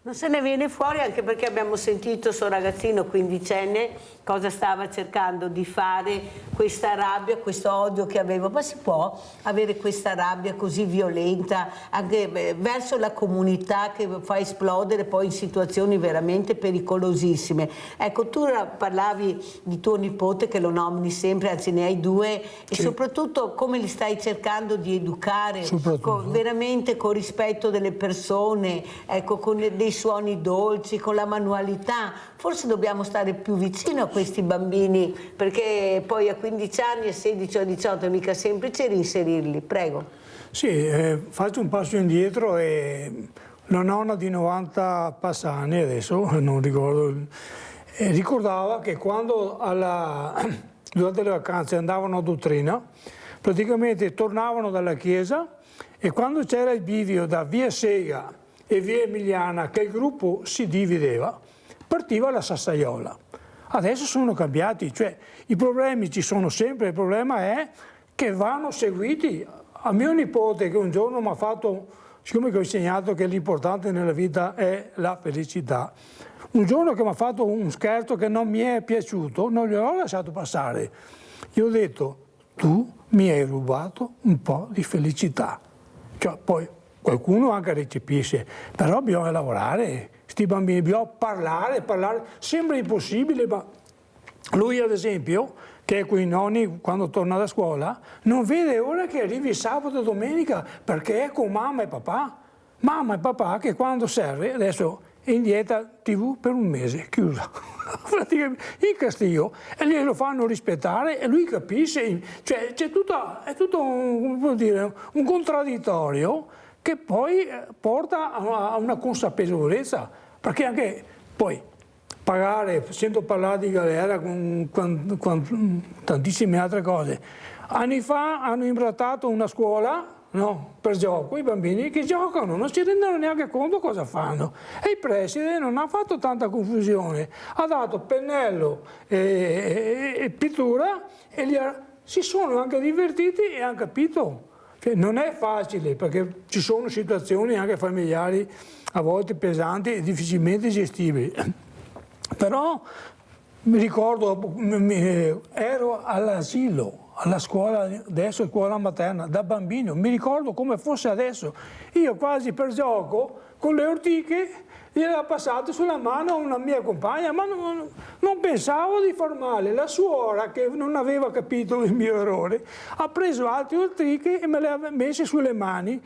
Non se ne viene fuori anche perché abbiamo sentito suo ragazzino quindicenne cosa stava cercando di fare, questa rabbia, questo odio che aveva. Ma si può avere questa rabbia così violenta anche verso la comunità che fa esplodere poi in situazioni veramente pericolosissime? Ecco, tu parlavi di tuo nipote che lo nomini sempre, anzi ne hai due, e soprattutto come li stai cercando di educare veramente con rispetto delle persone, ecco, con dei suoni dolci, con la manualità. Forse dobbiamo stare più vicino a questi bambini, perché poi a 15 anni, a 16 o a 18 è mica semplice reinserirli. Prego. Sì, faccio un passo indietro e la nonna di 90 passani, adesso non ricordo, ricordava che quando durante le vacanze andavano a dottrina, praticamente tornavano dalla chiesa e quando c'era il bivio da via Sega e via Emiliana, che il gruppo si divideva, partiva la sassaiola. Adesso sono cambiati, cioè i problemi ci sono sempre, il problema è che vanno seguiti. A mio nipote che un giorno mi ha fatto, siccome che ho insegnato che l'importante nella vita è la felicità, un giorno che mi ha fatto un scherzo che non mi è piaciuto, non gliel'ho lasciato passare. Gli ho detto, tu mi hai rubato un po' di felicità. Cioè, poi qualcuno anche recepisce, però bisogna lavorare, sti bambini, bisogna parlare, sembra impossibile, ma lui ad esempio, che è con i nonni quando torna da scuola, non vede ora che arrivi sabato e domenica perché è con mamma e papà. Mamma e papà che quando serve, adesso è in dieta TV per un mese, chiusa, praticamente in castigo, e glielo fanno rispettare e lui capisce, cioè è tutto un contraddittorio che poi porta a una consapevolezza, perché anche poi pagare, sento parlare di galera con tantissime altre cose. Anni fa hanno imbrattato una scuola, no, per gioco, i bambini che giocano, non si rendono neanche conto cosa fanno. E il preside non ha fatto tanta confusione, ha dato pennello e pittura e si sono anche divertiti e hanno capito. Cioè, non è facile perché ci sono situazioni anche familiari a volte pesanti e difficilmente gestibili. Però mi ricordo, ero all'asilo, alla scuola, adesso è scuola materna, da bambino, mi ricordo come fosse adesso. Io quasi per gioco, con le ortiche, gliela passato sulla mano a una mia compagna, ma non pensavo di far male. La suora, che non aveva capito il mio errore, ha preso altre ortiche e me le ha messe sulle mani,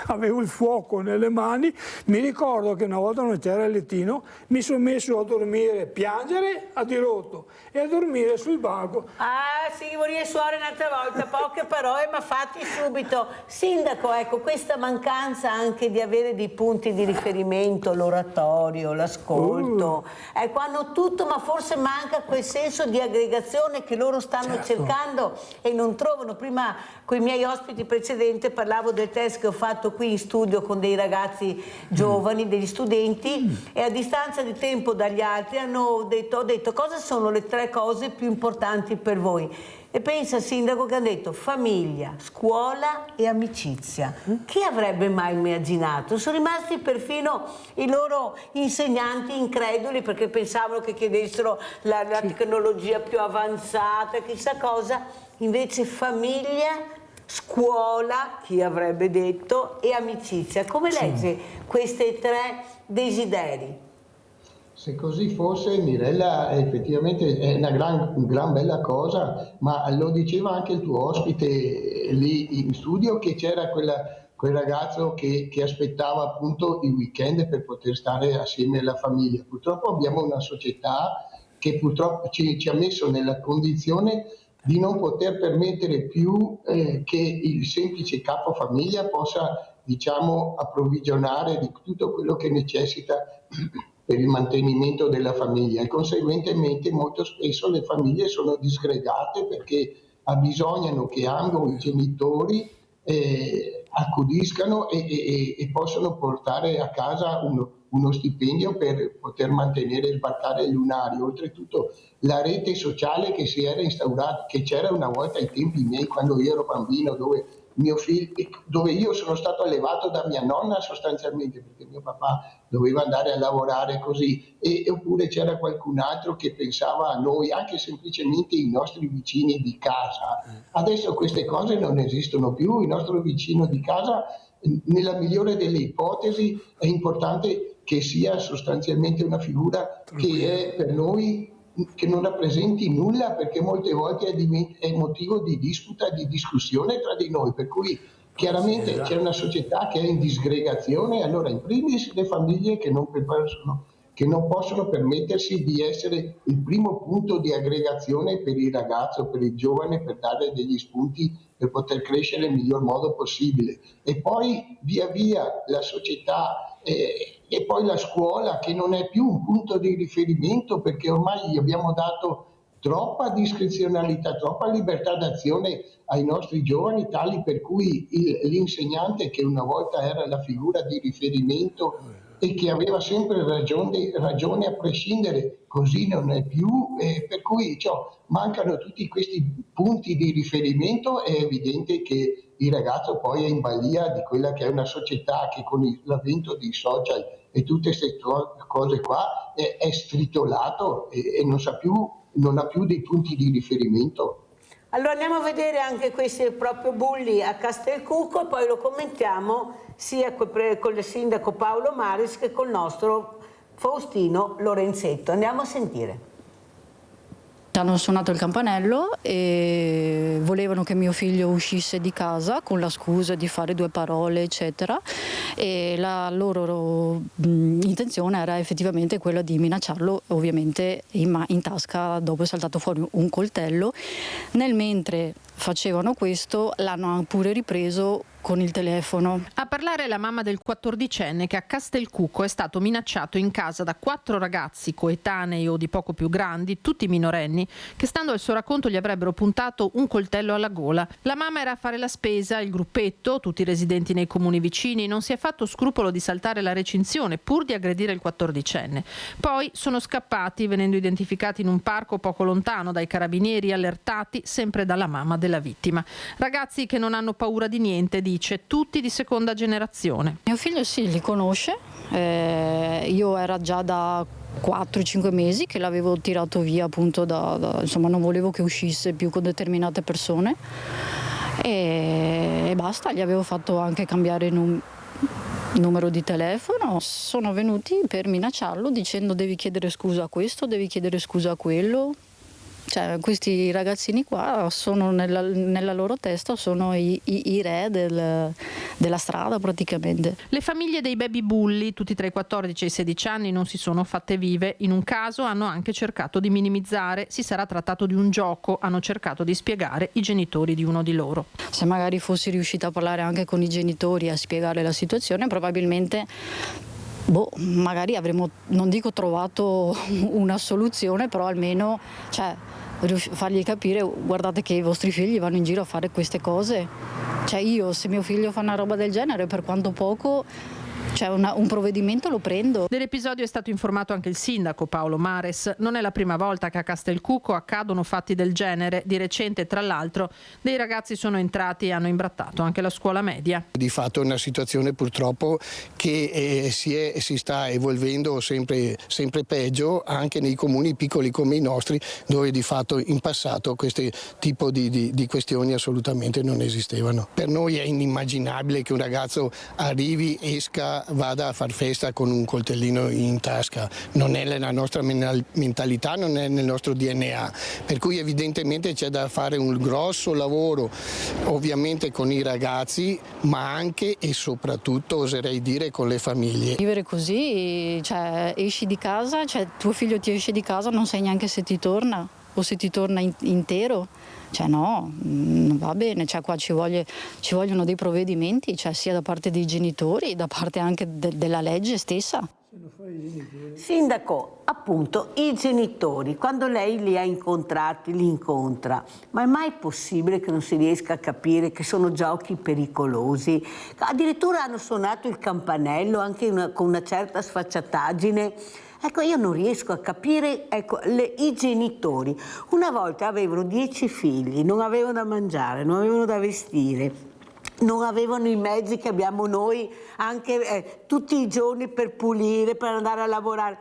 avevo il fuoco nelle mani. Mi ricordo che una volta non c'era il lettino, mi sono messo a dormire, piangere a dirotto e a dormire sul banco. Ah sì, vorrei suonare un'altra volta, poche parole ma fatti subito. Sindaco, ecco, questa mancanza anche di avere dei punti di riferimento, l'oratorio, l'ascolto, ecco, hanno tutto, ma forse manca quel senso di aggregazione che loro stanno cercando e non trovano. Prima con i miei ospiti precedenti parlavo del test che ho fatto qui in studio con dei ragazzi giovani, degli studenti, e a distanza di tempo dagli altri ho detto cosa sono le 3 cose più importanti per voi. E pensa, sindaco, che hanno detto famiglia, scuola e amicizia. Chi avrebbe mai immaginato? Sono rimasti perfino i loro insegnanti increduli perché pensavano che chiedessero la tecnologia più avanzata, chissà cosa. Invece famiglia, scuola, chi avrebbe detto, e amicizia. Come legge questi 3 desideri? Se così fosse, Mirella, effettivamente è una gran bella cosa, ma lo diceva anche il tuo ospite lì in studio, che c'era quel ragazzo che aspettava appunto i weekend per poter stare assieme alla famiglia. Purtroppo abbiamo una società che purtroppo ci ha messo nella condizione di non poter permettere più che il semplice capofamiglia possa, diciamo, approvvigionare di tutto quello che necessita per il mantenimento della famiglia, e conseguentemente molto spesso le famiglie sono disgregate perché abbisognano che ambo i genitori accudiscano e possono portare a casa uno stipendio per poter mantenere e sbarcare il lunario. Oltretutto la rete sociale che si era instaurata, che c'era una volta ai tempi miei quando io ero bambino, dove io sono stato allevato da mia nonna sostanzialmente, perché mio papà doveva andare a lavorare così, oppure c'era qualcun altro che pensava a noi, anche semplicemente i nostri vicini di casa. Adesso queste cose non esistono più. Il nostro vicino di casa, nella migliore delle ipotesi, è importante che sia sostanzialmente una figura che è per noi, che non rappresenti nulla, perché molte volte è motivo di disputa, di discussione tra di noi, per cui chiaramente c'è una società che è in disgregazione. Allora in primis le famiglie che non possono che non possono permettersi di essere il primo punto di aggregazione per il ragazzo, per il giovane, per dare degli spunti per poter crescere nel miglior modo possibile. E poi via via la società e poi la scuola, che non è più un punto di riferimento, perché ormai gli abbiamo dato troppa discrezionalità, troppa libertà d'azione ai nostri giovani, tali per cui l'insegnante, che una volta era la figura di riferimento e che aveva sempre ragione a prescindere, così non è più, per cui mancano tutti questi punti di riferimento. È evidente che il ragazzo poi è in balia di quella che è una società che con l'avvento dei social e tutte queste cose qua è stritolato e non ha più dei punti di riferimento. Allora andiamo a vedere anche questi proprio bulli a Castelcucco e poi lo commentiamo sia con il sindaco Paolo Mares che col nostro Faustino Lorenzetto. Andiamo a sentire. Hanno suonato il campanello e volevano che mio figlio uscisse di casa con la scusa di fare 2 parole, eccetera, e la loro intenzione era effettivamente quella di minacciarlo, ovviamente in tasca. Dopo è saltato fuori un coltello. Nel mentre facevano questo l'hanno pure ripreso con il telefono. A parlare la mamma del 14enne che a Castelcucco è stato minacciato in casa da 4 ragazzi coetanei o di poco più grandi, tutti minorenni, che stando al suo racconto gli avrebbero puntato un coltello alla gola. La mamma era a fare la spesa, il gruppetto, tutti residenti nei comuni vicini, non si è fatto scrupolo di saltare la recinzione pur di aggredire il 14enne. Poi sono scappati, venendo identificati in un parco poco lontano dai carabinieri, allertati sempre dalla mamma della vittima. Ragazzi che non hanno paura di niente, dice, tutti di seconda generazione. Mio figlio sì, li conosce, io era già da 4-5 mesi che l'avevo tirato via, appunto insomma non volevo che uscisse più con determinate persone e basta, gli avevo fatto anche cambiare numero di telefono. Sono venuti per minacciarlo dicendo devi chiedere scusa a questo, devi chiedere scusa a quello. Cioè, questi ragazzini qua sono nella loro testa, sono i re della strada praticamente. Le famiglie dei baby bulli, tutti tra i 14 e i 16 anni, non si sono fatte vive. In un caso hanno anche cercato di minimizzare, si sarà trattato di un gioco, hanno cercato di spiegare i genitori di uno di loro. Se magari fossi riuscita a parlare anche con i genitori e a spiegare la situazione, probabilmente magari avremmo, non dico trovato una soluzione, però almeno fargli capire, guardate che i vostri figli vanno in giro a fare queste cose. Se mio figlio fa una roba del genere, per quanto poco, un provvedimento lo prendo. Dell'episodio è stato informato anche il sindaco Paolo Mares. Non è la prima volta che a Castelcucco accadono fatti del genere. Di recente, tra l'altro, dei ragazzi sono entrati e hanno imbrattato anche la scuola media. Di fatto è una situazione purtroppo che si sta evolvendo sempre peggio anche nei comuni piccoli come i nostri, dove di fatto in passato questo tipo di questioni assolutamente non esistevano. Per noi è inimmaginabile che un ragazzo arrivi, esca, vada a far festa con un coltellino in tasca. Non è nella nostra mentalità, non è nel nostro DNA, per cui evidentemente c'è da fare un grosso lavoro ovviamente con i ragazzi, ma anche e soprattutto oserei dire con le famiglie. Vivere così, esci di casa, tuo figlio ti esce di casa, non sai neanche se ti torna o se ti torna intero. No, non va bene, qua ci vogliono dei provvedimenti, sia da parte dei genitori, da parte anche della legge stessa. Sindaco, appunto, i genitori, quando lei li incontra, ma è mai possibile che non si riesca a capire che sono giochi pericolosi? Addirittura hanno suonato il campanello anche con una certa sfacciataggine. Ecco, io non riesco a capire, i genitori una volta avevano 10 figli, non avevano da mangiare, non avevano da vestire, non avevano i mezzi che abbiamo noi anche tutti i giorni per pulire, per andare a lavorare.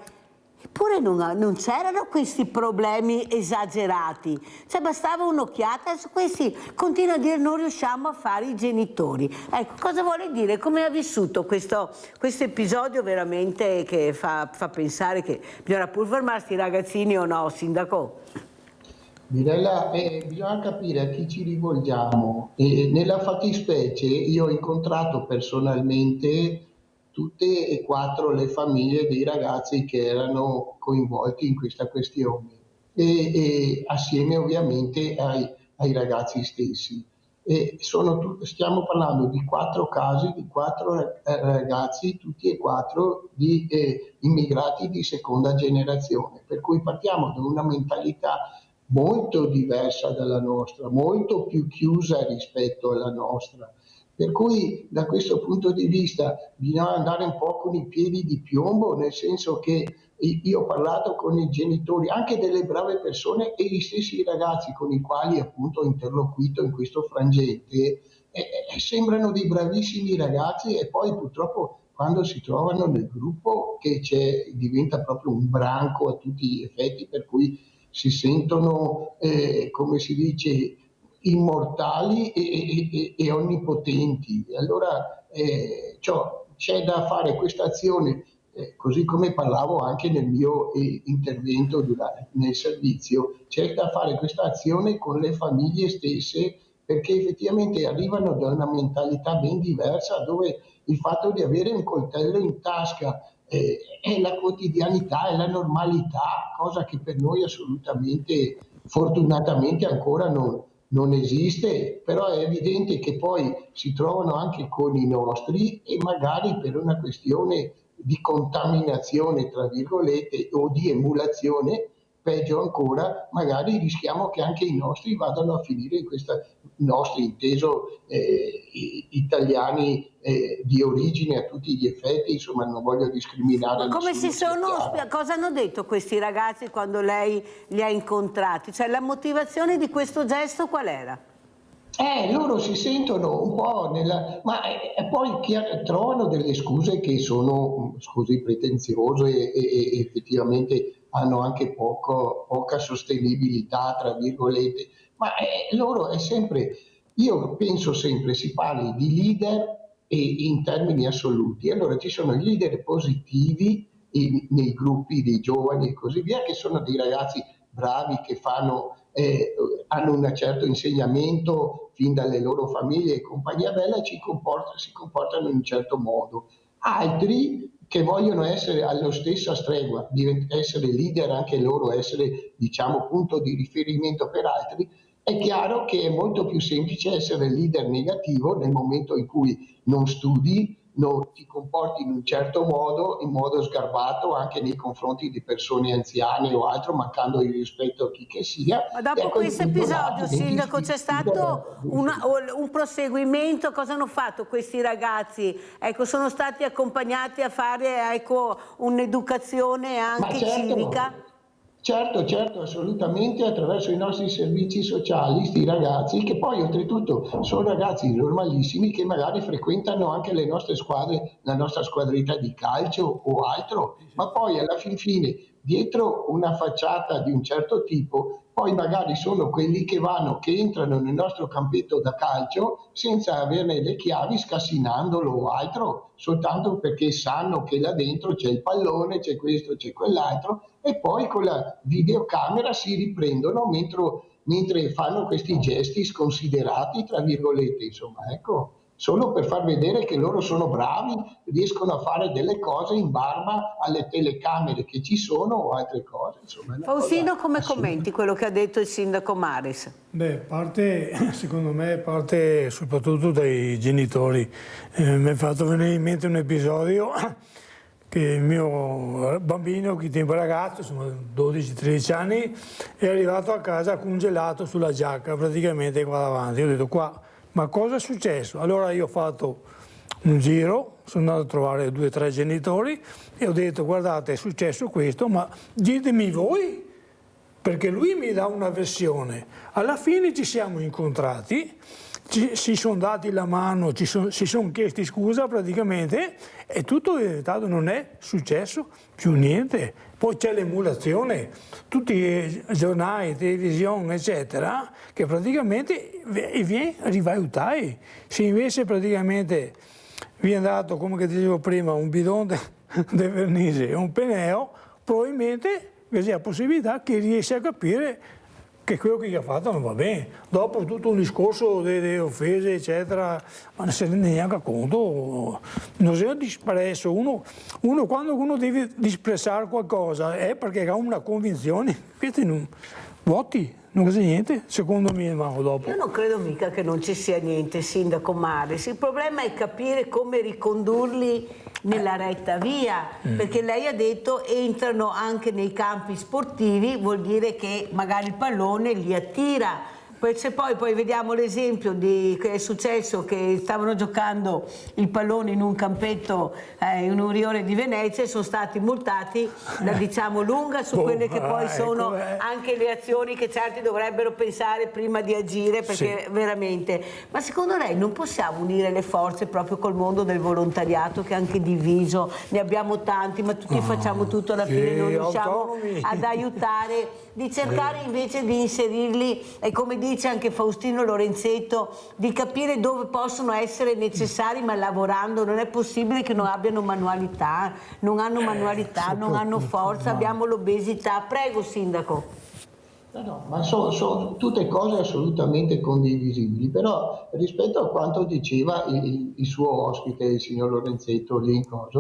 Eppure non c'erano questi problemi esagerati, bastava un'occhiata. Questi continuano a dire non riusciamo a fare i genitori. Ecco, cosa vuole dire? Come ha vissuto questo episodio veramente che fa pensare che bisogna pur fermarsi i ragazzini o no, sindaco? Mirella, bisogna capire a chi ci rivolgiamo. Nella fattispecie io ho incontrato personalmente tutte e 4 le famiglie dei ragazzi che erano coinvolti in questa questione e assieme ovviamente ai ragazzi stessi. Stiamo parlando di 4 casi, di 4 ragazzi, tutti e 4 di immigrati di seconda generazione, per cui partiamo da una mentalità molto diversa dalla nostra, molto più chiusa rispetto alla nostra. Per cui da questo punto di vista bisogna andare un po' con i piedi di piombo, nel senso che io ho parlato con i genitori, anche delle brave persone e gli stessi ragazzi con i quali appunto ho interloquito in questo frangente, sembrano dei bravissimi ragazzi e poi purtroppo quando si trovano nel gruppo diventa proprio un branco a tutti gli effetti, per cui si sentono, come si dice, immortali e onnipotenti. Allora c'è da fare questa azione, così come parlavo anche nel mio intervento nel servizio, c'è da fare questa azione con le famiglie stesse, perché effettivamente arrivano da una mentalità ben diversa, dove il fatto di avere un coltello in tasca è la quotidianità, è la normalità, cosa che per noi assolutamente, fortunatamente ancora non esiste, però è evidente che poi si trovano anche con i nostri e magari per una questione di contaminazione, tra virgolette, o di emulazione, peggio ancora, magari rischiamo che anche i nostri vadano a finire in questa, nostri inteso italiani di origine a tutti gli effetti, insomma non voglio discriminare. Ma come cosa hanno detto questi ragazzi quando lei li ha incontrati? Cioè la motivazione di questo gesto qual era? Loro si sentono un po' ma poi trovano delle scuse che sono scuse pretenziose e effettivamente hanno anche poca sostenibilità, tra virgolette, ma loro è sempre, io penso sempre si parli di leader in termini assoluti. Allora ci sono i leader positivi nei gruppi dei giovani e così via, che sono dei ragazzi bravi che hanno un certo insegnamento fin dalle loro famiglie e compagnia bella e si comportano in un certo modo. Altri che vogliono essere allo stesso stregua, essere leader anche loro, essere diciamo punto di riferimento per altri, è chiaro che è molto più semplice essere leader negativo nel momento in cui non studi, ti comporti in un certo modo, in modo sgarbato anche nei confronti di persone anziane o altro, mancando il rispetto a chi che sia. Ma dopo questo episodio, Sindaco, c'è stato un proseguimento? Cosa hanno fatto questi ragazzi? Ecco, sono stati accompagnati a fare un'educazione anche civica? Certo, assolutamente, attraverso i nostri servizi sociali, sti ragazzi, che poi oltretutto sono ragazzi normalissimi che magari frequentano anche le nostre squadre, la nostra squadretta di calcio o altro, ma poi alla fine, dietro una facciata di un certo tipo, poi magari sono quelli che entrano nel nostro campetto da calcio senza averne le chiavi, scassinandolo o altro, soltanto perché sanno che là dentro c'è il pallone, c'è questo, c'è quell'altro, e poi con la videocamera si riprendono mentre fanno questi gesti sconsiderati, tra virgolette, insomma, ecco, solo per far vedere che loro sono bravi, riescono a fare delle cose in barba alle telecamere che ci sono o altre cose. Insomma, Faustino, come commenti quello che ha detto il sindaco Mares? Secondo me parte soprattutto dai genitori. Mi è fatto venire in mente un episodio che il mio bambino, che tempo ragazzo, insomma 12-13 anni, è arrivato a casa congelato sulla giacca, praticamente qua davanti. Io ho detto qua, ma cosa è successo? Allora io ho fatto un giro, sono andato a trovare 2 o 3 genitori e ho detto guardate è successo questo, ma ditemi voi, perché lui mi dà una versione. Alla fine ci siamo incontrati, si sono dati la mano, si sono chiesti scusa praticamente e tutto è diventato, non è successo più niente. Poi c'è l'emulazione, tutti i giornali, televisione eccetera, che praticamente viene rivalutati. Se invece praticamente viene dato, come che dicevo prima, un bidone di vernice e un penneo, probabilmente c'è la possibilità che riesci a capire che quello che gli ha fatto non va bene. Dopo tutto un discorso di offese, eccetera, ma non si rende neanche conto. Non si è dispresso. Quando uno deve disprezzare qualcosa è perché ha una convinzione. Questi non voti. Non c'è niente, secondo me, ma dopo. Io non credo mica che non ci sia niente, Sindaco Maris. Il problema è capire come ricondurli nella retta via, perché lei ha detto entrano anche nei campi sportivi, vuol dire che magari il pallone li attira. Se poi vediamo l'esempio che è successo, che stavano giocando il pallone in un campetto in un rione di Venezia e sono stati multati, la diciamo lunga su quelle che poi sono anche le azioni che certi dovrebbero pensare prima di agire, perché veramente. Ma secondo lei non possiamo unire le forze proprio col mondo del volontariato, che è anche diviso, ne abbiamo tanti ma tutti facciamo tutto, alla fine non riusciamo ad aiutare, di cercare invece di inserirli, e come dice anche Faustino Lorenzetto, di capire dove possono essere necessari, ma lavorando. Non è possibile che non abbiano manualità, non hanno manualità, non hanno forza, abbiamo l'obesità. Prego, Sindaco. No, ma sono tutte cose assolutamente condivisibili, però rispetto a quanto diceva il suo ospite, il signor Lorenzetto,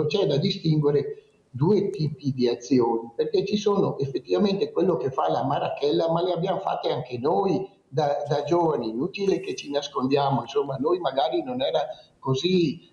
c'è da distinguere due tipi di azioni, perché ci sono effettivamente quello che fa la Marachella, ma le abbiamo fatte anche noi da giovani, inutile che ci nascondiamo, insomma, noi magari non era così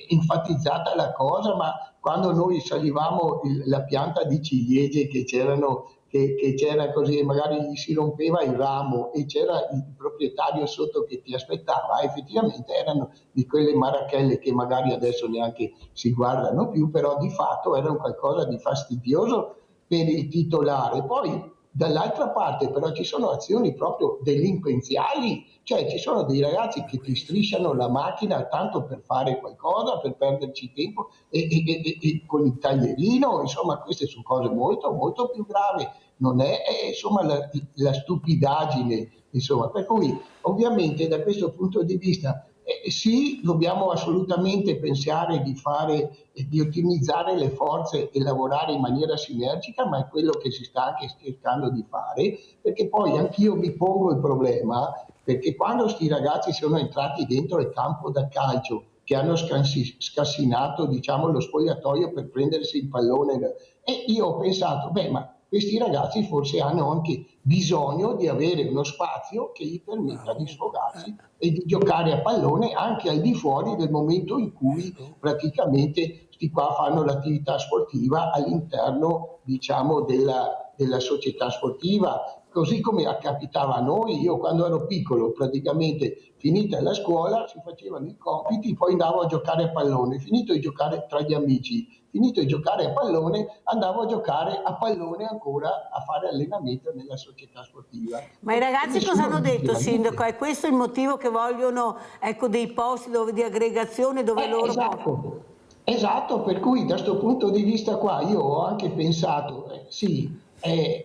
enfatizzata la cosa, ma quando noi salivamo la pianta di ciliegie che c'era così, magari gli si rompeva il ramo e c'era il proprietario sotto che ti aspettava, effettivamente erano di quelle marachelle che magari adesso neanche si guardano più, però di fatto erano qualcosa di fastidioso per il titolare. Poi dall'altra parte però ci sono azioni proprio delinquenziali, cioè ci sono dei ragazzi che ti strisciano la macchina tanto per fare qualcosa, per perderci tempo e con il taglierino, insomma queste sono cose molto molto più gravi. Non è insomma la stupidaggine, insomma, per cui ovviamente da questo punto di vista sì, dobbiamo assolutamente pensare di ottimizzare le forze e lavorare in maniera sinergica, ma è quello che si sta anche cercando di fare, perché poi anch'io mi pongo il problema, perché quando sti ragazzi sono entrati dentro il campo da calcio, che hanno scassinato, diciamo, lo spogliatoio per prendersi il pallone, e io ho pensato, ma questi ragazzi forse hanno anche bisogno di avere uno spazio che gli permetta di sfogarsi e di giocare a pallone anche al di fuori del momento in cui praticamente sti qua fanno l'attività sportiva all'interno, diciamo, della società sportiva. Così come capitava a noi, io quando ero piccolo praticamente finita la scuola si facevano i compiti, poi andavo a giocare a pallone, finito di giocare tra gli amici, finito di giocare a pallone andavo a giocare a pallone ancora, a fare allenamento nella società sportiva. Ma i ragazzi cosa hanno detto, Sindaco? È questo il motivo che vogliono, ecco, dei posti di aggregazione dove loro... Esatto, per cui da questo punto di vista qua io ho anche pensato,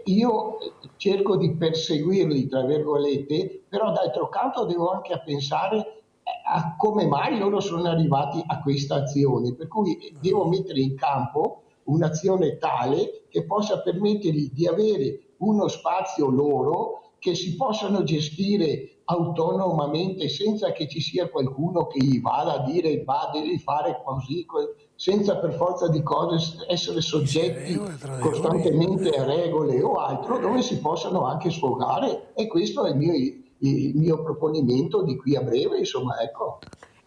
io cerco di perseguirli, tra virgolette, però d'altro canto devo anche pensare a come mai loro sono arrivati a questa azione, per cui devo mettere in campo un'azione tale che possa permettergli di avere uno spazio loro che si possano gestire autonomamente senza che ci sia qualcuno che gli vada a dire devi fare così, senza per forza di cose essere soggetti costantemente a regole o altro, dove si possano anche sfogare, e questo è il mio proponimento di qui a breve, insomma, ecco.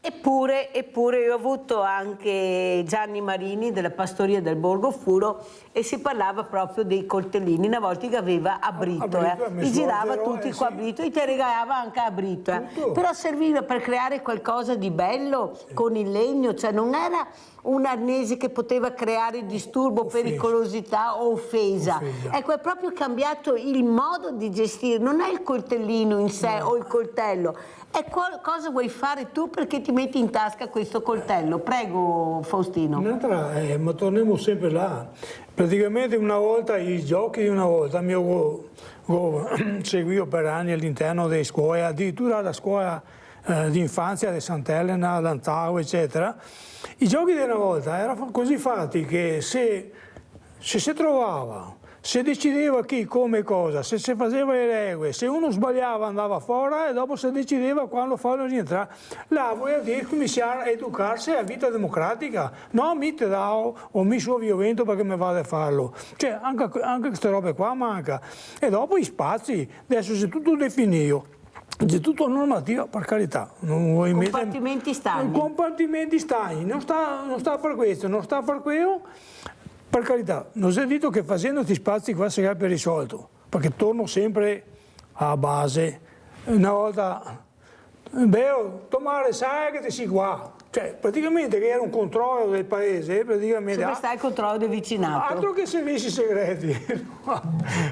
Eppure io ho avuto anche Gianni Marini della Pastoria del Borgo Furo e si parlava proprio dei coltellini. Una volta che aveva a Brito, li girava tutti qua a Brito, e ti regalava anche a Brito. Però serviva per creare qualcosa di bello con il legno, cioè non era un arnese che poteva creare disturbo, pericolosità o offesa. Ecco, è proprio cambiato il modo di gestire, non è il coltellino in sé o il coltello, è cosa vuoi fare tu perché ti metti in tasca questo coltello. Prego, Faustino. Ma torniamo sempre là. Praticamente una volta, i giochi di una volta, mio seguivo per anni all'interno delle scuole, addirittura la scuola di infanzia di Sant'Elena, Lantau, eccetera. I giochi di una volta erano così fatti che se si trovava si decideva chi, come, cosa, se si faceva le regole, se uno sbagliava andava fuori e dopo si decideva quando farlo rientrare. Là vuol dire cominciare a educarsi a vita democratica, no mi te dao o mi suo violento perché mi vado a farlo. Cioè anche queste robe qua manca. E dopo i spazi, adesso se tutto definito, c'è tutto normativa, per carità. Non vuoi compartimenti stagni. Compartimenti stagni, non sta per questo, non sta per quello. Per carità, non si è detto che facendo questi spazi qua sarebbe risolto, perché torno sempre alla base. Una volta, tomare sai che ti si qua. Cioè, praticamente che era un controllo del paese, praticamente... Sempre sta il controllo del vicinato. Altro che servizi segreti.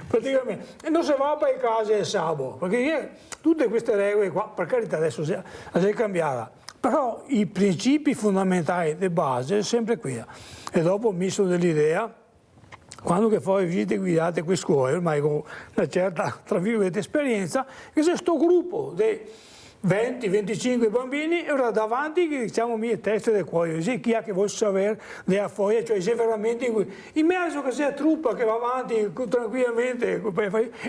Praticamente. E non si va per i casi del sabo, perché tutte queste regole qua, per carità, adesso si è cambiata. Però i principi fondamentali di base è sempre qui. E dopo mi sono dell'idea, quando che fai visite guidate qui a scuole, ormai con una certa, tra virgolette, esperienza, che c'è questo gruppo di 20-25 bambini, e ora davanti che diciamo mie teste del cuoio, se chi ha che vuole sapere della foglia, cioè se veramente in mezzo che c'è truppa che va avanti tranquillamente,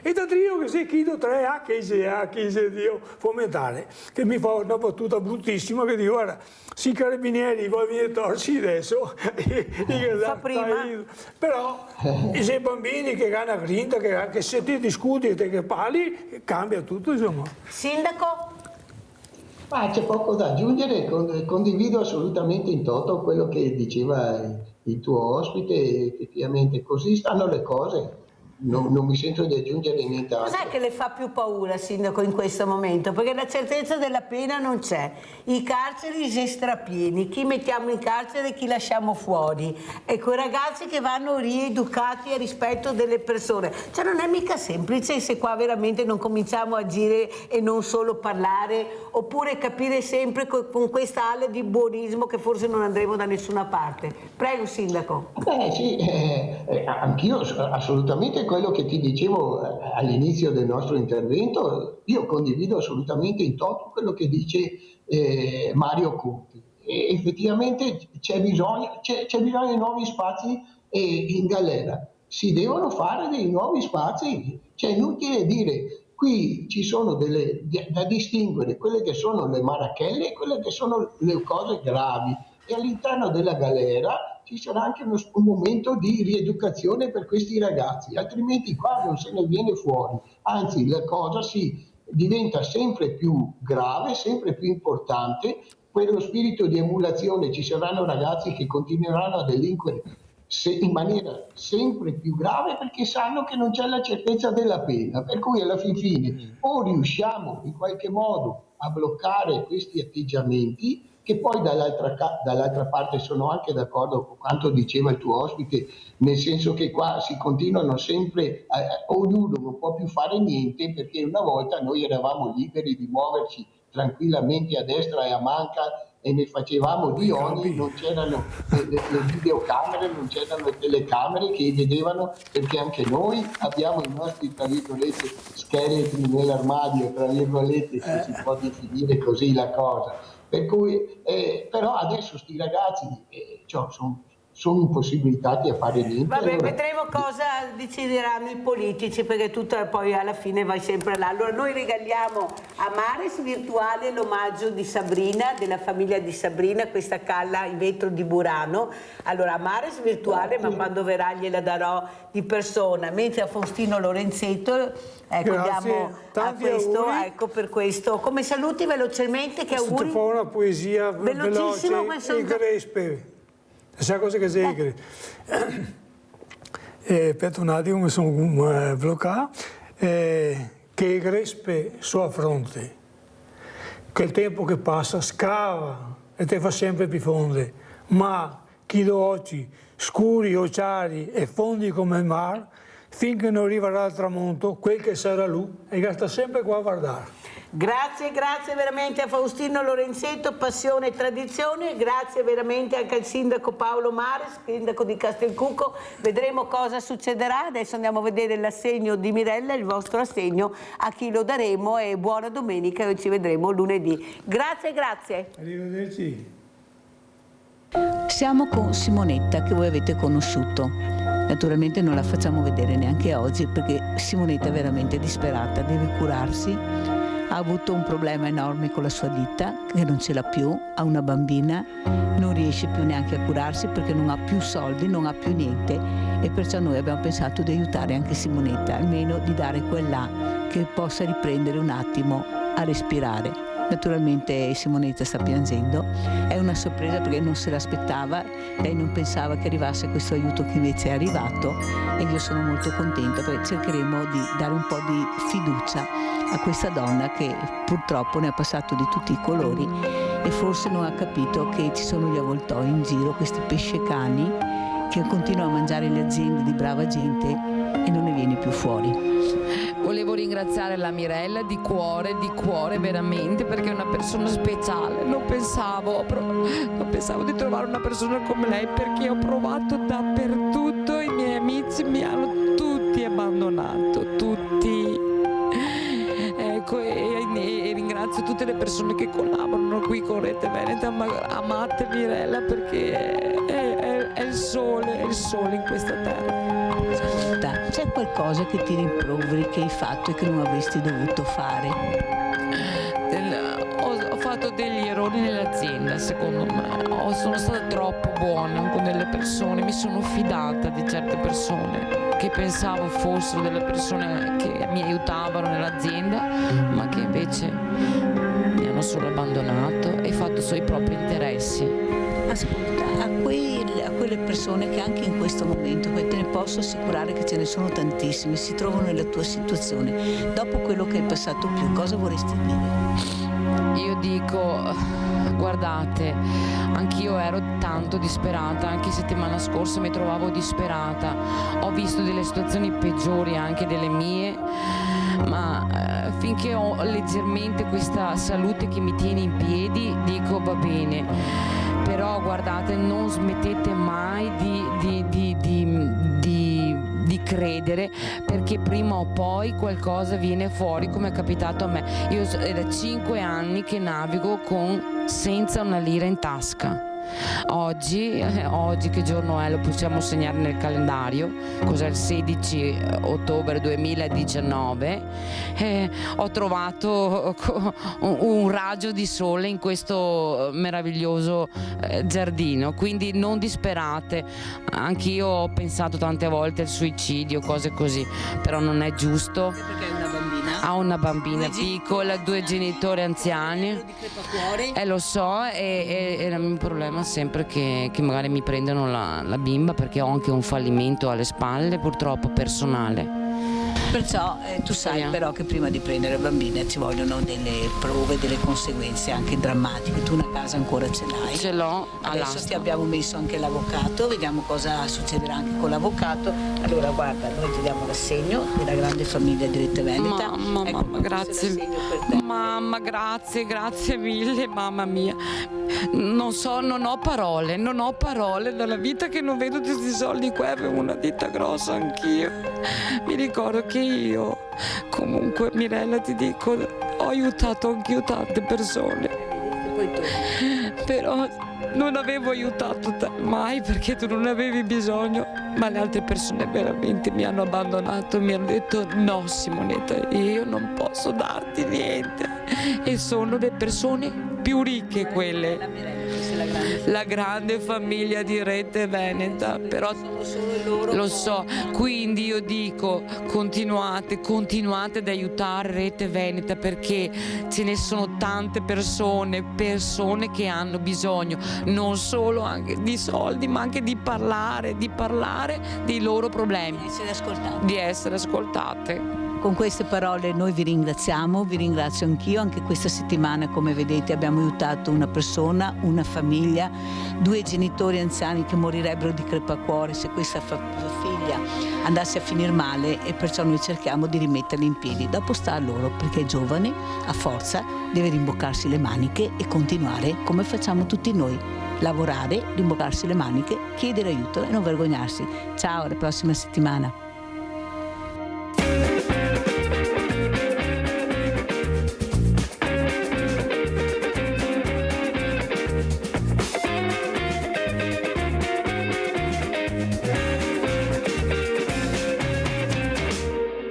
e da trio che se chiedo 3 a che se Dio fomentare, che mi fa una battuta bruttissima che dico guarda, se i carabinieri vogliono venire torsi adesso, però se i bambini che hanno grinta, che se ti discuti e che parli, cambia tutto insomma. Sindaco? C'è poco da aggiungere, condivido assolutamente in toto quello che diceva il tuo ospite, effettivamente così stanno le cose, non mi sento di aggiungere nient'altro. Cos'è che le fa più paura, Sindaco, in questo momento? Perché la certezza della pena non c'è, i carceri si strapieni, chi mettiamo in carcere e chi lasciamo fuori, e quei ragazzi che vanno rieducati al rispetto delle persone. Cioè non è mica semplice se qua veramente non cominciamo a agire e non solo parlare, oppure capire sempre con questa ala di buonismo che forse non andremo da nessuna parte. Prego, Sindaco. Sì, anch'io assolutamente quello che ti dicevo all'inizio del nostro intervento, io condivido assolutamente in toto quello che dice Mario Conti. E effettivamente c'è bisogno di nuovi spazi in galera. Si devono fare dei nuovi spazi, cioè inutile dire qui ci sono da distinguere quelle che sono le marachelle e quelle che sono le cose gravi, e all'interno della galera ci sarà anche un momento di rieducazione per questi ragazzi, altrimenti qua non se ne viene fuori, anzi la cosa diventa sempre più grave, sempre più importante, quello spirito di emulazione, ci saranno ragazzi che continueranno a delinquere in maniera sempre più grave perché sanno che non c'è la certezza della pena, per cui alla fine o riusciamo in qualche modo a bloccare questi atteggiamenti, che poi dall'altra parte sono anche d'accordo con quanto diceva il tuo ospite, nel senso che qua si continuano sempre, ognuno non può più fare niente, perché una volta noi eravamo liberi di muoverci tranquillamente a destra e a manca e ne facevamo di ogni, non c'erano le videocamere, non c'erano le telecamere che vedevano, perché anche noi abbiamo i nostri, tra virgolette, scheletri nell'armadio, tra virgolette, se si può definire così la cosa. Per cui, però adesso sti ragazzi sono impossibilitati a fare niente. Vabbè, allora vedremo cosa decideranno i politici, perché tutto poi alla fine va sempre là. Allora noi regaliamo a Mares virtuale l'omaggio di Sabrina, della famiglia di Sabrina, questa calla in vetro di Burano. Allora a Mares virtuale, ma quando verrà gliela darò di persona, mentre a Faustino Lorenzetto, ecco, diamo a questo, ecco, per questo. Come saluti velocemente, che auguri? Fa una poesia velocissimo, veloce e crespe. Sai cosa che sei? Aspetta un attimo, mi sono bloccato. Che crespe sua fronte, che il tempo che passa scava e te fa sempre più fonde, ma chi do occhi scuri o chiari e fondi come il mar, finché non arriverà al tramonto, quel che sarà lui, e sta sempre qua a guardare. Grazie, grazie veramente a Faustino Lorenzetto, passione e tradizione, grazie veramente anche al sindaco Paolo Mares, sindaco di Castelcucco. Vedremo cosa succederà, adesso andiamo a vedere l'assegno di Mirella, il vostro assegno, a chi lo daremo, e buona domenica, e ci vedremo lunedì. Grazie, grazie. Arrivederci. Siamo con Simonetta, che voi avete conosciuto. Naturalmente non la facciamo vedere neanche oggi perché Simonetta è veramente disperata, deve curarsi. Ha avuto un problema enorme con la sua ditta, che non ce l'ha più, ha una bambina, non riesce più neanche a curarsi perché non ha più soldi, non ha più niente, e perciò noi abbiamo pensato di aiutare anche Simonetta, almeno di dare quella che possa riprendere un attimo a respirare. Naturalmente Simonetta sta piangendo, è una sorpresa perché non se l'aspettava, lei non pensava che arrivasse questo aiuto che invece è arrivato, e io sono molto contenta perché cercheremo di dare un po' di fiducia a questa donna che purtroppo ne ha passato di tutti i colori e forse non ha capito che ci sono gli avvoltoi in giro, questi pescecani che continuano a mangiare le aziende di brava gente e non ne viene più fuori. Volevo ringraziare la Mirella di cuore veramente, perché è una persona speciale. Non pensavo di trovare una persona come lei, perché ho provato dappertutto, i miei amici mi hanno tutti abbandonato, tutti. Ecco, e ringrazio tutte le persone che collaborano qui con Rete Veneta, ma amate Mirella perché è il sole in questa terra. C'è qualcosa che ti rimproveri che hai fatto e che non avresti dovuto fare? Ho fatto degli errori nell'azienda, secondo me. Sono stata troppo buona con delle persone, mi sono fidata di certe persone che pensavo fossero delle persone che mi aiutavano nell'azienda, ma che invece mi hanno solo abbandonato e fatto i suoi propri interessi. Ascolta, a quelle persone che anche in questo momento, te ne posso assicurare che ce ne sono tantissimi, si trovano nella tua situazione, dopo quello che hai passato più, cosa vorresti dire? Io dico, guardate, anch'io ero tanto disperata, anche settimana scorsa mi trovavo disperata, ho visto delle situazioni peggiori anche delle mie, ma finché ho leggermente questa salute che mi tiene in piedi, dico va bene. Però guardate, non smettete mai di credere, perché prima o poi qualcosa viene fuori, come è capitato a me. Io è da 5 anni che navigo senza una lira in tasca. Oggi che giorno è? Lo possiamo segnare nel calendario, cos'è, il 16 ottobre 2019, ho trovato un raggio di sole in questo meraviglioso giardino, quindi non disperate. Anch'io ho pensato tante volte al suicidio, cose così, però non è giusto. Perché è una bambina? Ha una bambina piccola, 2 genitori anziani, lo so, e il mio problema sempre che magari mi prendono la bimba, perché ho anche un fallimento alle spalle, purtroppo personale. Perciò tu sai però che prima di prendere bambina ci vogliono delle prove, delle conseguenze anche drammatiche. Tu una casa ancora ce l'hai? Ce l'ho. Adesso ti abbiamo messo anche l'avvocato, vediamo cosa succederà anche con l'avvocato. Allora guarda, noi ti diamo l'assegno della grande famiglia di Rete Veneta. Mamma, grazie. Mamma, grazie mille, mamma mia. Non ho parole dalla vita che non vedo questi soldi qua. Avevo una ditta grossa anch'io. Mi ricordo che io, comunque Mirella, ti dico, ho aiutato anch'io tante persone, però non avevo aiutato mai perché tu non avevi bisogno, ma le altre persone veramente mi hanno abbandonato, mi hanno detto no Simonetta, io non posso darti niente, e sono le persone più ricche quelle, la grande famiglia di Rete Veneta, però lo so, quindi io dico continuate ad aiutare Rete Veneta, perché ce ne sono tante persone che hanno bisogno non solo anche di soldi, ma anche di parlare dei loro problemi, di essere ascoltate. Con queste parole noi vi ringraziamo, vi ringrazio anch'io. Anche questa settimana, come vedete, abbiamo aiutato una persona, una famiglia, 2 genitori anziani che morirebbero di crepacuore se questa figlia andasse a finire male, e perciò noi cerchiamo di rimetterli in piedi. Dopo sta a loro, perché è giovane, ha forza, deve rimboccarsi le maniche e continuare come facciamo tutti noi. Lavorare, rimboccarsi le maniche, chiedere aiuto e non vergognarsi. Ciao, alla prossima settimana.